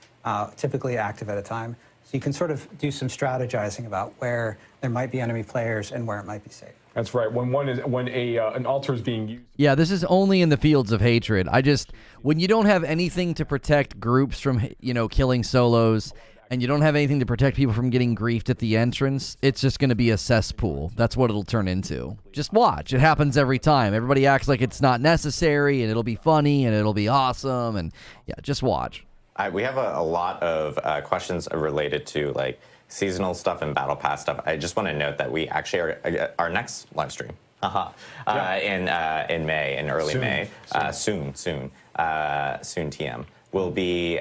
typically active at a time. So you can sort of do some strategizing about where there might be enemy players and where it might be safe. That's right. When an altar is being used. Yeah, this is only in the fields of hatred. When you don't have anything to protect groups from, you know, killing solos, and you don't have anything to protect people from getting griefed at the entrance, it's just going to be a cesspool. That's what it'll turn into. Just watch. It happens every time. Everybody acts like it's not necessary, and it'll be funny, and it'll be awesome, and yeah, just watch. We have a lot of questions related to like seasonal stuff and battle pass stuff. I just want to note that we actually are our next live stream in May, in early May, soon TM, will be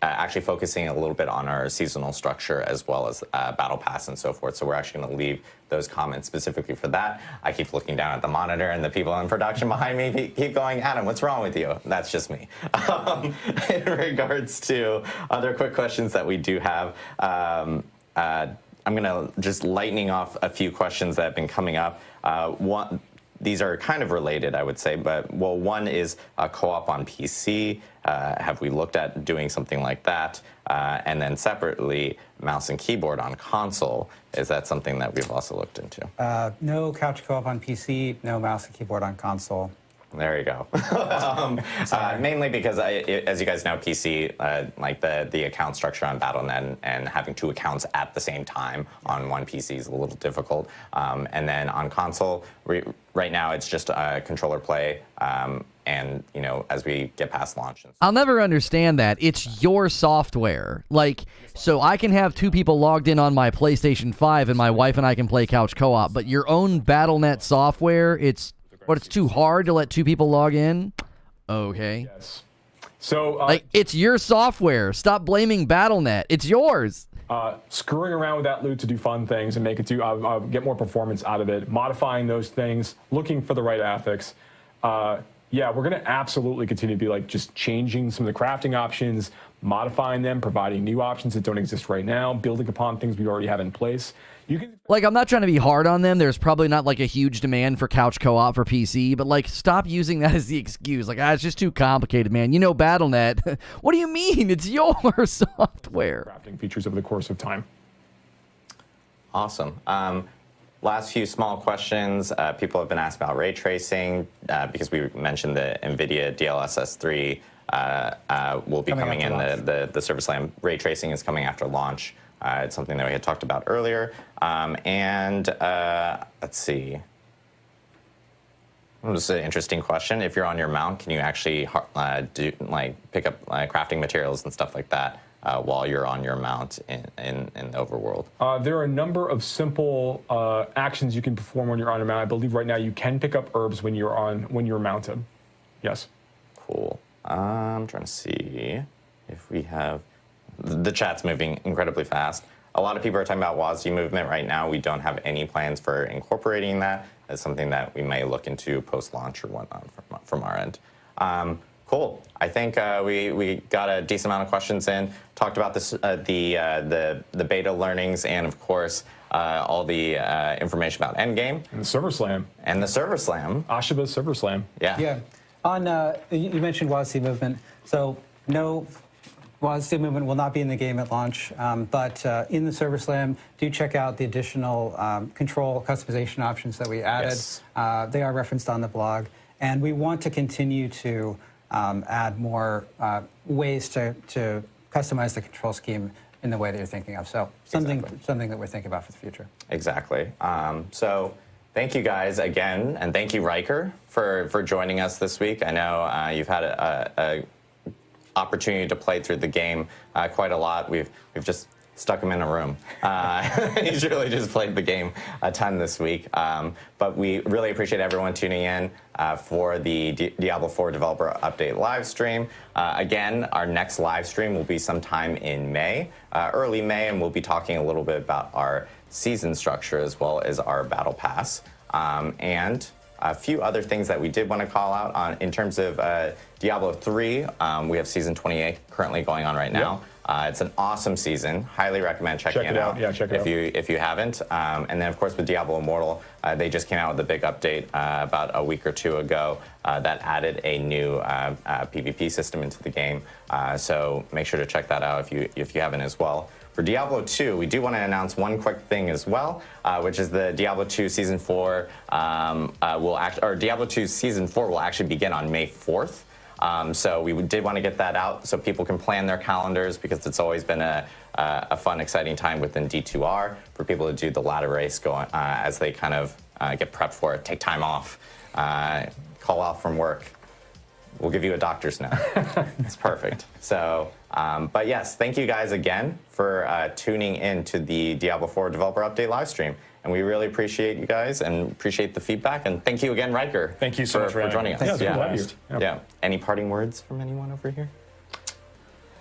actually focusing a little bit on our seasonal structure as well as battle pass and so forth. So we're actually going to leave those comments specifically for that. I keep looking down at the monitor, and the people in production behind me keep going, Adam, what's wrong with you? That's just me. In regards to other quick questions that we do have, I'm going to just lightning off a few questions that have been coming up. These are kind of related, I would say, but one is co-op on PC. Have we looked at doing something like that? And then separately, mouse and keyboard on console. Is that something that we've also looked into? No couch co-op on PC, no mouse and keyboard on console. There you go. Mainly because, as you guys know, PC, like the account structure on Battle.net and having 2 accounts at the same time on one PC is a little difficult. And then on console, right now it's just controller play. And, you know, as we get past launch. I'll never understand that. It's your software. Like, so I can have 2 people logged in on my PlayStation 5 and my wife and I can play couch co-op. But your own Battle.net software, it's too hard to let 2 people log in? Okay. Yes. So, like, it's your software. Stop blaming Battle.net. It's yours. Screwing around with that loot to do fun things and make it get more performance out of it, modifying those things, looking for the right affix. Yeah, we're going to absolutely continue to be like just changing some of the crafting options, modifying them, providing new options that don't exist right now, building upon things we already have in place. Like, I'm not trying to be hard on them. There's probably not like a huge demand for couch co-op for PC, but like, stop using that as the excuse. Like, it's just too complicated, man. You know, Battle.net. What do you mean? It's your software. Crafting features over the course of time. Awesome. Last few small questions. People have been asked about ray tracing because we mentioned the NVIDIA DLSS 3 will be coming in. The Service Land ray tracing is coming after launch. It's something that we had talked about earlier. Let's see. This is an interesting question. If you're on your mount, can you actually pick up crafting materials and stuff like that while you're on your mount in the overworld. There are a number of simple actions you can perform when you're on a mount. I believe right now you can pick up herbs when you're mounted. Yes. Cool. I'm trying to see if we have... The chat's moving incredibly fast. A lot of people are talking about WASD movement right now. We don't have any plans for incorporating that. That's something that we may look into post-launch or whatnot from our end. Cool. I think we got a decent amount of questions in. Talked about this, the beta learnings, and of course all the information about Endgame And the Server Slam. and the Server Slam. Ashiba's Server Slam. Yeah. Yeah. On you mentioned WASD movement, so no WASD movement will not be in the game at launch, but in the Server Slam, do check out the additional control customization options that we added. Yes. They are referenced on the blog, and we want to continue to add more ways to customize the control scheme in the way that you're thinking of. So something that we're thinking about for the future. Exactly. So thank you guys again, and thank you, Riker, for joining us this week. I know you've had a opportunity to play through the game quite a lot. We've just stuck him in a room. He's really just played the game a ton this week. But we really appreciate everyone tuning in for the Diablo IV Developer Update live stream. Again, our next live stream will be sometime in May, early May, and we'll be talking a little bit about our season structure as well as our Battle Pass. And a few other things that we did want to call out on in terms of Diablo 3. We have Season 28 currently going on right now. It's an awesome season. Highly recommend checking it out. Yeah, check it out. If you haven't. And then, of course, with Diablo Immortal, they just came out with a big update about a week or two ago that added a new PvP system into the game. So make sure to check that out if you haven't as well. For Diablo 2, we do want to announce one quick thing as well, which is the Diablo 2 Season 4 Diablo 2 Season 4 will actually begin on May 4th. So we did want to get that out so people can plan their calendars, because it's always been a fun, exciting time within D2R for people to do the ladder race as they kind of get prepped for it, take time off, call off from work. We'll give you a doctor's note. It's perfect. So, but yes, thank you guys again for tuning in to the Diablo IV Developer Update live stream. And we really appreciate you guys and appreciate the feedback. And thank you again, Riker. Thank you so much for joining us. Yeah. Any parting words from anyone over here?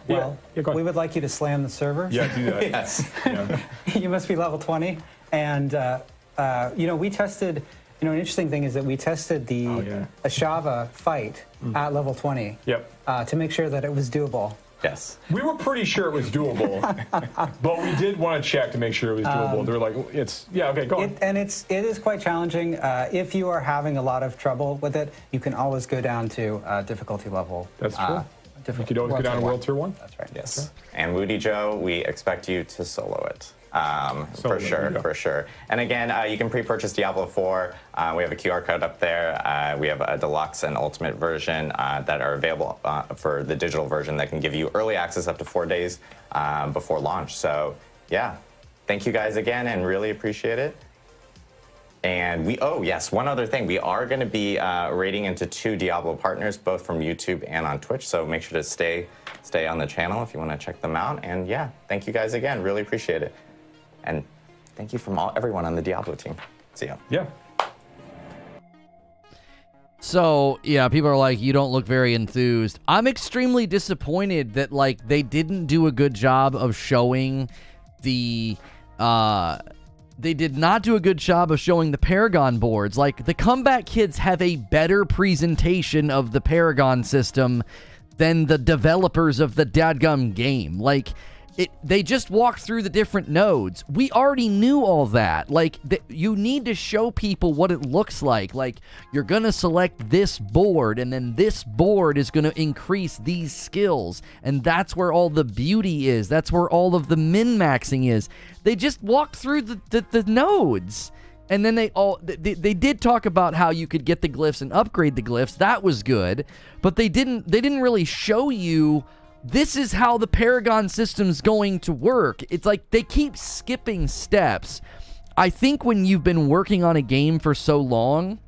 Well, we would like you to slam the server. Yeah, do that. Yes. Yeah. You must be level 20. And, we tested, an interesting thing is that we tested the Ashava fight at level 20 to make sure that it was doable. Yes. We were pretty sure it was doable, but we did want to check to make sure it was doable. They're like, okay, go on. It is quite challenging. If you are having a lot of trouble with it, you can always go down to difficulty level. That's true. You could always go down to World Tier 1. That's right. Yes. Okay. And Woody Joe, we expect you to solo it. For sure. And again, you can pre-purchase Diablo 4. We have a QR code up there. We have a deluxe and ultimate version that are available for the digital version that can give you early access up to 4 days before launch. So yeah, thank you guys again and really appreciate it. And one other thing. We are going to be raiding into 2 Diablo partners, both from YouTube and on Twitch. So make sure to stay on the channel if you want to check them out. And yeah, thank you guys again. Really appreciate it. And thank you from everyone on the Diablo team. See ya. Yeah. So, yeah, people are like, you don't look very enthused. I'm extremely disappointed that, they didn't do a good job of showing the, they did not do a good job of showing the Paragon boards. The Comeback Kids have a better presentation of the Paragon system than the developers of the dadgum game. They just walked through the different nodes. We already knew all that. You need to show people what it looks like. You're going to select this board, and then this board is going to increase these skills. And that's where all the beauty is. That's where all of the min-maxing is. They just walked through the nodes. And then they did talk about how you could get the glyphs and upgrade the glyphs. That was good. But they didn't really show you, this is how the Paragon system's going to work. It's they keep skipping steps. I think when you've been working on a game for so long,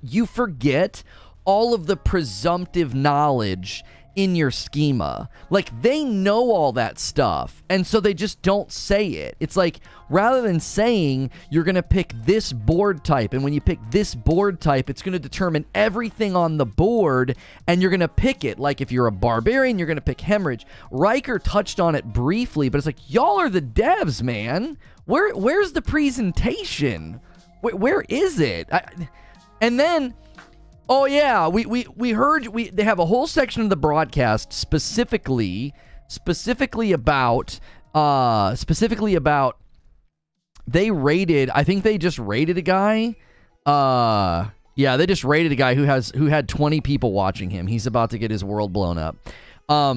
you forget all of the presumptive knowledge in your schema. Like, they know all that stuff, and so they just don't say it. It's like, rather than saying you're going to pick this board type, and when you pick this board type, it's going to determine everything on the board, and you're going to pick it. Like, if you're a barbarian, you're going to pick hemorrhage. Riker touched on it briefly, but it's like, y'all are the devs, man. Where's the presentation? Where is it? And then... oh yeah, we heard they have a whole section of the broadcast specifically about they rated, I think they just rated a guy. Yeah, they just rated a guy who had 20 people watching him. He's about to get his world blown up. What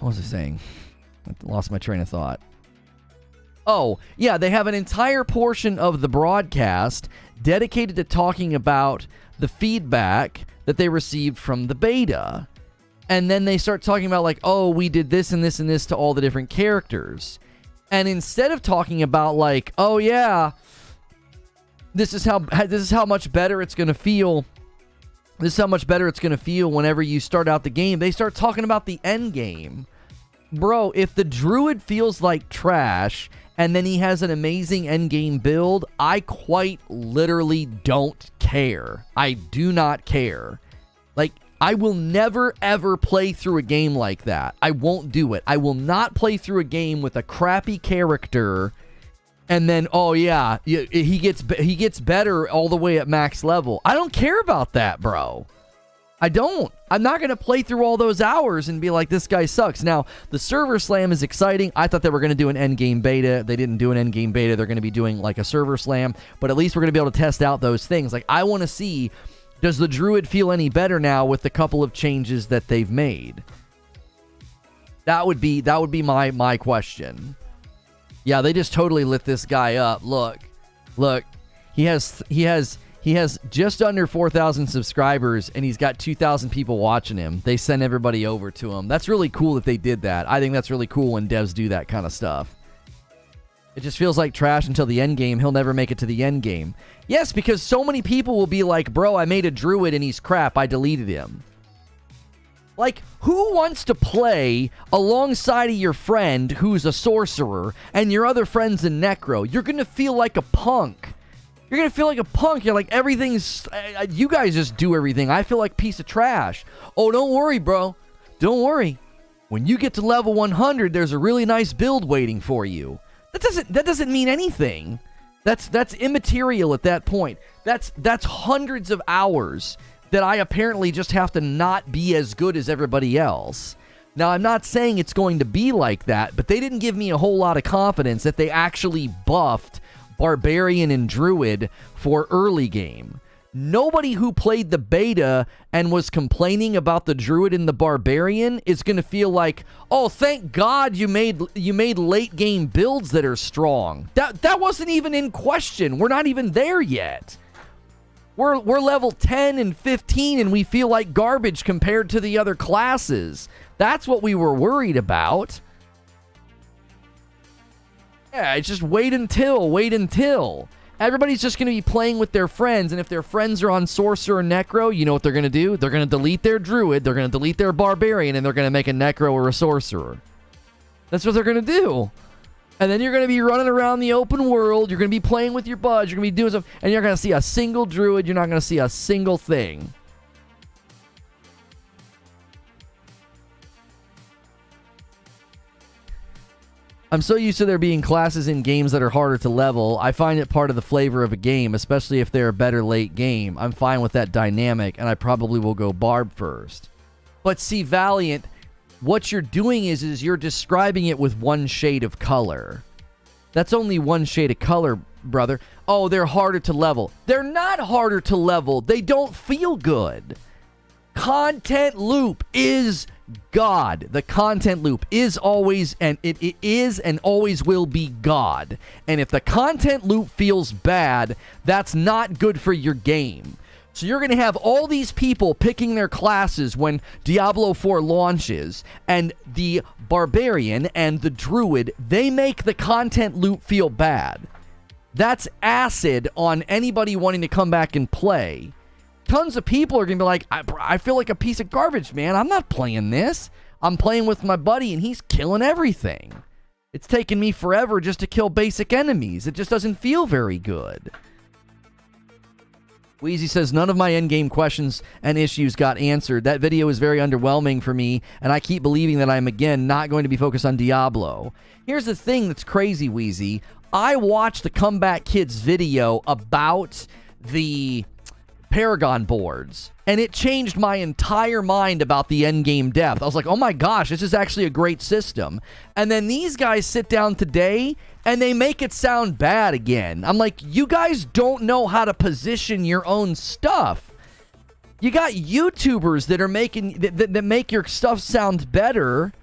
was I saying? I lost my train of thought. Oh, yeah, they have an entire portion of the broadcast dedicated to talking about the feedback that they received from the beta. And then they start talking about, like, oh, we did this and this and this to all the different characters. And instead of talking about, like, oh, yeah, this is how much better it's going to feel. This is how much better it's going to feel whenever you start out the game. They start talking about the end game. Bro, if the druid feels like trash and then he has an amazing endgame build, I quite literally don't care. I do not care. Like, I will never, ever play through a game like that. I won't do it. I will not play through a game with a crappy character and then, oh yeah, he gets better all the way at max level. I don't care about that, bro. I don't. I'm not going to play through all those hours and be like, this guy sucks. Now, the server slam is exciting. I thought they were going to do an endgame beta. They didn't do an endgame beta. They're going to be doing like a server slam. But at least we're going to be able to test out those things. Like, I want to see, does the druid feel any better now with the couple of changes that they've made? That would be my question. Yeah, they just totally lit this guy up. Look. He has just under 4,000 subscribers, and he's got 2,000 people watching him. They send everybody over to him. That's really cool that they did that. I think that's really cool when devs do that kind of stuff. It just feels like trash until the end game. He'll never make it to the end game. Yes, because so many people will be like, bro, I made a druid and he's crap. I deleted him. Like, who wants to play alongside of your friend who's a sorcerer and your other friend's a necro? You're going to feel like a punk. You're going to feel like a punk. You're like, everything's... you guys just do everything. I feel like a piece of trash. Oh, don't worry, bro. Don't worry. When you get to level 100, there's a really nice build waiting for you. That doesn't mean anything. That's immaterial at that point. That's hundreds of hours that I apparently just have to not be as good as everybody else. Now, I'm not saying it's going to be like that, but they didn't give me a whole lot of confidence that they actually buffed Barbarian and Druid for early game. Nobody who played the beta and was complaining about the Druid and the Barbarian is going to feel like, oh, thank God you made late game builds that are strong. That wasn't even in question. We're not even there yet. We're level 10 and 15 and we feel like garbage compared to the other classes. That's what we were worried about. Yeah, it's just wait until. Everybody's just going to be playing with their friends, and if their friends are on Sorcerer or Necro, you know what they're going to do? They're going to delete their Druid, they're going to delete their Barbarian, and they're going to make a Necro or a Sorcerer. That's what they're going to do. And then you're going to be running around the open world, you're going to be playing with your buds, you're going to be doing stuff, and you're going to see a single Druid, you're not going to see a single thing. I'm so used to there being classes in games that are harder to level. I find it part of the flavor of a game, especially if they're a better late game. I'm fine with that dynamic, and I probably will go Barb first. But see, Valiant, what you're doing is you're describing it with one shade of color. That's only one shade of color, brother. Oh, they're harder to level. They're not harder to level. They don't feel good. Content loop is God. The content loop is always, and it is and always will be God. And if the content loop feels bad, that's not good for your game. So you're going to have all these people picking their classes when Diablo IV launches, and the Barbarian and the Druid, they make the content loop feel bad. That's acid on anybody wanting to come back and play. tons of people are going to be like, I feel like a piece of garbage, man. I'm not playing this. I'm playing with my buddy, and he's killing everything. It's taken me forever just to kill basic enemies. It just doesn't feel very good. Wheezy says, none of my endgame questions and issues got answered. That video is very underwhelming for me, and I keep believing that I'm, again, not going to be focused on Diablo. Here's the thing that's crazy, Wheezy. I watched the Comeback Kids video about the Paragon boards, and it changed my entire mind about the endgame depth. I was like, oh my gosh, this is actually a great system. And then these guys sit down today and they make it sound bad again. I'm like, you guys don't know how to position your own stuff. You got YouTubers that are making that make your stuff sound better.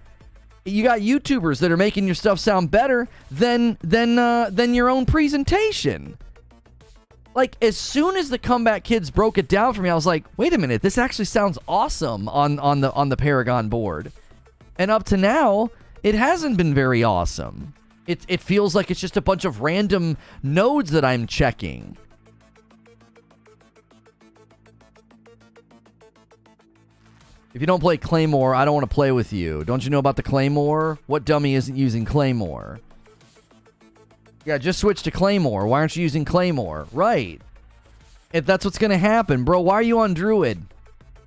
You got YouTubers that are making your stuff sound better than your own presentation. Like, as soon as the Comeback Kids broke it down for me, I was like, wait a minute, this actually sounds awesome on the Paragon board. And up to now, it hasn't been very awesome. It feels like it's just a bunch of random nodes that I'm checking. If you don't play Claymore, I don't want to play with you. Don't you know about the Claymore? What dummy isn't using Claymore? Yeah, just switch to Claymore. Why aren't you using Claymore? Right. If that's what's going to happen. Bro, why are you on Druid?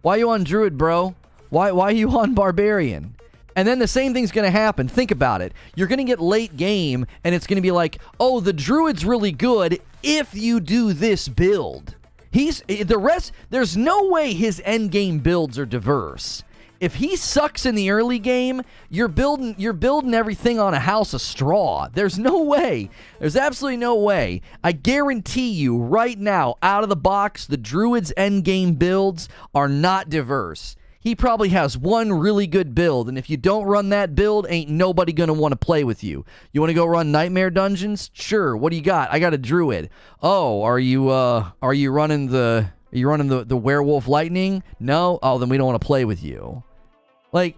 Why are you on Druid, bro? Why are you on Barbarian? And then the same thing's going to happen. Think about it. You're going to get late game, and it's going to be like, oh, the Druid's really good if you do this build. There's no way his end game builds are diverse. If he sucks in the early game, you're building everything on a house of straw. There's no way. There's absolutely no way. I guarantee you right now, out of the box, the Druid's endgame builds are not diverse. He probably has one really good build, and if you don't run that build, ain't nobody gonna want to play with you. You want to go run Nightmare Dungeons? Sure. What do you got? I got a Druid. Oh, are you running the Werewolf Lightning? No? Oh, then we don't want to play with you. Like,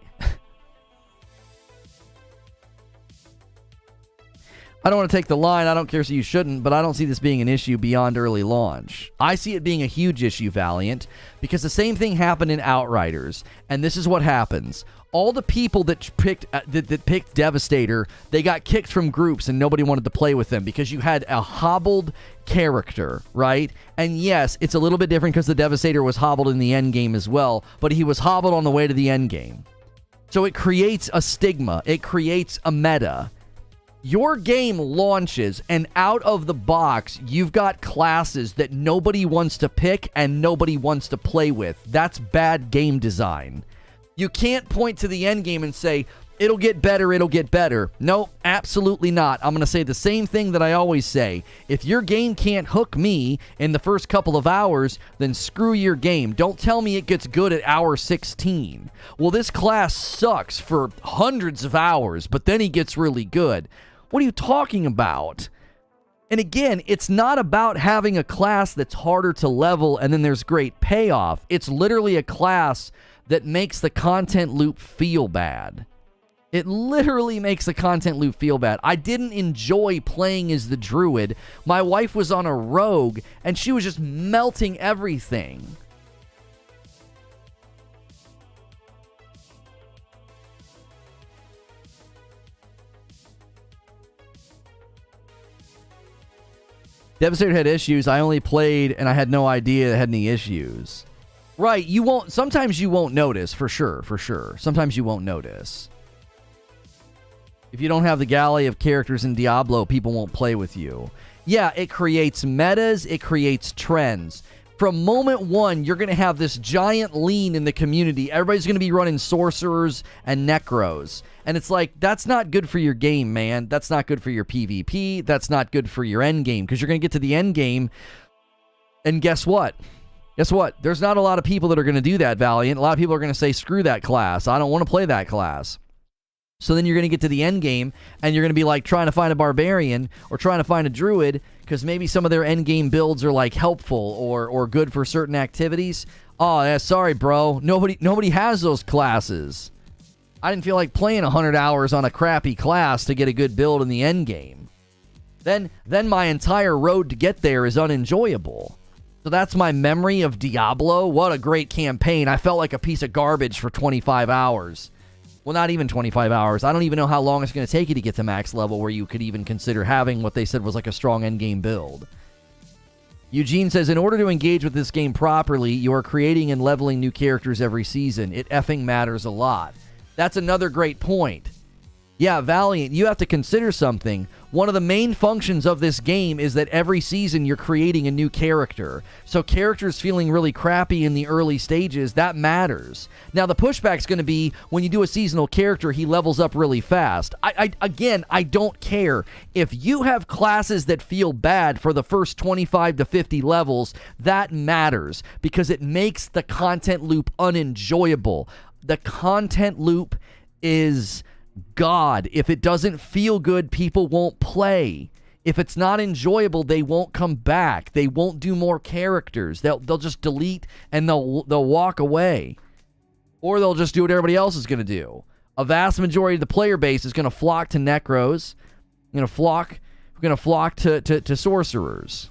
I don't want to take the line. I don't care, so you shouldn't, but I don't see this being an issue beyond early launch. I see it being a huge issue, Valiant, because the same thing happened in Outriders, and this is what happens. All the people that picked Devastator, they got kicked from groups and nobody wanted to play with them because you had a hobbled character, right? And yes, it's a little bit different because the Devastator was hobbled in the end game as well, but he was hobbled on the way to the end game. So it creates a stigma. It creates a meta. Your game launches, and out of the box, you've got classes that nobody wants to pick and nobody wants to play with. That's bad game design. You can't point to the end game and say, it'll get better, it'll get better. No, absolutely not. I'm going to say the same thing that I always say. If your game can't hook me in the first couple of hours, then screw your game. Don't tell me it gets good at hour 16. Well, this class sucks for hundreds of hours, but then he gets really good. What are you talking about? And again, it's not about having a class that's harder to level and then there's great payoff. It's literally a class that makes the content loop feel bad. It literally makes the content loop feel bad. I didn't enjoy playing as the Druid. My wife was on a rogue, and she was just melting everything. Devastator had issues. I only played, and I had no idea it had any issues. Right, you won't. Sometimes you won't notice, for sure. Sometimes you won't notice. If you don't have the galley of characters in Diablo, people won't play with you. Yeah, it creates metas, it creates trends. From moment one, you're going to have this giant lean in the community. Everybody's going to be running sorcerers and necros. And it's like, that's not good for your game, man. That's not good for your PvP. That's not good for your end game. Because you're going to get to the end game, and guess what? Guess what? There's not a lot of people that are going to do that, Valiant. A lot of people are going to say, screw that class. I don't want to play that class. So then you're going to get to the end game, and you're going to be like trying to find a barbarian or trying to find a druid because maybe some of their end game builds are like helpful or good for certain activities. Oh, yeah, sorry, bro. Nobody has those classes. I didn't feel like playing 100 hours on a crappy class to get a good build in the end game. Then my entire road to get there is unenjoyable. So that's my memory of Diablo. What a great campaign. I felt like a piece of garbage for 25 hours. Well, not even 25 hours. I don't even know how long it's going to take you to get to max level where you could even consider having what they said was like a strong endgame build. Eugene says, in order to engage with this game properly, you are creating and leveling new characters every season. It effing matters a lot. That's another great point. Yeah, Valiant, you have to consider something. One of the main functions of this game is that every season you're creating a new character. So characters feeling really crappy in the early stages, that matters. Now, the pushback's going to be when you do a seasonal character, he levels up really fast. Again, I don't care. If you have classes that feel bad for the first 25 to 50 levels, that matters because it makes the content loop unenjoyable. The content loop is God. If it doesn't feel good, people won't play. If it's not enjoyable, they won't come back. They won't do more characters. They'll just delete and they'll walk away. Or they'll just do what everybody else is going to do. A vast majority of the player base is going to flock to Necros. Going to flock to sorcerers.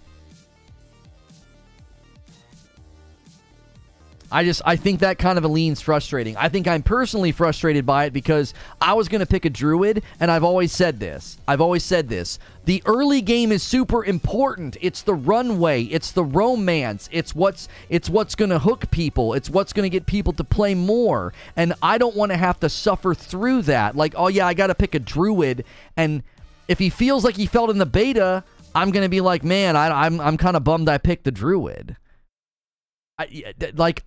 I think that kind of a lean's frustrating. I think I'm personally frustrated by it because I was going to pick a druid, and I've always said this. The early game is super important. It's the runway. It's the romance. It's what's going to hook people. It's what's going to get people to play more. And I don't want to have to suffer through that. Like, oh yeah, I got to pick a druid, and if he feels like he felt in the beta, I'm going to be like, man, I'm kind of bummed I picked the druid.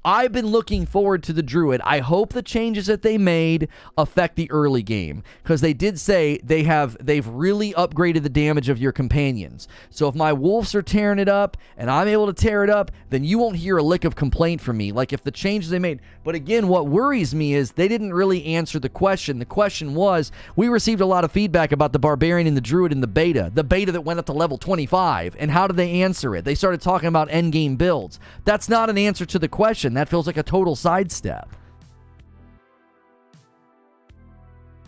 I've been looking forward to the druid. I hope the changes that they made affect the early game, because they did say they've really upgraded the damage of your companions. So if my wolves are tearing it up and I'm able to tear it up, then you won't hear a lick of complaint from me, like if the changes they made. But again, what worries me is they didn't really answer the question. The question was, we received a lot of feedback about the barbarian and the druid in the beta that went up to level 25, and how did they answer it? They started talking about endgame builds. That's not an answer to the question. That feels like a total sidestep.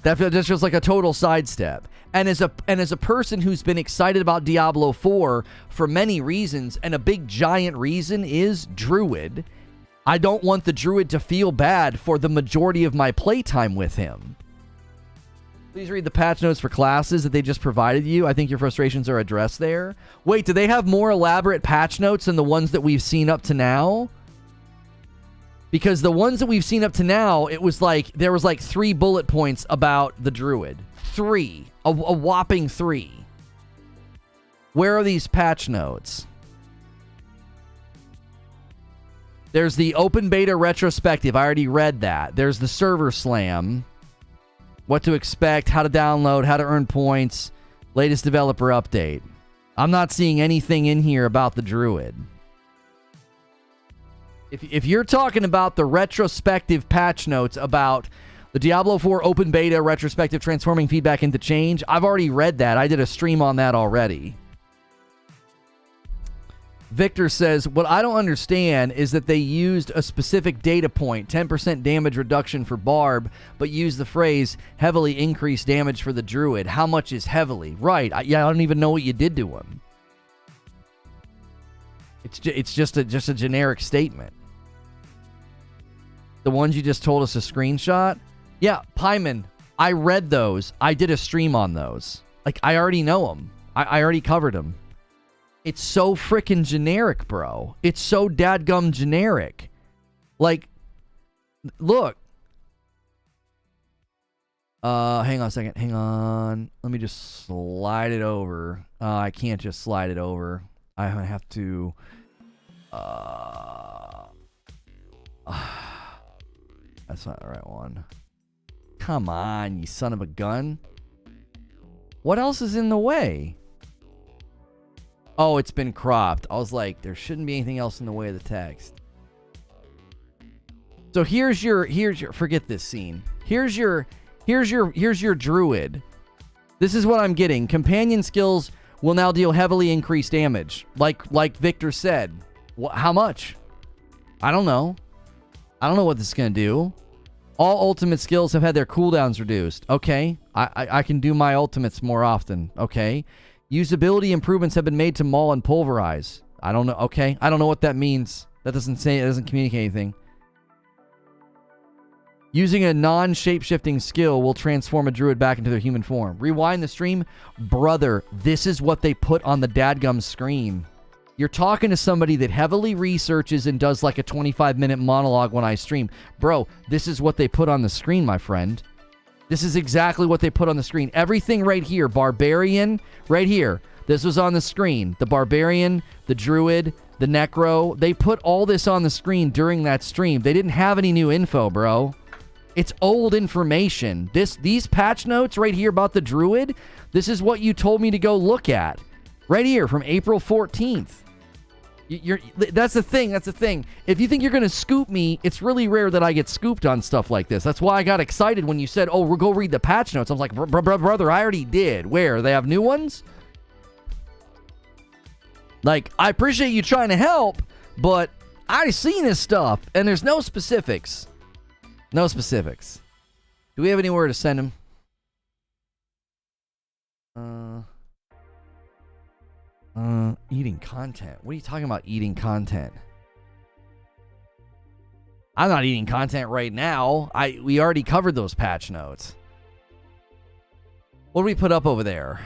That just feels like a total sidestep. And as a person who's been excited about Diablo 4 for many reasons, and a big giant reason is druid, I don't want the druid to feel bad for the majority of my playtime with him. Please read the patch notes for classes that they just provided you. I think your frustrations are addressed there. Wait, do they have more elaborate patch notes than the ones that we've seen up to now? Because the ones that we've seen up to now, it was like, there was like 3 bullet points about the druid. 3. A whopping 3. Where are these patch notes? There's the open beta retrospective. I already read that. There's the server slam. What to expect, how to download, how to earn points, latest developer update. I'm not seeing anything in here about the druid. If you're talking about the retrospective patch notes about the Diablo 4 open beta retrospective transforming feedback into change, I've already read that. I did a stream on that already. Victor says, what I don't understand is that they used a specific data point, 10% damage reduction for Barb, but used the phrase heavily increased damage for the Druid. How much is heavily? Right. I don't even know what you did to him. It's just a generic statement. The ones you just told us a screenshot? Yeah, Pyman, I read those. I did a stream on those. Like, I already know them. I already covered them. It's so freaking generic, bro. It's so dadgum generic. Like, look. Hang on a second. Hang on. Let me just slide it over. I can't just slide it over. I have to... That's not the right one. Come on, you son of a gun. What else is in the way? Oh, it's been cropped. I was like, there shouldn't be anything else in the way of the text. So here's your forget this scene. Here's your druid. This is what I'm getting. Companion skills will now deal heavily increased damage. Like Victor said. How much? I don't know. I don't know what this is going to do. All ultimate skills have had their cooldowns reduced. Okay. I can do my ultimates more often. Okay. Usability improvements have been made to maul and pulverize. I don't know. Okay. I don't know what that means. That doesn't say, it doesn't communicate anything. Using a non-shape-shifting skill will transform a druid back into their human form. Rewind the stream. Brother, this is what they put on the dadgum screen. You're talking to somebody that heavily researches and does like a 25-minute monologue when I stream. Bro, this is what they put on the screen, my friend. This is exactly what they put on the screen. Everything right here, Barbarian, right here. This was on the screen. The Barbarian, the Druid, the Necro. They put all this on the screen during that stream. They didn't have any new info, bro. It's old information. These patch notes right here about the Druid, this is what you told me to go look at. Right here from April 14th. That's the thing. That's the thing. If you think you're going to scoop me, it's really rare that I get scooped on stuff like this. That's why I got excited when you said, oh, we'll go read the patch notes. I was like, brother, I already did. Where? They have new ones? Like, I appreciate you trying to help, but I already seen this stuff, and there's no specifics. No specifics. Do we have anywhere to send him? Eating content. What are you talking about, eating content? I'm not eating content right now. We already covered those patch notes. What do we put up over there?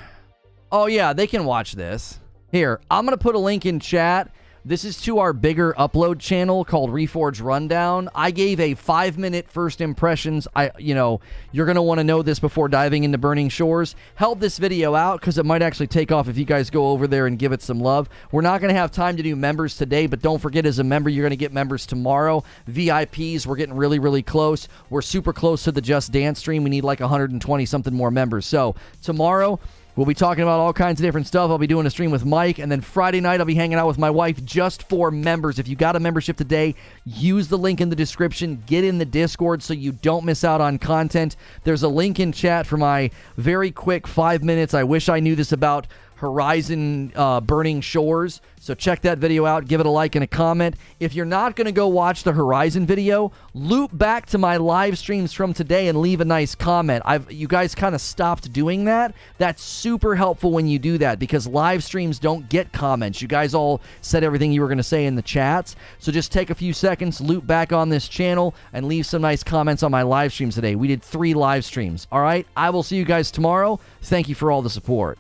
Oh, yeah, they can watch this. Here, I'm going to put a link in chat. This is to our bigger upload channel called Reforge Rundown. I gave a 5-minute first impressions. You're going to want to know this before diving into Burning Shores. Help this video out because it might actually take off if you guys go over there and give it some love. We're not going to have time to do members today, but don't forget, as a member, you're going to get members tomorrow. VIPs, we're getting really, really close. We're super close to the Just Dance stream. We need like 120-something more members. So tomorrow, we'll be talking about all kinds of different stuff. I'll be doing a stream with Mike. And then Friday night, I'll be hanging out with my wife just for members. If you got a membership today, use the link in the description. Get in the Discord so you don't miss out on content. There's a link in chat for my very quick 5 minutes. I wish I knew this about Horizon Burning Shores. So check that video out. Give it a like and a comment. If you're not going to go watch the Horizon video, loop back to my live streams from today and leave a nice comment. You guys kind of stopped doing that. That's super helpful when you do that because live streams don't get comments. You guys all said everything you were going to say in the chats. So just take a few seconds, loop back on this channel, and leave some nice comments on my live streams today. We did 3 live streams. All right? I will see you guys tomorrow. Thank you for all the support.